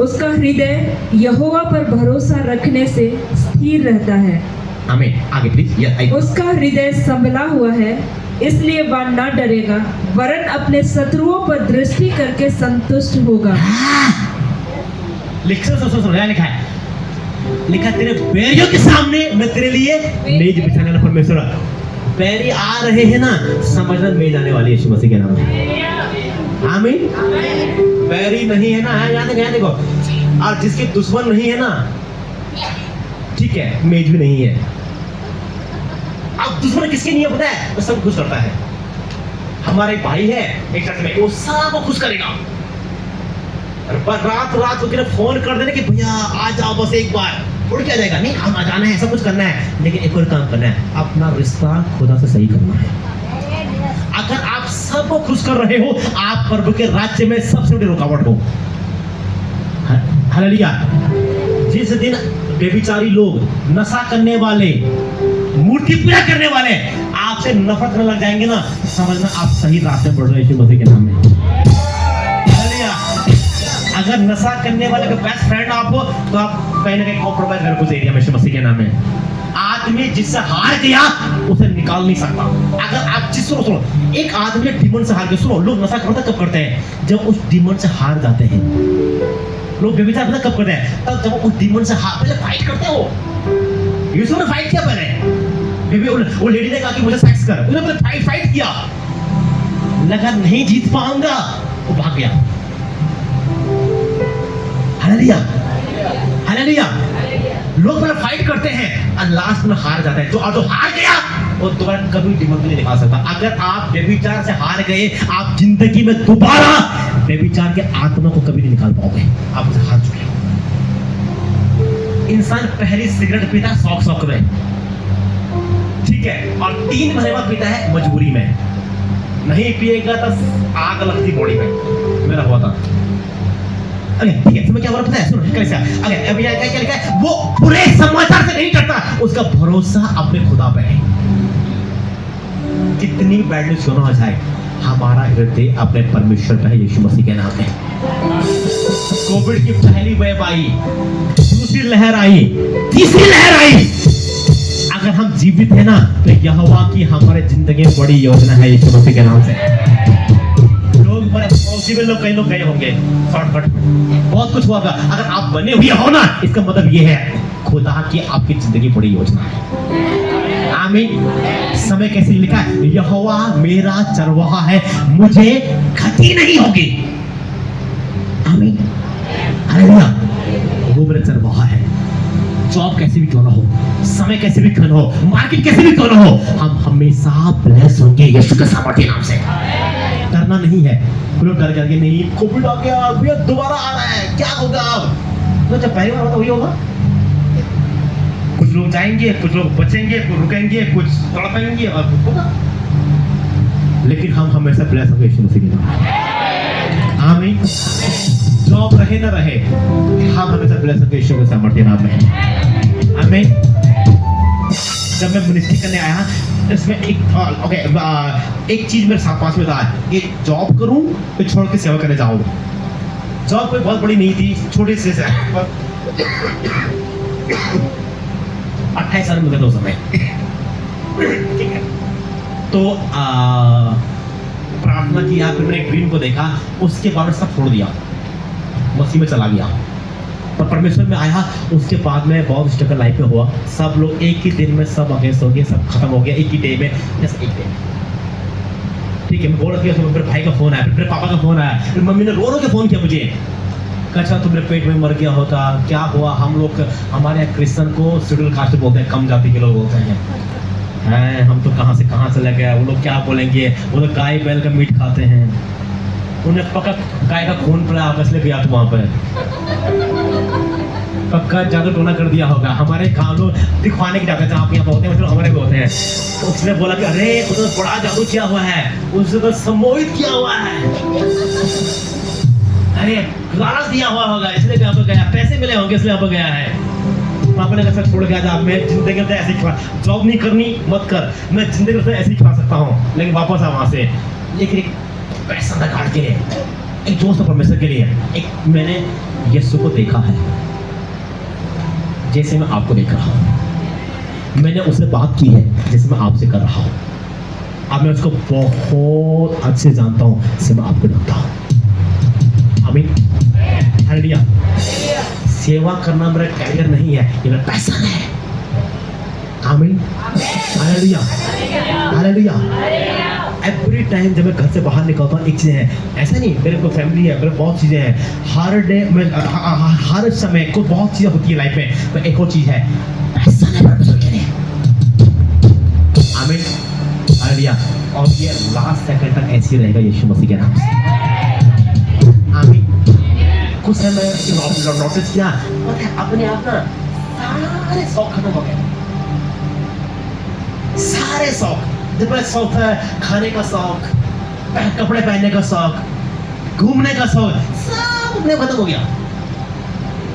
उसका हृदय यहोवा पर भरोसा रखने से स्थिर रहता है। आमीन। आगे प्लीज। उसका हृदय संभला हुआ है, इसलिए वह न डरेगा, वरन अपने शत्रुओं पर दृष्टि करके संतुष्ट होगा। लिखा है, लिखा तेरे बैरियों के सामने मैं तेरे लिए मेज बिछाने वाला परमेश्वर। बैरी आ रहे हैं ना, समझना मेज आने वाली है यीशु मसीह के नाम में। आमीन। बैरी नहीं है ना, यहाँ देखो, और जिसके दुश्मन नहीं है ना, ठीक है, मेज भी नहीं है। अब दुश्मन किसके नहीं है पता है, वो सब खुश करता है। हमारे भाई है एक चर्च में, वो सबको खुश करेगा। रात रात को फोन कर देने कि भैया आ जाओ बस एक बार, उड़ के आ जाएगा, नहीं हम आ जाना है, सब कुछ करना है, लेकिन एक और काम करना है, अपना रिश्ता खुदा से सही करना है। अगर आप सबको खुश कर रहे हो, आप प्रभु के राज्य में सबसे बड़ी रुकावट हो। हालेलुया। जिस दिन बेविचारी लोग, नशा करने वाले, मूर्ति पूजा करने वाले आपसे नफरत करने लग जाएंगे ना, समझना आप सही रास्ते बढ़ रहे हैं यीशु मसीह के नाम में। हालेलुया, अगर नशा करने वाले का बेस्ट फ्रेंड आप हो तो आप कहीं ना कहीं कॉम्प्रोमाइज कर कुछ एरिया में यीशु मसीह के नाम में। आदमी जिससे हार गया उसे निकाल नहीं सकता। अगर आप सुनो, एक आदमी डिमन से हार गया, सुनो, लोग नशा करते कब करते हैं? जब उस डिमन से हार जाते हैं। लोग व्यभिचार पता कब करते हैं? तब जब उस डिमन से हार, पहले फाइट करते हो। यीशु ने फाइट किया पहले। वो लेडी ने कहा कि मुझे सेक्स कर, उसने पहले फाइट किया, लगा नहीं जीत पाऊंगा, वो भाग गया। Hallelujah, hallelujah. लोग पहले फाइट करते हैं और लास्ट में हार जाते हैं। जो हार गया वो दोबारा कभी डिमन नहीं निकाल सकता। अगर आप व्यभिचार से हार गए, आप जिंदगी में दोबारा व्यभिचार के आत्मा को कभी नहीं निकाल पाओगे। आप उसे हार चुके। इंसान पहली सिगरेट पीता है शौक में, ठीक है, और 3 महीने बाद पीता है मजबूरी में। नहीं पिएगा तो आग लगती बॉडी में। मेरा हुआ था। अरे ठीक है, तुम्हें क्या बोला पता है? सुनो कैसे। अरे अभी क्या लिखा है? वो पूरे समाचार से नहीं करता, उसका भरोसा अपने खुदा पे है। कितनी बैड न्यूज़ क्यों ना जाए, हमारा हृदय अपने परमेश्वर पे है, यीशु मसीह के नाम में। कोविड की पहली वेव आई, दूसरी लहर आई, तीसरी लहर आई। अगर हम जीवित है ना तो यहोवा की हमारे जिंदगी में बड़ी योजना है यीशु मसीह के नाम से। लोग बड़े पॉसिबल लोग, कई लोग गए होंगे शॉर्टकट में, बहुत कुछ हुआ। अगर आप बने हुए हो ना, इसका मतलब ये है खुदा की आपकी जिंदगी बड़ी योजना है। आमीन। समय कैसे लिखा है? यहोवा मेरा चरवाहा है, मुझे क्षति नहीं होगी। आमीन, हालेलुया। वो मेरा चरवाहा है। जॉब कैसे भी क्यों ना हो, समय कैसे भी क्यों ना हो, मार्केट कैसे भी क्यों ना हो, हम हमेशा ब्लेस होंगे यीशु के सामर्थ्य नाम से। डरना नहीं है। लोग डर करके नहीं, कोविड आ गया, भैया दोबारा आ रहा है, क्या होगा अब? तो जब पहली बार होता वही होगा। कुछ लोग जाएंगे, कुछ लोग बचेंगे, कुछ रुकेंगे, कुछ तड़पेंगे और कुछ होगा। लेकिन हम हमेशा ब्लेस होंगे यीशु मसीह के नाम में। आमीन। जॉब रहे ना रहे, हम हमेशा ब्लेस होंगे यीशु के सामर्थ्य नाम में। आमीन। जब मैं मिनिस्ट्री करने आया, इसमें एक चीज मेरे साथ पास में था, एक जॉब करूं फिर छोड़ के सेवा करने जाऊं। जॉब कोई बहुत बड़ी नहीं थी, छोटे से 28 साल में था उस समय, ठीक है। तो प्रार्थना किया, फिर मैंने ग्रीन को देखा, उसके बाद सब छोड़ दिया, मसीह में चला गया। पर परमेश्वर में आया, उसके बाद में बहुत स्ट्रगल लाइफ में हुआ। सब लोग एक ही दिन में सब अगेंस्ट हो गए, सब खत्म हो गया एक ही डे में, जस्ट एक डे। ठीक है, मैं बोल रहा था, फिर भाई का फोन आया, फिर पापा का फोन आया, फिर मम्मी ने रो रो के फोन किया मुझे। अच्छा तुम्हारे पेट में मर गया होता, क्या हुआ? हम लोग, हमारे यहाँ क्रिश्चियन को शेड्यूल कास्ट बोलते हैं, कम जाति के लोग बोलते हैं। हम तो कहाँ से लग गया। वो लोग क्या बोलेंगे? वो लोग गाय बैल का मीट खाते हैं, उन्हें पक्का गाय का खून पिलाया होगा, इसलिए गया था वहाँ पर। पक्का जादू टोना कर दिया होगा। हमारे गाँव लोग दिखवाने की जाते हैं, जहाँ आप यहाँ होते हैं मतलब हमारे भी होते हैं। तो उसने बोला कि अरे उसने बड़ा जादू किया हुआ है, उसने तो सम्मोहित किया हुआ है, अरे लालच दिया हुआ होगा, इसलिए यहाँ पर गया, पैसे मिले होंगे इसलिए यहाँ पर गया है। पापा ने कहा छोड़ गया था, मैं जिंदगी में ऐसे खिला, जॉब नहीं करनी मत कर, मैं जिंदगी में ऐसे ही खिला सकता हूँ। लेकिन वापस आ वहाँ से, लेकिन एक पैसा निकाल के लिए, एक दोस्त परमेश्वर के लिए, एक मैंने यीशु को देखा है जैसे मैं आपको देख रहा हूँ। मैंने उससे बात की है जैसे मैं आपसे कर रहा हूँ। अब मैं उसको बहुत अच्छे जानता हूँ जैसे मैं आपको जानता हूँ। आमीन, हालेलुया। सेवा करना मेरा कैरियर नहीं है, ये मेरा पैशन है। आमीन, हालेलुया, हालेलुया। एवरी टाइम जब मैं घर से बाहर निकलता हूँ, एक चीज़ है, ऐसा नहीं मेरे को फैमिली है, मेरे बहुत चीज़ें हैं, हर डे में हर समय को बहुत चीज़ें होती है लाइफ में, पर एक और चीज़ है, पैसा है परमेश्वर के लिए। आमीन, हालेलुया। और ये लास्ट सेकंड तक ऐसे ही रहेगा यीशु मसीह के नाम से। आमीन। कुछ समय नोटिस किया, अपने आप ना सारे शौक खत्म हो गए, सारे शौक। जब शौक है खाने का शौक, कपड़े पहनने का शौक, घूमने का शौक, सब अपने खत्म हो गया।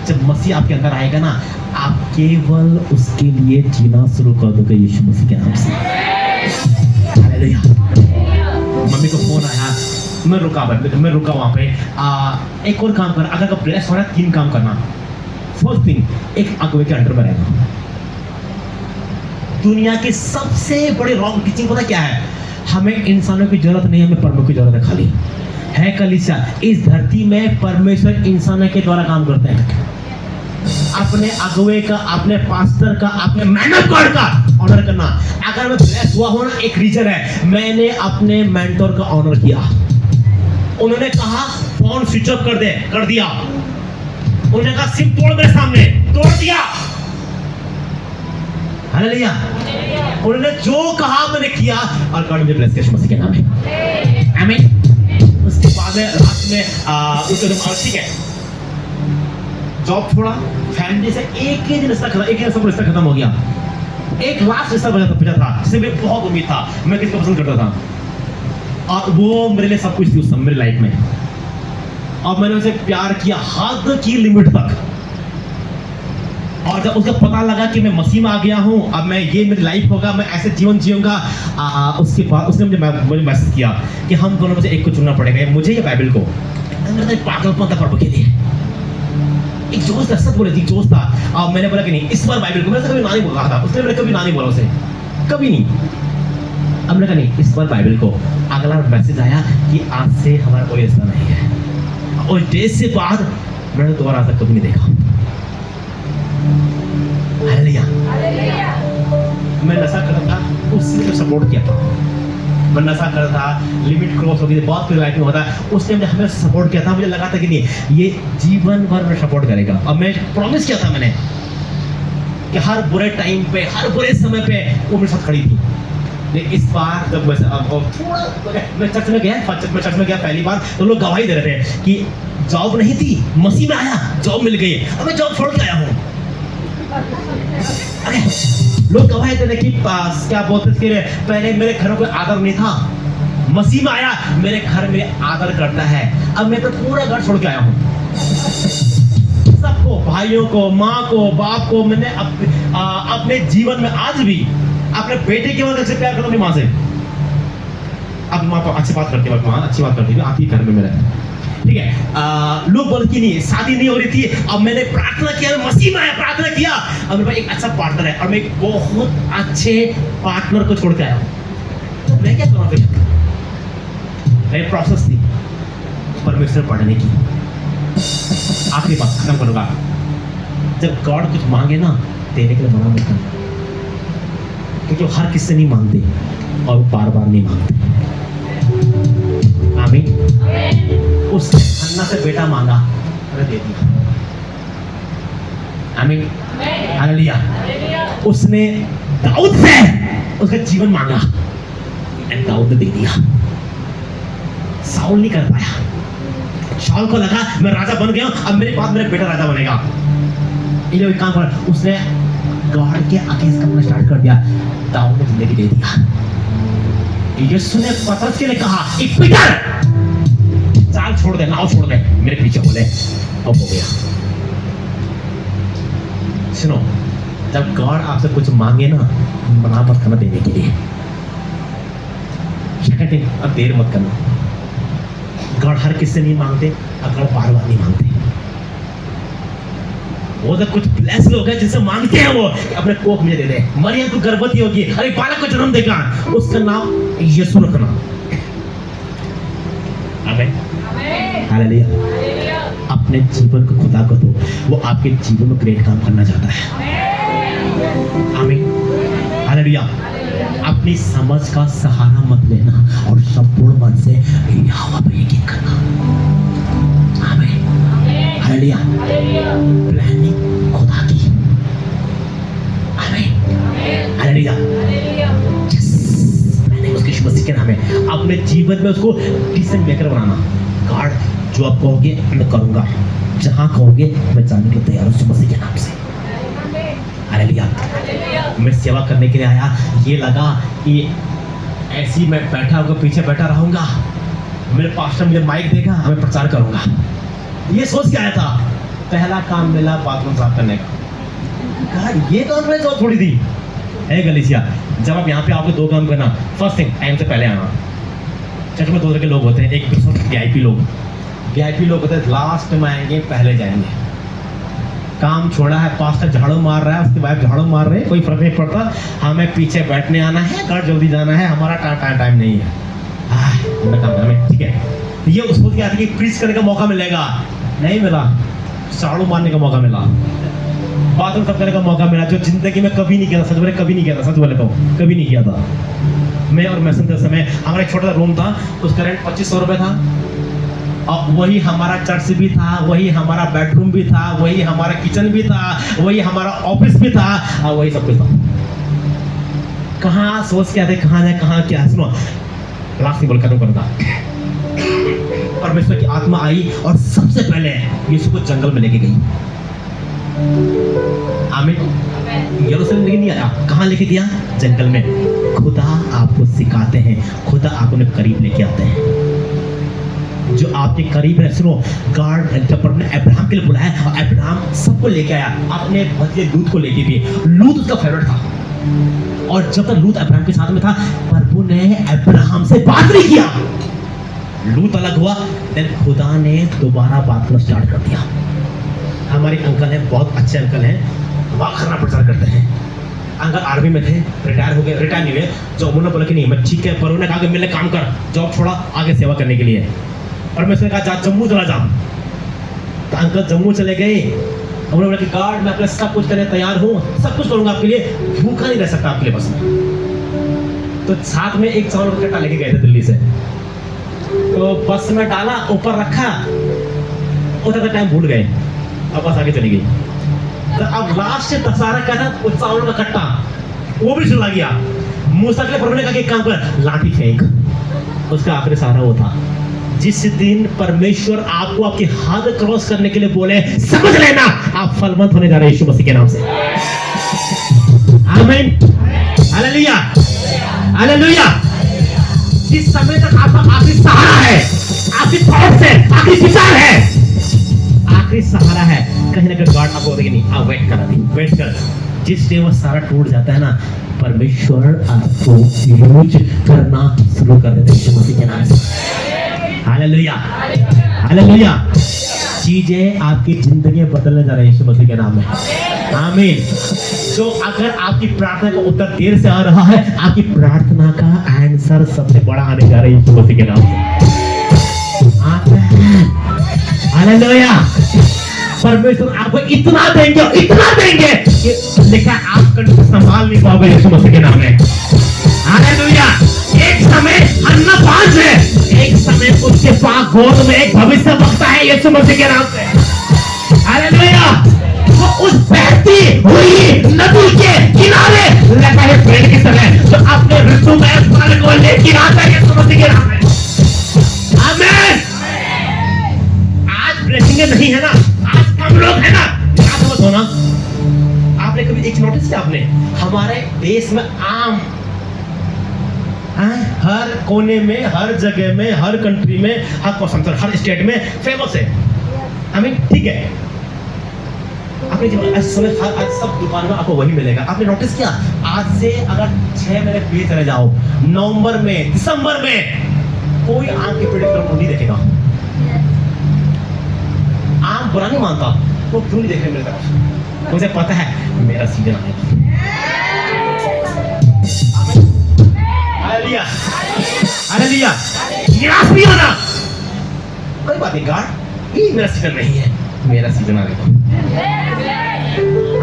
जब मसीह आपके अंदर आएगा ना, आप केवल उसके लिए जीना शुरू कर दोगे यीशु मसीह के नाम से। हालेलुया। मम्मी को फोन आया, मैं रुका वहाँ पे। एक और काम करना, अगर ब्लेस होना 3 काम करना। फर्स्ट थिंग, एक अगुवे के अंडर में रहना। दुनिया की सबसे बड़ी रॉन्ग टीचिंग पता क्या है? हमें इंसानों की जरूरत नहीं है, हमें परमेश्वर की जरूरत है खाली। है कलीसिया, इस धरती में परमेश्वर इंसानों के द्वारा काम करते हैं। अपने अगुवे का, अपने पास्टर का, अपने मैन ऑफ गॉड का ऑनर करना। अगर मैं ब्लेस हुआ हूं ना, एक रीजन है, मैंने अपने मेंटोर का ऑनर किया। उन्होंने कहा फोन स्विच ऑफ कर दे, कर दिया। उन्होंने कहा सिम तोड़ मेरे सामने, तोड़ दिया। हालेलुया। उन्होंने जो कहा मैंने किया, और गॉड मुझे ब्लेस किया मसीह के नाम में। आमीन। उसके बाद में रात में ठीक है, जॉब छोड़ा, फैमिली से एक ही रिश्ता खत्म हो गया। एक लास्ट रिश्ता बचा था जिससे मेरी बहुत उम्मीद था, मैं किसको पसंद करता था, और वो मेरे लिए सब कुछ थी उस समय मेरी लाइफ में। और मैंने उसे प्यार किया हद की लिमिट तक। और जब उसका पता लगा कि मैं मसीह में आ गया हूँ, अब मैं ये मेरी लाइफ होगा, मैं ऐसे जीवन जीऊंगा, उसके बाद उसने मुझे मैसेज किया कि हम दोनों में से एक को चुनना पड़ेगा, मुझे या बाइबल को। पागलपन था प्रभु के लिए। एक जोश था, सच बोले थी, जोश था। और मैंने बोला कि नहीं, इस बार बाइबल को। मैंने कभी ना नहीं बोला था, उसने मैंने कभी ना नहीं बोला उसे, कभी नहीं। अब मैंने कहा नहीं, इस बार बाइबल को। अगला मैसेज आया कि आज से हमारा कोई रिश्ता नहीं है। और डे से बाद मैंने दोबारा आज तक कभी नहीं देखा। हालेलुया। मैं नशा करता था, उसने मुझे सपोर्ट किया था। मैं नशा कर रहा था, लिमिट क्रॉस हो गई, बहुत कुछ लाइफ में होता है। उसने मुझे हमें सपोर्ट किया था। मुझे लगा था कि नहीं, ये जीवन भर में सपोर्ट करेगा। और मैं प्रॉमिस किया था मैंने कि हर बुरे टाइम पे, हर बुरे समय पे वो मेरे साथ खड़ी थी। लेकिन इस बार जब मैं चर्च में गया पहली बार, तो लोग गवाही दे रहे थे कि जॉब नहीं थी, मसीह में आया, जॉब मिल गई। अब मैं जॉब छोड़ के आया हूँ। लोग गवाही दे रहे कि क्या बोलते थे, पहले मेरे घरों को आदर नहीं था, मसीह में आया, मेरे घर में आदर करता है। अब मैं तो पूरा घर छोड़ के आया हूँ। सबको, भाइयों को, माँ को, बाप को, मैंने अपने जीवन में आज भी अपने बेटे के वजह से प्यार करो अपनी माँ से। अब माँ को अच्छी बात करती है, माँ अच्छी बात करती है, आती घर में मेरा, ठीक है। लोग बोल की नहीं, शादी नहीं हो रही थी। अब मैंने प्रार्थना किया, मसीह में आया, प्रार्थना किया, अब मेरे पास एक अच्छा पार्टनर है, और मैं एक बहुत अच्छे पार्टनर को छोड़ के आया हूँ। तो मैं क्या करूँ फिर? मेरी प्रोसेस थी परमेश्वर पढ़ने की। आखिरी बात खत्म करूंगा। जब गॉड कुछ मांगे ना, देने के लिए मना मत करना, क्योंकि वो हर किससे नहीं मांगते और वो बार बार नहीं मांगते। आमीन। उसने हन्ना से बेटा मांगा, मैंने दे दिया। आमीन। हालेलुया। उसने दाऊद से उसका जीवन मांगा, दाऊद ने दे दिया। साउल नहीं कर पाया। शाऊल को लगा मैं राजा बन गया, अब मेरे बाद मेरा बेटा राजा बनेगा। ये काम कर, उसने गॉड के अगेंस्ट करना स्टार्ट कर दिया। दाऊद ने जिंदगी दे दिया। यीशु ने पतरस के लिए कहा, एक पीटर चाल छोड़ दे, नाव छोड़ दे, मेरे पीछे बोले। अब हो गया। सुनो, जब गॉड आपसे कुछ मांगे ना, मना मत करना देने के लिए। अब देर मत करना। गॉड हर किससे नहीं मांगते, अगर बार बार नहीं मांगते। वो तो कुछ ब्लेस लोग हैं जिनसे मांगते हैं वो कि अपने कोख मुझे दे दे। मरियम तो गर्भवती होगी, अरे बालक को जन्म देगा, उसका नाम यीशु रखना। आमीन। हालेलुया। अपने जीवन को खुदा को दो, वो आपके जीवन में ग्रेट काम करना चाहता है। आमीन। हालेलुया। अपनी समझ का सहारा मत लेना और संपूर्ण मन से यहोवा पर यकीन करना। आमीन। हालेलुया। प्लानिंग खुदा की। आमीन। हालेलुया। प्लानिंग उसके यीशु मसीह के नाम है। अपने जीवन में उसको डिसीजन मेकर बनाना। गॉड जो आप कहोगे मैं करूंगा, जहां कहोगे मैं जाने के लिए तैयार हूं यीशु मसीह के नाम से। हालेलुया। मैं सेवा करने के लिए आया, ये लगा कि ऐसी मैं बैठा होगा, पीछे बैठा रहूंगा, मेरे पास्टर मुझे माइक देगा, मैं प्रचार करूंगा, ये सोच के आया था। पहला काम मिला बाथरूम साफ करने का। कहा ये काम मैंने जॉब छोड़ी थी। है गलीसिया, जब आप यहाँ पे आपको 2 काम करना। फर्स्ट थिंग, टाइम से पहले आना। चर्च में दो तरह के लोग होते हैं, एक तो वीआईपी लोग। वीआईपी लोग होते हैं लास्ट में आएंगे, पहले जाएंगे। काम छोड़ा है, पास्टर झाड़ू मार रहा है, उसकी वाइफ झाड़ू मार रही है, कोई फर्क नहीं पड़ता, हमें पीछे बैठने आना है, घर जल्दी जाना है, हमारा टाइम नहीं है। हमें काम करना है, ठीक है। ये उसको क्या कि प्रीच करने का मौका मिलेगा, नहीं मिला, झाड़ू मारने का मौका मिला, बाथरूम साफ करने का मौका मिला, जो जिंदगी में कभी नहीं किया था। सच बोले कभी नहीं किया था, सच बोले तो कभी नहीं किया था। मैं और मैसन के समय हमारा एक छोटा सा रूम था, उसका रेंट 2500 रुपये था, और वही हमारा चर्च भी था, वही हमारा बेडरूम भी था, वही हमारा किचन भी था, वही हमारा ऑफिस भी था, और वही सब कुछ था। कहाँ सोच के आते, कहाँ जाए, कहाँ क्या। सुनो, लास्ट नहीं बोल खत्म करूंगा। परमेश्वर की आत्मा आई और सबसे पहले यीशु को जंगल में लेके गई। आमीन। यरूशलेम लेके नहीं आया, कहाँ लेके गया? जंगल में। खुदा आपको सिखाते हैं, खुदा आपको करीब लेके आते हैं। जो आपके करीब है, सुनो, गॉड जब परमेश्वर ने अब्राहम के लिए बुलाया, और अब्राहम सबको लेके आया, अपने भतीजे लूत को लेके भी। लूत उसका फेवरेट था, और जब तक लूत अब्राहम के साथ में था, प्रभु ने अब्राहम से बात नहीं किया। लूत अलग हुआ, देन खुदा ने दोबारा बात करना स्टार्ट कर दिया। हमारे अंकल हैं, बहुत अच्छे अंकल हैं, वाक करना प्रचार करते हैं। अंकल आर्मी में थे, रिटायर हो गए, रिटायर नहीं हुए। जो उन्होंने बोला कि नहीं मैं ठीक है, पर उन्होंने कहा कि मेरे काम कर, जॉब छोड़ा, आगे सेवा करने के लिए। और मैं उसने कहा जा जम्मू चला जा। तो अंकल जम्मू चले गए। उन्होंने बोला कि गॉड मैं अपने सब कुछ करने तैयार हूँ, सब कुछ करूंगा आपके लिए, भूखा नहीं रह सकता आपके लिए बस में। तो साथ में एक चावल का कट्टा लेके गए थे दिल्ली से, तो बस में डाला, ऊपर रखा, उधर टाइम भूल गए, अब बस आगे चली गई। तो अब लास्ट से दशहरा क्या था, उस चावल का कट्टा वो भी चला गया। मूसा के लिए प्रभु ने कहा कि एक काम कर, लाठी फेंक। उसका आखिरी सहारा वो था। जिस दिन परमेश्वर आपको आपके हाथ क्रॉस करने के लिए बोले, समझ लेना आप फलवंत होने जा रहे हैं यीशु मसीह के नाम से। आमीन, हालेलुया, हालेलुया। जिस समय तक आपका आखिरी सहारा है, आपकी थॉट्स है, आखिरी विचार है, आखिरी सहारा है, कहीं ना कहीं गॉड आपको बोलेगा नहीं, आप वेट कर, अभी वेट कर। जिस डे वो सारा टूट जाता है ना, परमेश्वर आपको यूज करना शुरू कर देते हैं यीशु मसीह के नाम से। Hallelujah, hallelujah. चीजें आपकी जिंदगी बदलने जा रही है यीशु मसीह के नाम में। आमीन। तो अगर आपकी प्रार्थना का उत्तर देर से आ रहा है, आपकी प्रार्थना का आंसर सबसे बड़ा आने जा रहा है यीशु मसीह के नाम से। आमीन, हालेलुया। परमेश्वर आपको इतना देंगे कि लिखा आप कभी संभाल नहीं पाओगे यीशु मसीह के नाम में। हालेलुया। एक समय अन्ना पास है, एक समय उसके पास गोद में एक भविष्य वक्ता है यीशु मसीह के नाम से। हालेलुया। वो उस बहती हुई नदी के किनारे लगा है पेड़ की तरह, जो अपने ऋतु में फल को लेकर आता है यीशु मसीह के नाम में। आमीन। आज ब्लेसिंग नहीं है ना, आज कम लोग है ना, क्या समझ हो ना। आपने कभी एक नोटिस किया आपने, हमारे देश में आम हर कोने में, हर जगह में, हर कंट्री में, हर मौसम, हर स्टेट में फेमस है। आमीन, ठीक है। आपने जब समय आज सब दुकान में आपको वही मिलेगा। आपने नोटिस किया, आज से अगर 6 महीने पीछे चले जाओ, नवंबर में, दिसंबर में कोई आम के पेड़ की तरफ नहीं देखेगा। आम बुरा नहीं मानता, वो क्यों नहीं देखने मिलता, मुझे पता है मेरा सीजन आएगा। Hallelujah, hallelujah. निराश नहीं होना, कोई बात नहीं, गॉड ये मेरा सीजन नहीं है, मेरा सीजन आएगा।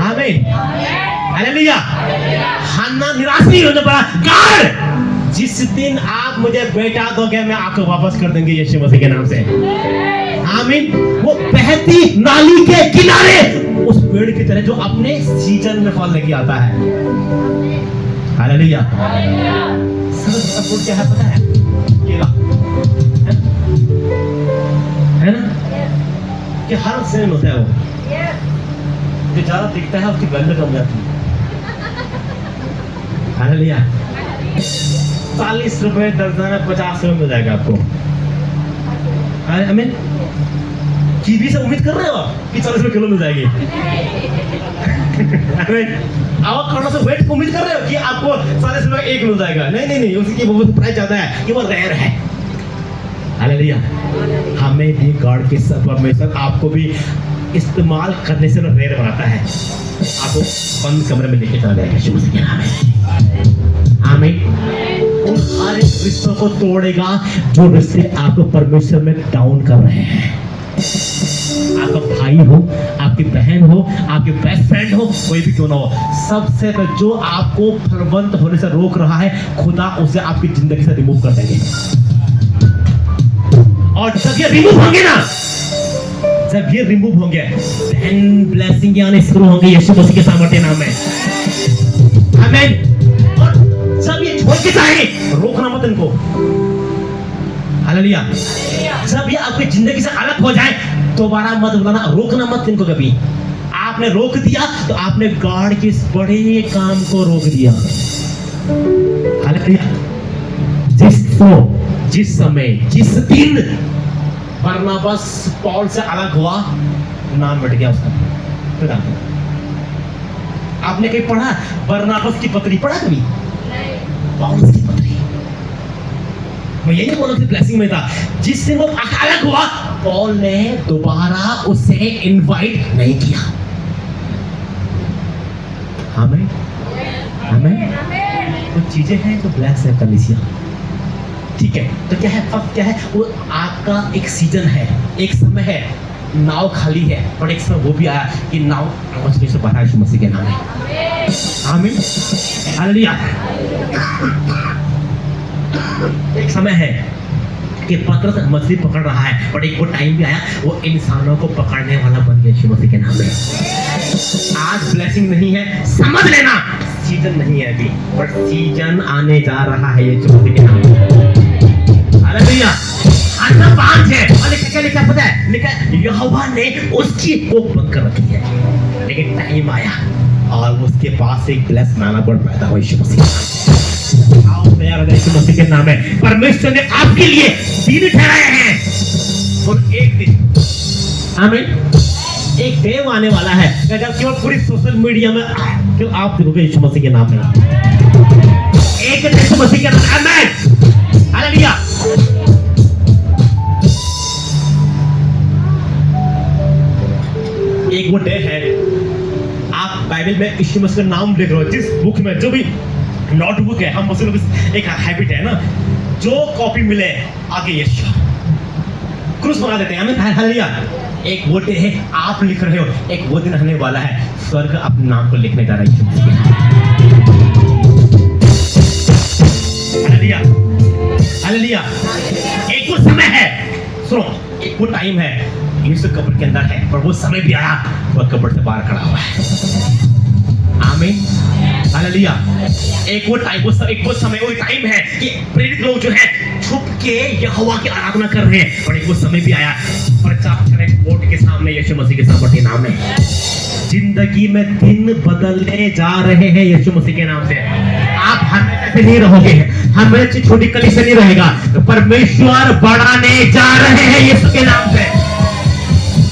आमीन, हालेलुया। हन्ना निराश नहीं होने पड़ा, गॉड जिस दिन आप मुझे बेटा दोगे, मैं आपको वापस कर देंगे यीशु मसीह के नाम से। आमीन। वो बहती नाली के किनारे उस पेड़ की तरह जो अपने सीजन में फल लेके आता है। हालेलुया। सब फूड क्या है पता है? केला है ना, कि हर सीजन होता है। वो जो ज्यादा दिखता है उसकी गंध कम जाती है। हालेलुया। 40 रुपए दर्जन, 50 रुपए मिल जाएगा आपको। आमीन। कीवी से उम्मीद कर रहे हो कि 40 रुपए किलो मिल जाएगी? आवाकाडो से वेट उम्मीद कर रहे हो कि आपको 40 रुपए एक मिल जाएगा? नहीं, उसकी वो प्राइस ज्यादा है, कि वो रेयर है। हालेलुया। हमें भी गॉड के परमेश्वर आपको भी इस्तेमाल करने से रेयर बनाता है। आपको बंद कमरे में लेके चला जाएगा यीशु मसीह के नाम में। आमीन। उन हर एक रिश्तों को तोड़ेगा जो रिश्ते आपको परमेश्वर में डाउन कर रहे हैं। आपका भाई हो, आपकी बहन हो, आपके बेस्ट फ्रेंड हो, कोई भी क्यों ना हो, सबसे पहले जो आपको फलवंत होने से रोक रहा है, खुदा उसे आपकी जिंदगी से रिमूव कर देंगे। और जब ये रिमूव होंगे ना, जब ये रिमूव होंगे, देन ब्लेसिंग आने शुरू होंगे यीशु मसीह के सामर्थ्य नाम में। आमीन। और जब ये छोड़ के जाए, रोकना मत इनको। हालेलुया। जब ये आपकी जिंदगी से अलग हो जाए, दोबारा मत बुलाना, रोकना मत इनको कभी। आपने रोक दिया तो आपने गॉड के इस बड़े काम को रोक दिया। हालेलुया। जिस समय, जिस दिन बरनबास पौल से अलग हुआ, नाम मिट गया उसका। फिर आपने कहीं पढ़ा बरनबास की पत्री? पढ़ा कभी? पौल की पत्री। मैं यही बोला कि ब्लेसिंग में था। जिस दिन वो अलग हुआ, पौल ने दोबारा उसे इनवाइट नहीं किया। हमें कुछ चीजें हैं जो ब्लेस है कलीसिया, ठीक है? तो क्या है, अब क्या है, वो आपका एक सीजन है, एक समय है, नाव खाली है, और एक समय वो भी आया कि नाव मछली से भरा यीशु मसीह के नाम है। आमीन। हालेलुया। एक समय है कि पतरस मछली पकड़ रहा है, पर एक वो टाइम भी आया वो इंसानों को पकड़ने वाला बन गया यीशु मसीह के नाम में। आज ब्लेसिंग नहीं है, समझ लेना, सीजन नहीं है अभी, पर सीजन आने जा रहा है यीशु मसीह के नाम में। हालेलुया। अन्ना 5 है, और क्या लिखा पता है? लिखा यहोवा ने उसकी कोख बंद कर रखी है, लेकिन टाइम आया और उसके पास एक ब्लेस मैनाबर्ड पैदा हुआ यीशु मसीह। आओ तैयार हो जाए यीशु मसीह के नाम में। परमेश्वर ने आपके लिए दिन ठहराए हैं, और एक दिन, आमीन, एक देव आने वाला है, अगर केवल पूरी सोशल मीडिया में केवल आप देखोगे यीशु मसीह के नाम में, एक दिन यीशु मसीह के नाम में। आमीन। हालेलुया। एक वो डे है, आप बाइबल में यीशु मसीह का नाम लिख रहे हो, जिस बुक में, जो भी नोटबुक है, हम मुस्लिम लोग एक हैबिट है ना, जो कॉपी मिले आगे यीशु क्रूस बना देते हैं। हमें हालेलुया। एक वो डे है, आप लिख रहे हो, एक वो दिन आने वाला है, स्वर्ग अपने नाम को लिखने जा रहा है यीशु मसीह। हालेलुया। हालेलुया। एक वो समय है, सुनो, एक वो टाइम है, यीशु कब्र के अंदर है, पर वो समय भी आया, वह कब्र से बाहर खड़ा हुआ है। आमीन। हालेलुया। एक वो टाइम, एक वो समय, वो टाइम है कि प्रेरित लोग जो है छुप के यहोवा की आराधना कर रहे हैं, और एक वो समय भी आया, प्रचार करें कोर्ट के सामने यीशु मसीह के सामर्थ्य नाम में। जिंदगी में दिन बदलने जा रहे हैं यीशु मसीह के नाम से। आप हमेशा से नहीं रहोगे, हमेशा छोटी कली से नहीं रहेगा, परमेश्वर बढ़ाने जा रहे हैं यीशु के नाम से।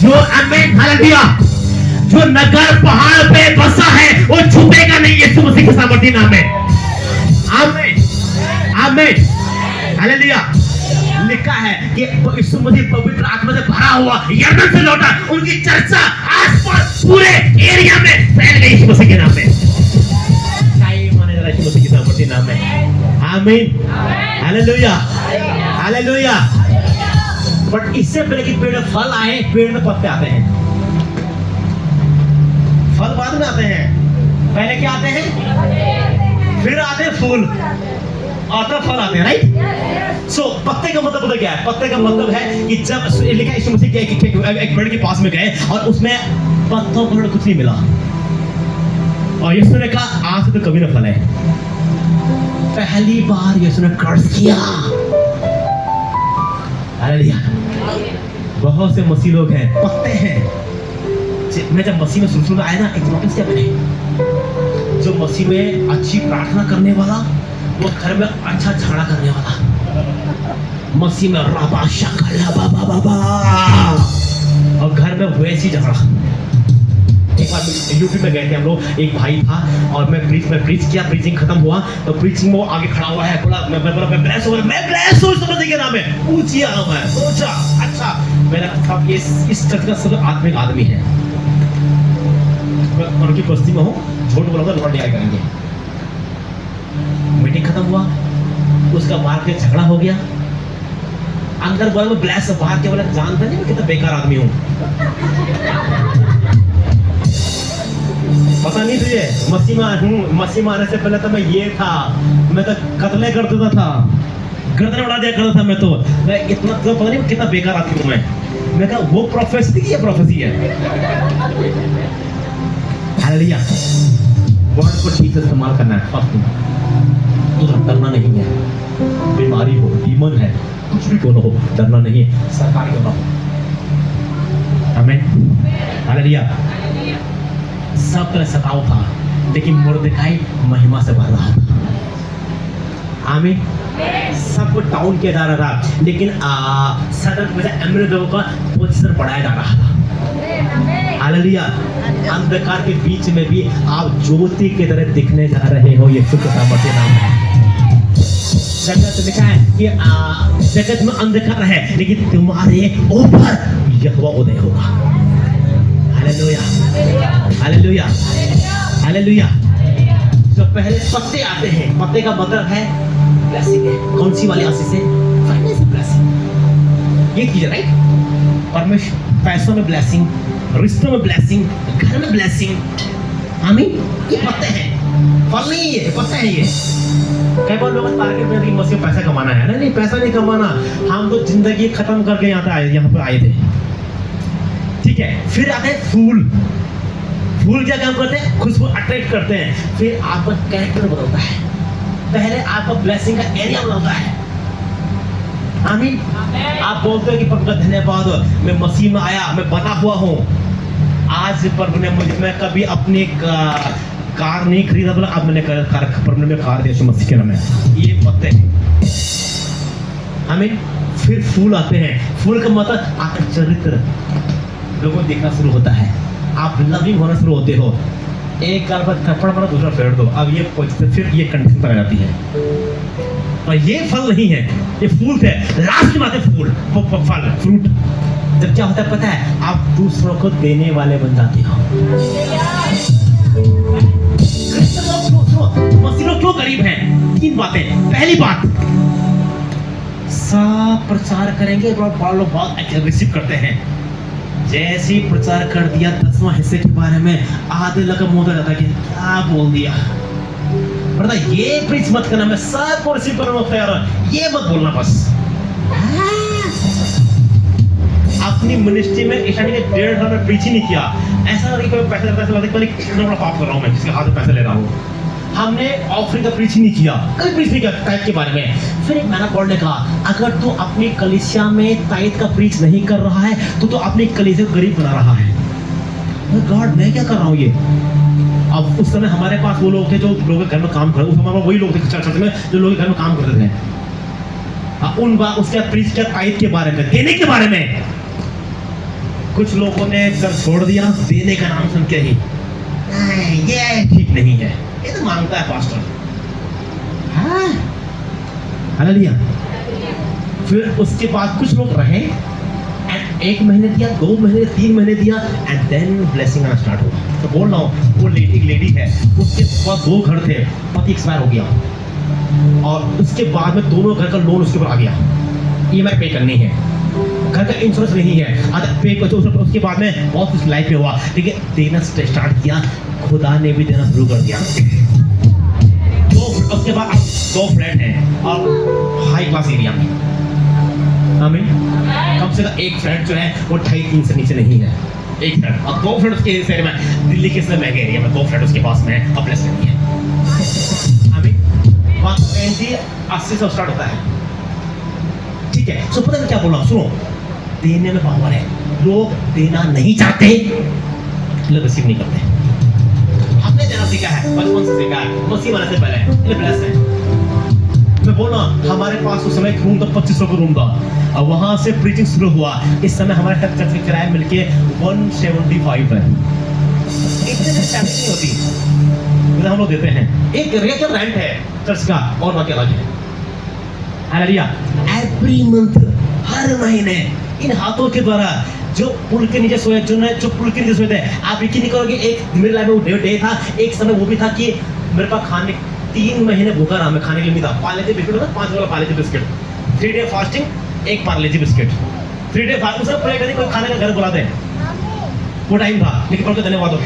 जो आमीन। हालेलुया। जो नगर पहाड़ पे बसा है वो छुपेगा नहीं यीशु मसीह के सामर्थ्य नाम में। आमीन। आमीन। हालेलुया। लिखा है कि यीशु मसीह पवित्र आत्मा से भरा हुआ यरदन से लौटा, उनकी चर्चा आसपास पूरे एरिया में फैल गई यीशु मसीह के नाम में। टाइम आने जा रहा है यीशु मसीह के सामर्थ्य नाम में। आमीन। हालेलुया। हालेलुया। बट इससे पहले कि पेड़ में फल आए, पेड़ में पत्ते आते हैं। फल बाद में आते हैं, पहले क्या आते हैं? फिर आते हैं फूल, और तब फल आते हैं, राइट? सो पत्ते का मतलब क्या है? पत्ते का मतलब है कि जब लिखा यीशु मसीह के एक पेड़ के पास में गए और उसमें पत्तों पर कुछ नहीं मिला, और यीशु ने कहा आज तो कभी ना फल है। पहली बार यीशु ने कर्ज किया। हालेलुया। बहुत से मसीह लोग हैं, पत्ते हैं। मैं जब मसीह में शुरू आया ना, एक नोटिस किया मैंने, जो मसीह में अच्छी प्रार्थना करने वाला, वो घर में अच्छा झगड़ा करने वाला। मसीह में राबा शाका बाबा बाबा, और घर में वैसी झगड़ा। एक बार यूपी में गए थे हम लोग, एक भाई था और मैं प्रीच किया, प्रीचिंग खत्म हुआ तो प्रीचिंग में वो आगे खड़ा हुआ है, बोला मैं ब्लेस हूं, समझ गया नाम है, ऊंची आम है, सोचा अच्छा मेरा कहा ये इस चर्च का सब आत्मिक आदमी है, मैं उनकी बस्ती में हूँ, झूठ बोलूंगा लौट न्याय करेंगे। मीटिंग खत्म हुआ, उसका बाहर के झगड़ा हो गया, अंदर बोला मैं ब्लेस, बाहर के बोला जानता नहीं मैं कितना बेकार आदमी हूँ, पता नहीं तुझे मसीह में आने से पहले तो मैं ये था, मैं तो कत्ले कर देता था, गर्दन उड़ा दिया करता था मैं इतना तो पता नहीं कितना बेकार आदमी हूँ मैं कहा वो प्रोफेसी की ये प्रोफेसी है। हालेलुया, वर्ड को ठीक से इस्तेमाल करना है, फर्स्ट थिंग डरना नहीं है, बीमारी हो, डीमन है, कुछ भी क्यों ना हो, डरना नहीं है, सरकारी क्यों ना हो। आमीन, हालेलुया। सब तरह सताव था, लेकिन मुर्दकाई महिमा से भर रहा था। आमीन, सबको डाउन किया जा रहा था, लेकिन सडन वजह अमृतों का पोजीशन बढ़ाया जा रहा था। हालेलुया, अंधकार के बीच में भी आप ज्योति की तरह दिखने जा रहे हो, यीशु के सामर्थ्य नाम है। जगत लिखा है कि जगत में अंधकार है, लेकिन तुम्हारे ऊपर यहोवा उदय होगा। Hallelujah, hallelujah, hallelujah. जो पहले पत्ते आते हैं, पत्ते का मतलब है ब्लेसिंग है, कौन सी वाली आशीष है? फाइनेंशियल ब्लेसिंग, ये चीज है राइट, परमेश्वर पैसों में ब्लेसिंग, रिश्तों में ब्लेसिंग, घर में ब्लेसिंग। आमीन, ये पत्ते हैं, फल नहीं है, पत्ते हैं ये। कई बार लोग टारगेट में कि मसीह पैसा कमाना है, नहीं पैसा नहीं कमाना, हम तो जिंदगी खत्म करके यहाँ पे आए थे। ठीक है, फिर आते हैं फूल। फूल क्या काम करते हैं? खुशबू अट्रैक्ट करते हैं, फिर आपका कैरेक्टर बदलता है, पहले आपका ब्लेसिंग का एरिया बदलता है। आमीन, आप बोलते हो कि प्रभु का धन्यवाद, मैं मसीह में आया, मैं बना हुआ हूँ, आज प्रभु ने मुझे, मैं कभी अपनी कार नहीं खरीदा, बोला अब मैंने प्रभु ने कार दिया मसीह के नाम में, ये पत्ते। आमीन, फिर फूल आते हैं, फूल का मतलब आपका चरित्र लोगों को देखना शुरू होता है, आप लविंग होना शुरू होते हो। एक कार पर थप्पड़ मारो, दूसरा फेर दो, अब ये फिर ये कंडीशन पर आ जाती है। और ये फल नहीं है, ये फूल थे, लास्ट में आते फूल, फल, फ्रूट। जब क्या होता है पता है? आप दूसरों को देने वाले बन जाते हो। मसीह लोग क्यों गरीब हैं? 3 बातें। पहली बात, सब प्रचार करेंगे, बड़ा लोग बहुत रिसीव करते हैं, जैसे ही प्रचार कर दिया 10वां हिस्से के बारे में, आधे लगा मुंह तो जाता है कि क्या बोल दिया, पता ये प्रीच मत करना, मैं सबको रिसीव करने को तैयार हूं, ये मत बोलना बस। अपनी मिनिस्ट्री में ईशा ने 1.5 साल में प्रीच ही नहीं किया, ऐसा नहीं कोई पैसे लगता है कि कितना बड़ा पाप कर रहा हूं मैं, जिसके हाथ में पैसे ले रहा हूं। हमने ऑफरिंग का प्रीच ही नहीं किया, कभी प्रीच नहीं किया टाइप के बारे में। फिर एक मैंने पढ़ने कहा, अगर तू अपनी कलीसिया में ताइद का प्रीच नहीं कर रहा है तो अपनी कलीसिया को गरीब बना रहा है। गॉड, मैं क्या कर रहा हूँ ये? अब उस समय हमारे पास वो लोग थे जो लोगों के घर में काम कर, उस समय वही लोग थे चर्च में जो लोगों के घर में काम करते थे। उन बार उसके प्रीच किया ताइद के बारे में, देने के बारे में। कुछ लोगों ने घर छोड़ दिया देने का नाम सुन के ही, ये ठीक नहीं है, ये तो मांगता है पास्टर। हाँ, हालेलुया। फिर उसके बाद कुछ लोग रहे, 1 महीने दिया, 2 महीने, 3 महीने दिया, एंड देन ब्लेसिंग आना स्टार्ट हुआ। तो बोल रहा हूँ, वो एक लेडी है, उसके पास 2 घर थे, पति एक्सपायर हो गया, और उसके बाद में दोनों घर का लोन उसके ऊपर आ गया, EMI पे करनी है, घर का इंश्योरेंस नहीं है, आधा पे कर, उसके बाद में बहुत कुछ लाइफ में हुआ, लेकिन देना स्टार्ट किया, खुदा ने भी देना शुरू कर दिया। उसके बाद 2 फ्लैट हैं और हाई क्लास एरिया में। आमीन, कम से कम 1 फ्लैट जो है वो 2.5-3 से नीचे नहीं है, 1 फ्लैट, और 2 फ्लैट उसके एरिया में, दिल्ली के महंगे एरिया में 2 फ्लैट उसके पास में है, प्लस नहीं है। आमीन, 180 से स्टार्ट होता है। ठीक है, सो पता है क्या बोल रहा हूँ, सुनो, देने में पावर है, लोग देना नहीं चाहते, लोग रिसीव नहीं करते। हमने देना सीखा है, बचपन से सीखा है, मसीह वाले से पहले ब्लेस है। मैं बोल रहा हूँ, हमारे पास उस समय एक रूम था, 2500 का रूम था, और वहां से प्रीचिंग शुरू हुआ। इस समय हमारे चर्च का किराया मिलके 175 है। इतने में सैलरी नहीं होती मतलब हम लोग देते हैं। एक रेगुलर रेंट है चर्च का और बाकी अलग है। हालेलुया। एवरी मंथ, हर महीने इन हाथों के द्वारा जो पुल के नीचे सोए, जो पुल के नीचे सोए थे, आप यकीन नहीं करोगे, एक मेरे लाइफ में वो डे था, एक समय वो भी था कि मेरे पास खाने 3 महीने भूखा रहा, मैं खाने के लिए नहीं था। पार्ले-जी बिस्किट होता, 5 वाला पार्ले-जी बिस्किट, 3 डे फास्टिंग, एक पार्ले-जी बिस्किट, 3 डे फास्टिंग, सब प्रे करके कोई खाने का घर बुला दे, वो टाइम था। लेकिन प्रभु का धन्यवाद हो।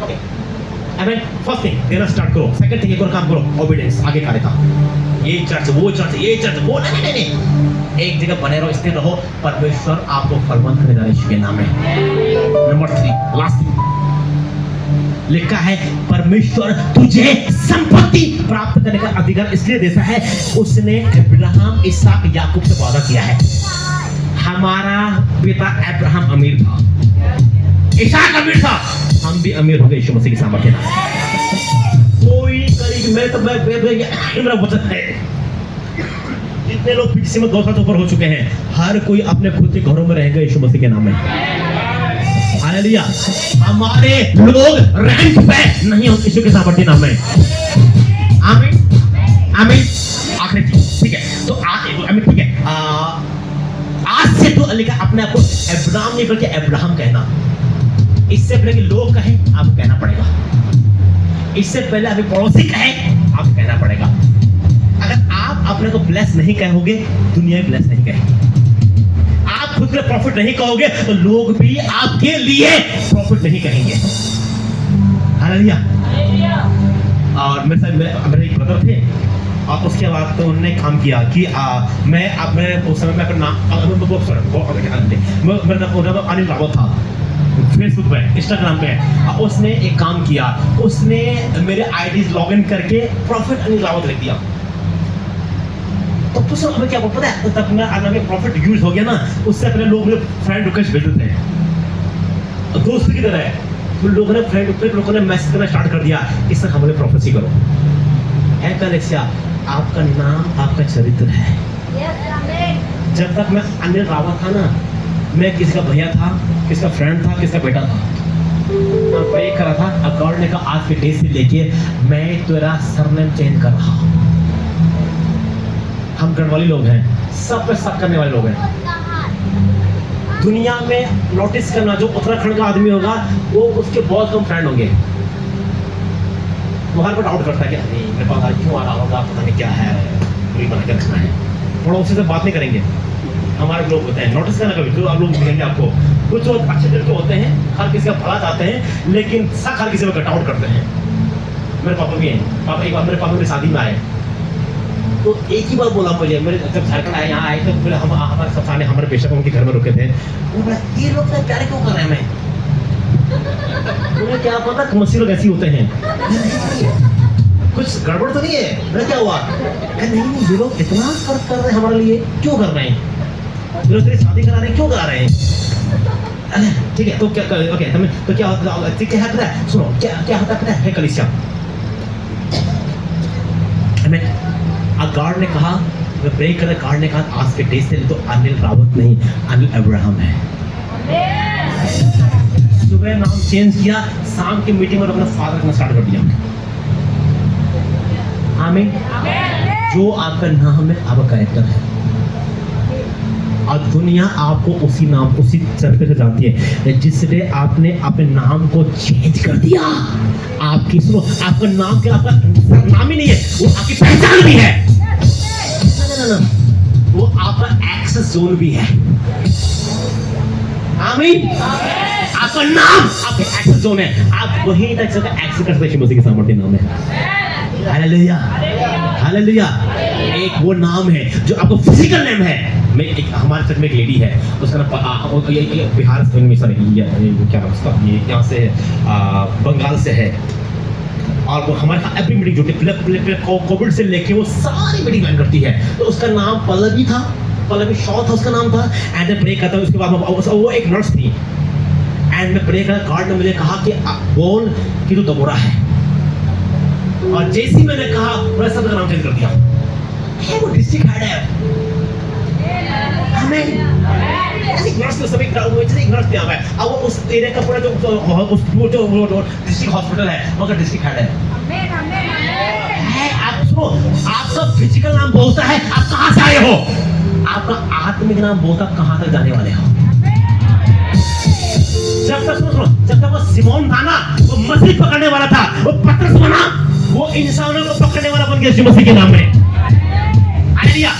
ओके, फर्स्ट थिंग देना स्टार्ट करो। सेकंड थिंग एक और काम करो, ओबीडियंस, आगे खड़े था। ये चर्च, वो चर्च, ये चर्च, वो नहीं, एक जगह बने रहो, स्थिर रहो, परमेश्वर आपको फलवंत करेगा यीशु के नाम में। नंबर 3 लास्ट थिंग लिखा है, परमेश्वर तुझे संपत्ति प्राप्त करने का अधिकार इसलिए देता है, उसने अब्राहम, इसहाक, याकूब से वादा किया है। हमारा पिता अब्राहम अमीर था, इसहाक अमीर था, हम भी अमीर होंगे यीशु मसीह के सामर्थ्य से। कोई करीब मेरा वचन है, जितने लोग पीछे में 2 साल ऊपर हो चुके हैं, हर कोई अपने खुद के घरों में रहेगा यीशु मसीह के नाम में। हालेलुया। हमारे लोग रेंट पे नहीं होंगे यीशु के सामर्थ्य नाम में। आमीन, आमीन। आखिरी चीज, ठीक है, तो आमीन, ठीक है, आज से तो लिखा अपने आप को अब्राहम नहीं बल्कि अब्राहम कहना। इससे पहले कि लोग कहें, आपको कहना पड़ेगा। इससे पहले अभी पड़ोसी कहे, आपको कहना पड़ेगा। अगर आप अपने को ब्लेस नहीं कहोगे, दुनिया भी ब्लेस नहीं कहेगी। आप खुद के प्रॉफिट नहीं कहोगे तो लोग भी आपके लिए प्रॉफिट नहीं कहेंगे। हालेलुया। और मेरे साथ मेरे एक ब्रदर थे, और उसके बाद तो उन्होंने काम किया कि मैं अपने उस समय में अपना नाम अनिल रावत था, फेसबुक पे, इंस्टाग्राम पे, उसने एक काम किया, उसने मेरे आईडी लॉगिन करके प्रॉफिट अनिल रावत लिख दिया। तो पूछो हमें क्या पता है, तब मैं प्रॉफिट यूज हो गया ना, उससे पहले लोग मुझे फ्रेंड रिक्वेस्ट भेजते हैं दोस्त की तरह। तो लोगों ने लोगों ने मैसेज करना स्टार्ट कर दिया कि सर हमारे प्रोफेसी करो। है कलेक्सिया, आपका नाम आपका चरित्र है। जब तक मैं अनिल रावत था ना, मैं किसका भैया था, किसका फ्रेंड था, किसका बेटा था, मैं प्रे कर रहा था। अब गॉड ने कहा आज के डे से लेके मैं तेरा सरनेम चेंज कर रहा हूँ। हम गढ़वाली लोग हैं, सब पे शक करने वाले लोग हैं। दुनिया में नोटिस करना, जो उत्तराखंड का आदमी होगा वो उसके बहुत कम फ्रेंड होंगे। वो हर पर डाउट करता है कि अरे मेरे पास आज क्यों आ रहा होगा, पता नहीं क्या है, पूरी बना के रखना है। पड़ोसी से बात नहीं करेंगे। हमारे लोग होते हैं, नोटिस करना, कभी जो आप लोग मिलेंगे आपको, कुछ लोग अच्छे दिल के होते हैं, हर किसी का भला चाहते हैं, लेकिन सब हर किसी को कट आउट करते हैं। मेरे पापा भी हैं, पापा एक बार मेरे पापा मेरी शादी में आए तो एक ही बात बोला मुझे, मेरे जब झारखंड आए, यहाँ आए तो फिर हम हमारे सब सामने हमारे बेशक उनके घर में रुके थे। वो बोला ये लोग तो प्यार क्यों कर रहे हैं हमें, मुझे क्या पता मसीह लोग ऐसे होते हैं, कुछ गड़बड़ तो नहीं है। मेरा क्या हुआ, नहीं ये लोग इतना फर्क कर रहे हैं हमारे लिए, क्यों कर रहे हैं, ये लोग तेरी शादी करा रहे हैं, क्यों करा रहे हैं। ठीक है, तो क्या ओके, तो क्या होता है, सुनो क्या होता है कलीसिया। गॉड ने कहा, मैं प्रे कर, गॉड ने कहा आज के डे से तो अनिल रावत नहीं, अनिल अब्राहम है। सुबह नाम चेंज किया, शाम की मीटिंग में अपना फादर रखना स्टार्ट कर दिया। आमीन। जो आपका नाम है, आपका कैरेक्टर है, और दुनिया आपको उसी नाम, उसी तरीके से जानती है। जिस डे आपने अपने नाम को चेंज कर दिया, आपकी सुनो, आपका नाम क्या, आपका नाम ही नहीं है, वो आपकी पहचान भी है। ना, वो आपका एक्सेस जोन भी है। आमीन। आपका नाम आपका एक्सेस जोन है, आप वहीं तक जाकर एक्सेस कर सकते हैं मसीह के सामर्थ्य नाम है। Hallelujah, hallelujah. एक वो नाम है जो आपको फिजिकल नेम है। मैं एक हमारे चर्च में एक लेडी है, उसका नाम ये बिहार से, सॉरी क्या नाम उसका, ये यहाँ से बंगाल से है, और वो हमारे एवरी मीटिंग जो कोविड से लेके वो सारी मीटिंग ज्वाइन करती है। तो उसका नाम पल्लवी था, पल्लवी शॉ था उसका नाम था। एंड मैं प्रे करता हूँ, उसके बाद वो एक नर्स थी, एंड मैं प्रे करता, गॉड ने मुझे कहा कि बोल कि तू दबोरा है, और जैसे मैंने कहा मैं सब का नाम चेंज कर दिया। वो डिस्ट्रिक्ट हेड है। आमीन। ऐसे इग्नोरेंस में सभी इग्नोरेंस किया हुआ है। अब वो उस एरिया का पूरा जो डिस्ट्रिक्ट हॉस्पिटल है वहाँ का डिस्ट्रिक्ट हेड है। आप सुनो, आपका फिजिकल नाम बोलता है आप कहाँ से आए हो, आपका आत्मिक नाम बोलता कहाँ तक जाने वाले हो। जब तक सुनो, जब तक वो सिमोन था ना, वो मछली पकड़ने वाला था, वो पतरस बना, वो इंसानों को पकड़ने वाला बन गया यीशु मसीह के नाम में। हालेलुया।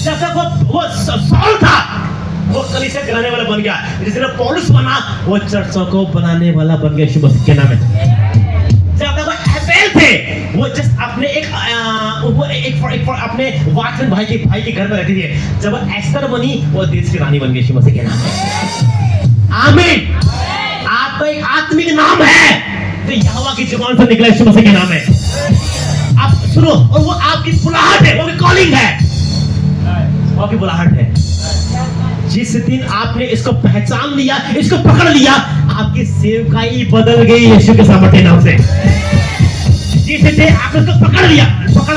जब तक वो सॉल था, वो कलीसिया गिराने वाला बन गया। जिस तरह पौलुस बना, वो चर्चों को बनाने वाला बन गया यीशु मसीह के नाम में। जब तक वो एबेल थे, वो जस्ट अपने एक अपने वाचन भाई के घर में रहती थी। जब वो एस्तर बनी, वो देश की रानी बन गई यीशु मसीह के नाम में। आमीन। आपका एक आत्मिक नाम है तो यहोवा की जुबान से निकला यीशु मसीह के नाम है। आप सुनो, और वो आपकी बुलाहट है, वो भी कॉलिंग है, वो आपकी बुलाहट है। जिस दिन आपने इसको पहचान लिया, इसको पकड़ लिया, आपकी सेवकाई बदल गई यीशु के सामर्थ्य नाम से। जिस दिन आपने इसको पकड़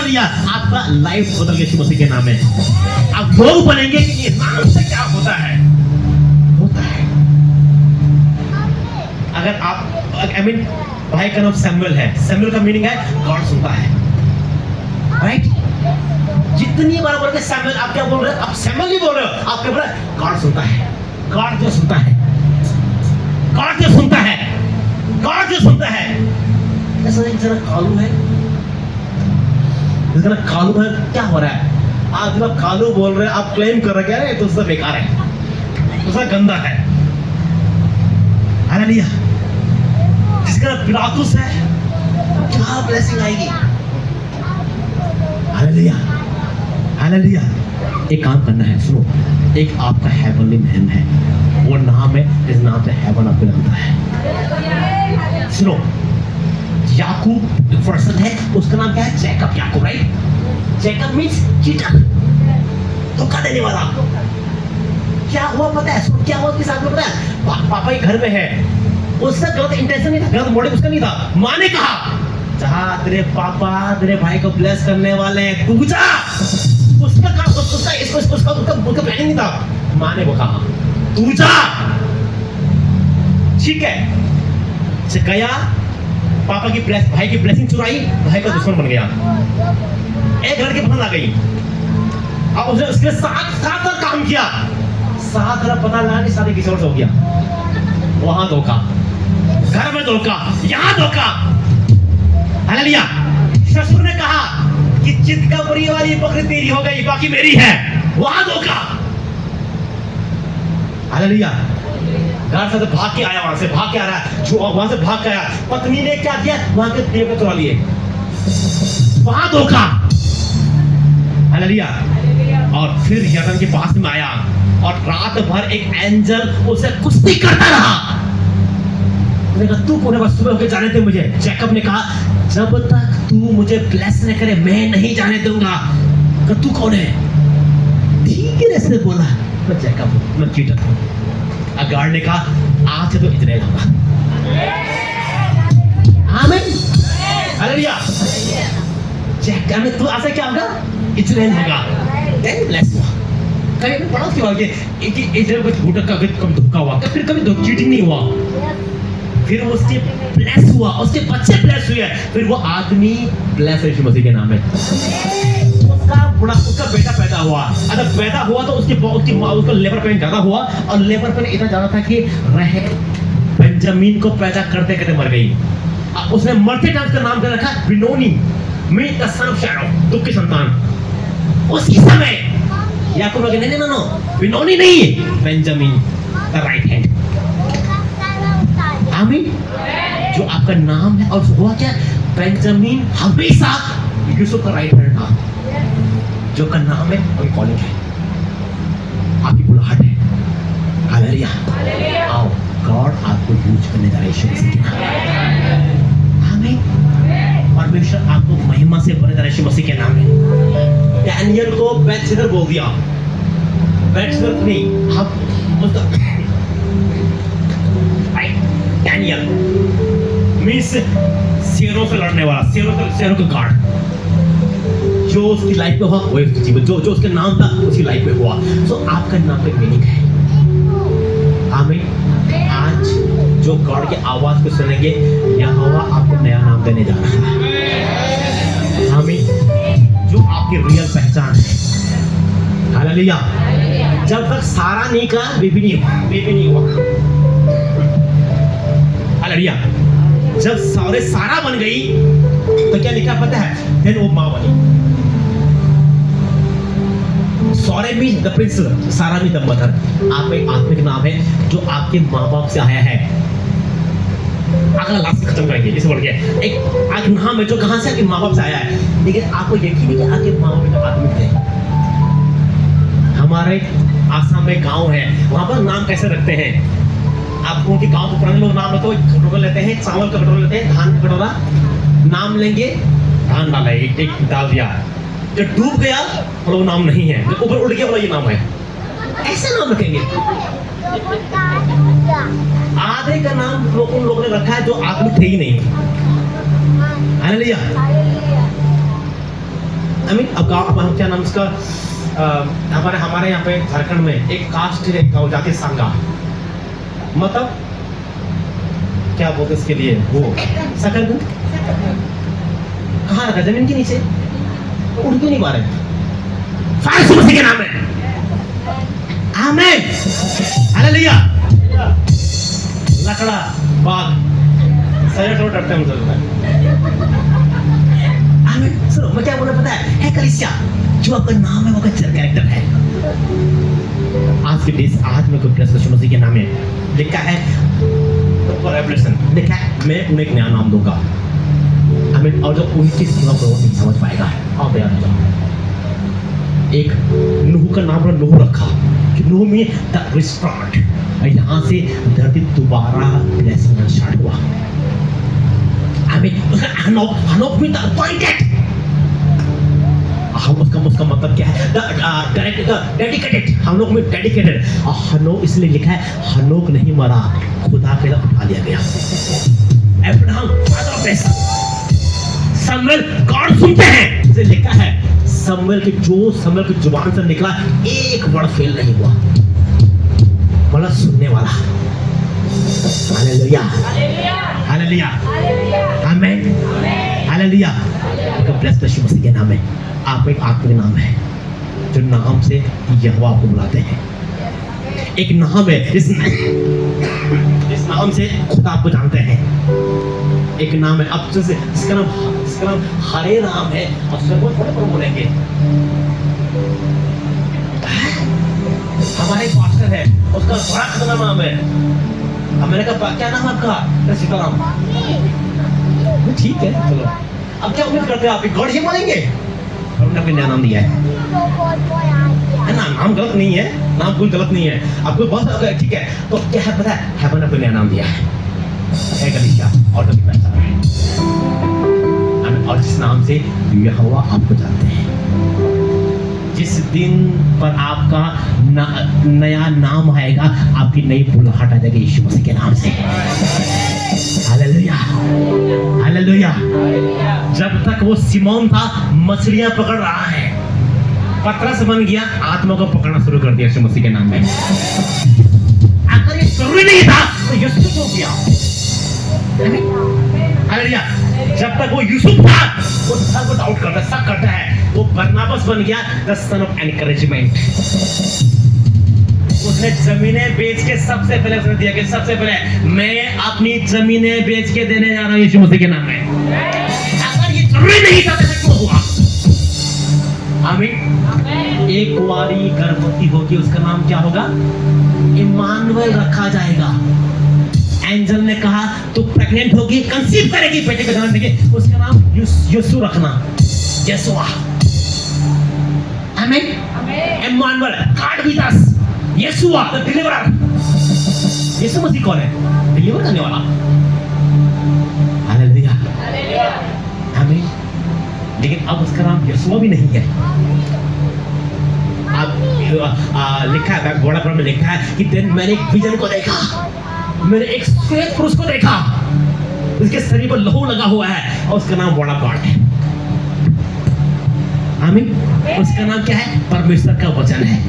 लिया, आपका लाइफ बदल गया यीशु मसीह के नाम में। आप लोग बनेंगे कि ये नाम से क्या होता है। अगर आप भाई का नाम सैमुअल है, सैमुअल का मीनिंग है गॉड सुनता है, राइट? जितनी बार बोलते सैमुअल, आप क्या बोल रहे हो? आप सैमुअल नहीं बोल रहे हो, आप क्या बोल रहे हो? गॉड सुनता है, गॉड जो सुनता है, गॉड जो सुनता है, गॉड जो सुनता है। ऐसा एक जरा कालू है, जितना कालू है, क्या हो रहा है? आप जब कालू बोल रहे हैं, आप क्लेम कर रहे हैं तो उसका बेकार है, उसका गंदा है। हालेलुया। जिसका पिलातुस है, क्या ब्लेसिंग आएगी। Hallelujah, hallelujah. एक काम करना है, सुनो, एक आपका हेवनली नेम है, वो नाम है, इस नाम से हेवन आपको लगता है। सुनो, याकूब एक पर्सन है, उसका नाम क्या है? जैकब, याकूब, राइट? जैकब मीन्स चीटर, धोखा देने वाला। क्या हुआ पता है? क्या हुआ उसके साथ में पता है? पापा के घर में है, उसका गलत इंटेंशन नहीं था, गलत मोटिव उसका नहीं था। माँ ने कहा, जहाँ तेरे पापा तेरे भाई को ब्लेस करने वाले हैं, तू जा। उसका प्लानिंग नहीं था। माँ ने वो कहा, तू जा। ठीक है, गया, पापा की भाई की ब्लेसिंग चुराई, भाई का दुश्मन बन गया। एक लड़की पसंद आ गई, अब उसने उसके साथ काम किया, 7 पता लगा कि शादी किसी और से हो गया। वहां धोखा, घर में धोखा, यहां धोखा। हालेलुया। ससुर ने कहा कि चितकबरी वाली बकरी तेरी हो गई, बाकी मेरी है, वहां धोखा। हालेलुया। घर से भाग के आया, वहां से भाग के आ रहा है, वहां से भाग के आया। पत्नी ने क्या किया? वहां के देवता चुरा लिए, वहां धोखा। हालेलुया। और फिर यरदन के पास में आया और रात भर एक एंजल उसे कुश्ती करता रहा। उसने कहा, तू कौन है? बस सुबह होके जाने दे मुझे। जैकब ने कहा, जब तक तू मुझे ब्लेस न करे मैं नहीं जाने दूंगा। कहा, तू कौन है? धीरे से बोला, मैं जैकब हूं, मैं चीटर हूं। अगार ने कहा, आज से तो इजराइल होगा। आमीन, हालेलुया। जैकब ने, तू आज से क्या होगा? इजराइल होगा। देन ब्लेस हुआ। कभी पढ़ा उसके बाद कि इजराइल को कम धोखा हुआ, फिर कभी चीटिंग नहीं हुआ, फिर उसके ब्लेस हुआ, उसके बच्चे ब्लेस हुए, फिर वो आदमी ब्लेस है यीशु मसीह के नाम में। उसका बेटा पैदा हुआ। अगर पैदा हुआ तो उसका लेबर पेन ज्यादा हुआ, और लेबर पेन इतना ज्यादा था कि बेंजामिन को पैदा करते करते मर गई। उसने मरते टाइम उसका नाम क्या रखा? Benoni, mean the son of shadow, दुख की संतान। उसी समय याकूब ने कहा, नो, बिनोनी नहीं, बेंजामिन द राइट हैंड। आमीन। जो आपका नाम है, और हुआ क्या? बेंजामिन हमेशा यूसुफ का राइट हैंड था। जो का नाम है और कॉलिंग है, आपकी बुलाहट है। हालेलुया। आओ, गॉड आपको यूज करने जा रहा है यीशु मसीह के नाम में। आमीन। परमेश्वर आपको महिमा से भरने जा रहा है यीशु मसीह के नाम में। डैनियल को बेलशस्सर बोल दिया, बेलशस्सर नहीं, हम डैनियल मीन्स शेरों से लड़ने वाला, शेरों का गार्ड। जो उसकी लाइफ में हुआ वही उसकी जीवन, जो उसके नाम था उसकी लाइफ में हुआ। सो आपका नाम पे मीनिंग है। आमीन। आज जो गॉड की आवाज को सुनेंगे, यहोवा आपको नया नाम देने जा रहा है। आमीन। जो आपकी रियल पहचान है। हालेलुया। जब तक सारा नहीं का बेबी नहीं हुआ। हालेलुया। जब सारा बन गई तो क्या लिखा पता है? फिर वो माँ बनी। सॉरे भी द प्रिंस, सारा भी द मदर। आप एक आत्मिक नाम है जो आपके माँ बाप से आया है। अगला लास्ट खत्म करेंगे इस वर्ड के। एक आत्मिक नाम है जो कहां से आपके माँ बाप से आया है, लेकिन आपको यकीन है कि आपके माँ बाप आत्मिक थे। हमारे आसाम में गांव है, वहां पर नाम कैसे रखते हैं? आप उनके गांव के पुराने लोग नाम तो कटोरा लेते हैं, चावल का कटोरा लेते हैं, धान का कटोरा, नाम लेंगे, धान डाला एक डाल दिया, जो डूब गया और वो नाम नहीं है, जो ऊपर उड़ गया बोला ये नाम है। ऐसे नाम रखेंगे। आधे का नाम उन लोगों ने रखा है जो आत्मिक थे ही नहीं। हालेलुया। आमीन। अब क्या नाम इसका? हमारे यहाँ पे झारखंड में एक कास्ट है, जाति सांगा, मतलब क्या बोलते इसके लिए, वो सकल कहाँ रखा? जमीन के नीचे। उड़ क्यों नहीं पा रहे? फारसी मसीह के नाम में। आमीन। हालेलुया। लकड़ा बाग सजा छोड़ डरते हैं जरूर। आमीन। सुनो मैं क्या बोल रहा पता है कलीसिया, जो आपका नाम है वो का कैरेक्टर है। आज के डेज आज में कोई कृष्ण मसीह के नाम में लिखा है रेवलेशन, लिखा है मैं उन्हें एक नया नाम दूंगा। आमीन। और जो उनकी सीमा को नहीं समझ पाएगा, आप याद जाओ। एक नूह का नाम नूह रखा कि नूह में द रिस्टार्ट, और यहाँ से धरती दोबारा ब्लेस होना स्टार्ट हुआ। आमीन। हनोक में द अपॉइंटेड, उसका मतलब क्या है? डेडिकेटेड। हनोक में डेडिकेटेड, और हनोक इसलिए लिखा है हनोक नहीं मरा, खुदा के लिए उठा लिया गया। Abraham father of faith. Samuel God सुनते हैं, इसे लिखा है समूएल की जुबान से निकला एक वर्ड फेल नहीं हुआ, मतलब सुनने वाला। हालेलुया। हालेलुया। आमीन। हालेलुया। ब्लेस यीशु मसीह के नाम में आप एक आत्मिक नाम है, जो नाम से यहोवा आपको बुलाते हैं। एक नाम है, इस नाम से खुदा आपको जानते हैं। एक नाम है, अब जैसे इसका नाम हरे नाम है, और सर्वोच्च थोड़े पर बोलेंगे। हमारे पास्टर है, उसका बड़ा खतरनाक नाम है। अब मैंने कहा क्या नाम आपका? सीताराम। ठीक है चलो, अब क्या उम्मीद करते हैं आप गॉड ही बोलेंगे? हमने अपने नया नाम दिया है ना, नाम गलत नहीं है, नाम कोई गलत नहीं है, आपको बहुत ठीक है। तो क्या है पता है, हेवन अपने नया नाम दिया है कलीसिया, और कभी पहचान है। और जिस नाम से यहोवा आपको जानते हैं, जिस दिन पर आपका नया नाम आएगा, आपकी नई बुलाहट आ जाएगी यीशु मसीह के नाम से। हालेलुया। हालेलुया। जब तक वो सिमोन था, मछलियां पकड़ रहा है, पतरस बन गया, आत्मा को पकड़ना शुरू कर दिया यीशु मसीह के नाम में। अगर ये जरूरी नहीं था तो यूसुफ हो गया। हालेलुया। जब तक वो यूसुफ था, वो सबको डाउट करता, शक करता है, वो बरनबास बन गया, द सन ऑफ एनकरेजमेंट। उसने जमीनें बेच के सबसे पहले उसने दिया कि सबसे पहले मैं अपनी जमीनें बेच के देने जा रहा हूं यीशु मसीह के नाम में। अगर ये जरूरी नहीं था तो क्यों हुआ? आमीन। एक कुंवारी गर्भवती होगी, उसका नाम क्या होगा? इम्मानुएल रखा जाएगा। एंजल ने कहा तू प्रेग्नेंट होगी, कंसीव करेगी, बेटे का जन्म देगी, उसका नाम यीशु रखना, यीशुआ। आमीन। Immanuel, god with us, Yeshua the deliverer. यीशु मसीह कौन है? डिलीवर करने वाला। हालेलुया। आमीन। लेकिन अब उसका नाम यीशुआ भी नहीं है। अब लिखा है, बड़ा बड़ा में लिखा है कि दिन मैंने एक विजन को देखा, मैंने एक श्वेत पुरुष को देखा, उसके शरीर पर लहू लगा हुआ है, और उसका नाम बड़ा गॉड है। आमीन। उसका नाम क्या है? परमेश्वर का वचन है।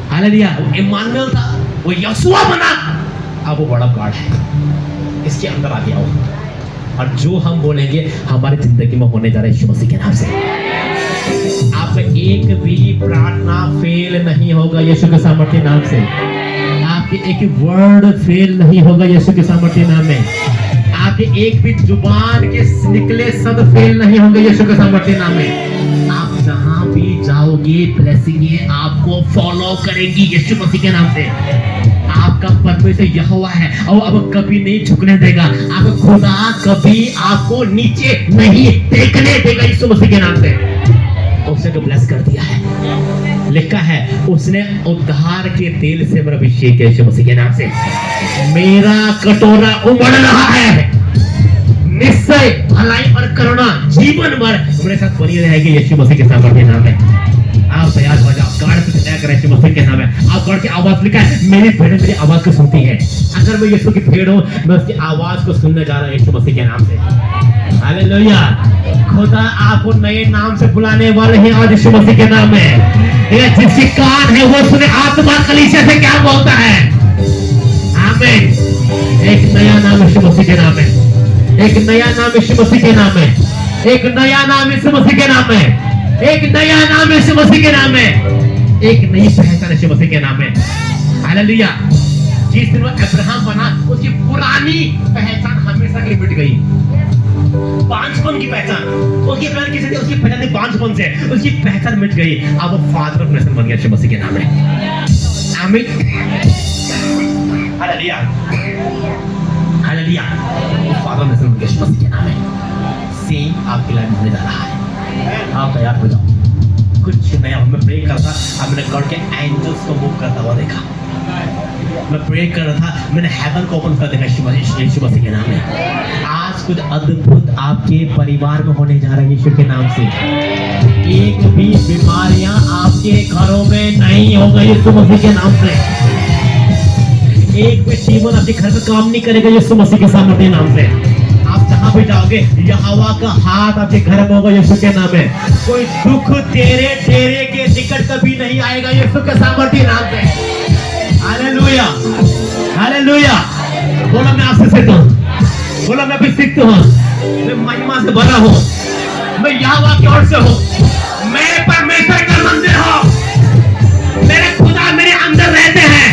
हालेलुया। इम्मानुएल था, वो यहोशुआ बना, अब वो बड़ा गॉड है। इसके अंदर आ गया वो, और जो हम बोलेंगे हमारी जिंदगी में होने जा रहा है यीशु मसीह के नाम से। आप एक भी प्रार्थना फेल नहीं होगा यीशु के सामर्थ्य नाम से। आपके एक वर्ड फेल नहीं होगा यीशु के सामर्थ्य नाम में। आपके एक भी जुबान के निकले शब्द फेल नहीं होंगे यीशु के सामर्थ्य नाम में। आप जहां भी जाओगे ब्लेसिंग आपको फॉलो करेंगी यीशु मसीह के नाम से। आपका परमेश्वर यहोवा है और अब कभी नहीं झुकने देगा। आपका खुदा कभी आपको नीचे नहीं देखने देगा यीशु मसीह के नाम से। उसने तो ब्लेस कर दिया है, लिखा है उसने उद्धार के तेल से मेरा अभिषेक किया यीशु मसीह के नाम से। मेरा कटोरा उमड़ रहा है, निश्चय भलाई और करुणा जीवन भर मेरे साथ बनी रहेगी यीशु मसीह के सामर्थ्य नाम में। आप तैयार हो जाओ, गॉड से तैयार करें यीशु मसीह के नाम में। आप गॉड की आवाज, लिखा है मेरी भेड़ मेरी आवाज को सुनती है। अगर मैं यीशु की भेड़ हूं, मैं उसकी आवाज को सुनने जा रहा हूं यीशु मसीह के नाम से। हालेलुया। खुदा आपको नए नाम से बुलाने वाले हैं आज यीशु मसीह के नाम में। ये जिसके कान है वो सुने आत्मा कलीसिया से क्या बोलता है। आमीन। एक नया नाम यीशु मसीह के नाम में, एक नया नाम यीशु मसीह के नाम में, एक नया नाम यीशु मसीह के नाम में, एक नया नाम यीशु मसीह के नाम में, एक नई पहचान यीशु मसीह के नाम में। हालेलुया। जिस दिन वो अब्राहम बना, उसकी पुरानी पहचान हमेशा के लिए मिट गई। बांझपन की पहचान, उसकी पहचान किसी थी? उसकी पहचान थी बांझपन से, उसकी पहचान मिट गई। अब वो फादर ऑफ नेशन बन गया यीशु मसीह के नाम में। आमीन। Hallelujah. Hallelujah. Father of nation बन गया यीशु मसीह के नाम में। सेम आपकी लाइफ होने जा रहा है। आप तैयार हो जाओ। कुछ नया मैं प्रे करता, अब मैंने गॉड के एंजल्स को मूव करता हुआ देखा। मैं प्रे कर रहा था, मैंने हेवन को ओपन कर देखा यीशु मसीह के नाम में। आज कुछ अद्भुत आपके परिवार में होने जा रहा है यीशु के नाम से। एक भी बीमारियां आपके घरों में नहीं होगा यीशु मसीह के नाम से। एक भी डीमन आपके घर में काम नहीं करेगा यीशु मसीह के सामर्थ्य नाम से। आप जहां भी जाओगे यहोवा का हाथ आपके घर में होगा यीशु के नाम में। कोई दुख तेरे के निकट कभी नहीं आएगा यीशु के सामर्थ्य नाम से। हालेलुया। हालेलुया। बोलो मैं आपसे सीखता हूं, बोलो मैं भी सीखता हूं। मैं महिमा से भरा हूं, मैं यहोवा की ओर से हूं, मैं परमेश्वर का मंदिर हूं। मेरे खुदा मेरे अंदर रहते हैं।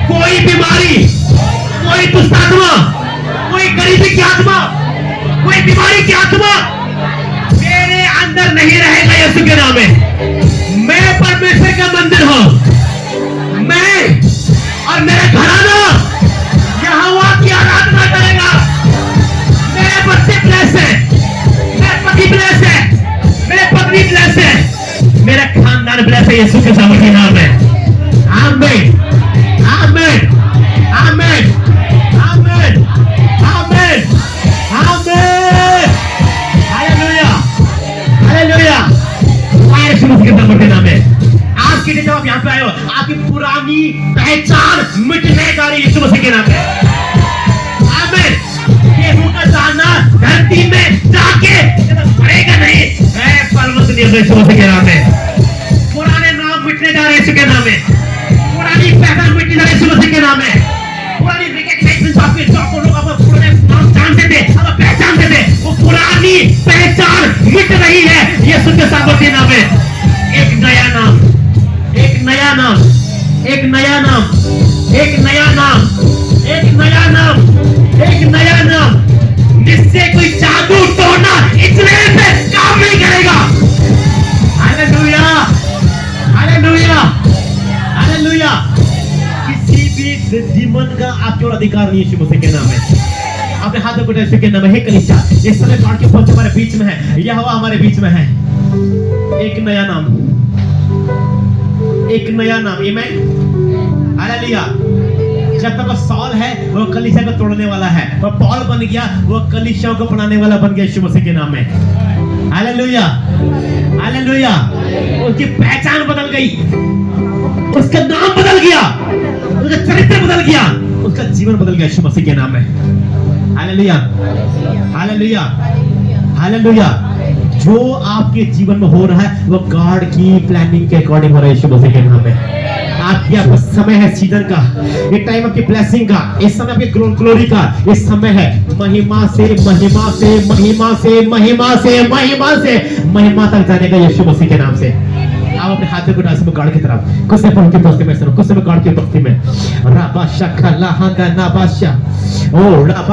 कोई बीमारी, कोई दुष्ट आत्मा, कोई गरीबी की आत्मा, कोई बीमारी की आत्मा मेरे अंदर नहीं रहेगा यीशु के नाम में। मैं परमेश्वर का मंदिर हूं। मैं और मेरा घराना यहोवा की आराधना करेगा। मेरे बच्चे ब्लेस है, मेरे पति ब्लेस है, मेरे पत्नी ब्लेस है, मेरा खानदान ब्लेस है यीशु के सामर्थ्य नाम में। आमीन। आमीन। आमीन। आमीन। आमीन। आमीन। हालेलुया। हालेलुया। यीशु मसीह के सामर्थ्य नाम में। आज के दिन जब आप यहाँ पे आए हो, आपकी पुरानी पहचान मिटने जा रही है यीशु मसीह के नाम में। आमीन। यीशु का जाना धरती में जाके पड़ेगा नहीं। यीशु मसीह के नाम में। पुराने नाम मिटने जा रहे हैं यीशु के नाम में। पुरानी पहचान मिटने जा रही है यीशु मसीह के नाम में। पुरानी रिकग्निशन आपके जो लोग आप पुराने नाम जानते थे, अब पहचानते थे, वो पुरानी पहचान मिट रही है यीशु के सामर्थ्य नाम में। एक नया नाम, एक नया नाम, एक नया नाम, एक नया नाम, एक नया नाम, एक नया नाम, जिससे कोई जादू टोना इजराइल में काम नहीं करेगा। हालेलुया। हालेलुया। हालेलुया। किसी भी डीमन का आपके ऊपर अधिकार नहीं यीशु मसीह के नाम में। अपने हाथों को यीशु के नाम में। हे कलीसिया, इस समय गॉड के पहुंच हमारे बीच में है, यहोवा हमारे बीच में है। एक नया नाम, एक नया नाम। आमीन। हालेलुया। जब तक वो सॉल है वो कलीसिया को तोड़ने वाला है, वो पौल बन गया, वो कलीसिया को बनाने वाला बन गया यीशु मसीह के नाम में। हालेलुया। हालेलुया। उसकी पहचान बदल गई, उसका नाम बदल गया, उसका चरित्र बदल गया, उसका जीवन बदल गया यीशु मसीह के नाम में। हालेलुया। हालेलुया। हालेलुया। जो आपके जीवन में हो रहा है वो गॉड की प्लानिंग के अकॉर्डिंग हो रहा है यीशु मसीह के नाम में। आपकी अब समय है सीजन का, ये टाइम आपकी ब्लेसिंग का, इस समय आपकी ग्लोरी का, इस समय है महिमा से महिमा से महिमा से महिमा से महिमा से महिमा तक जाने का यीशु मसीह के नाम से। आप अपने हाथों को डाल से गाड़ की तरफ, कुछ समय उनकी दोस्ती में सुनो, कुछ समय गाड़ की दोस्ती में राबा शक्का लाहंगा नाबाशा ओ राबा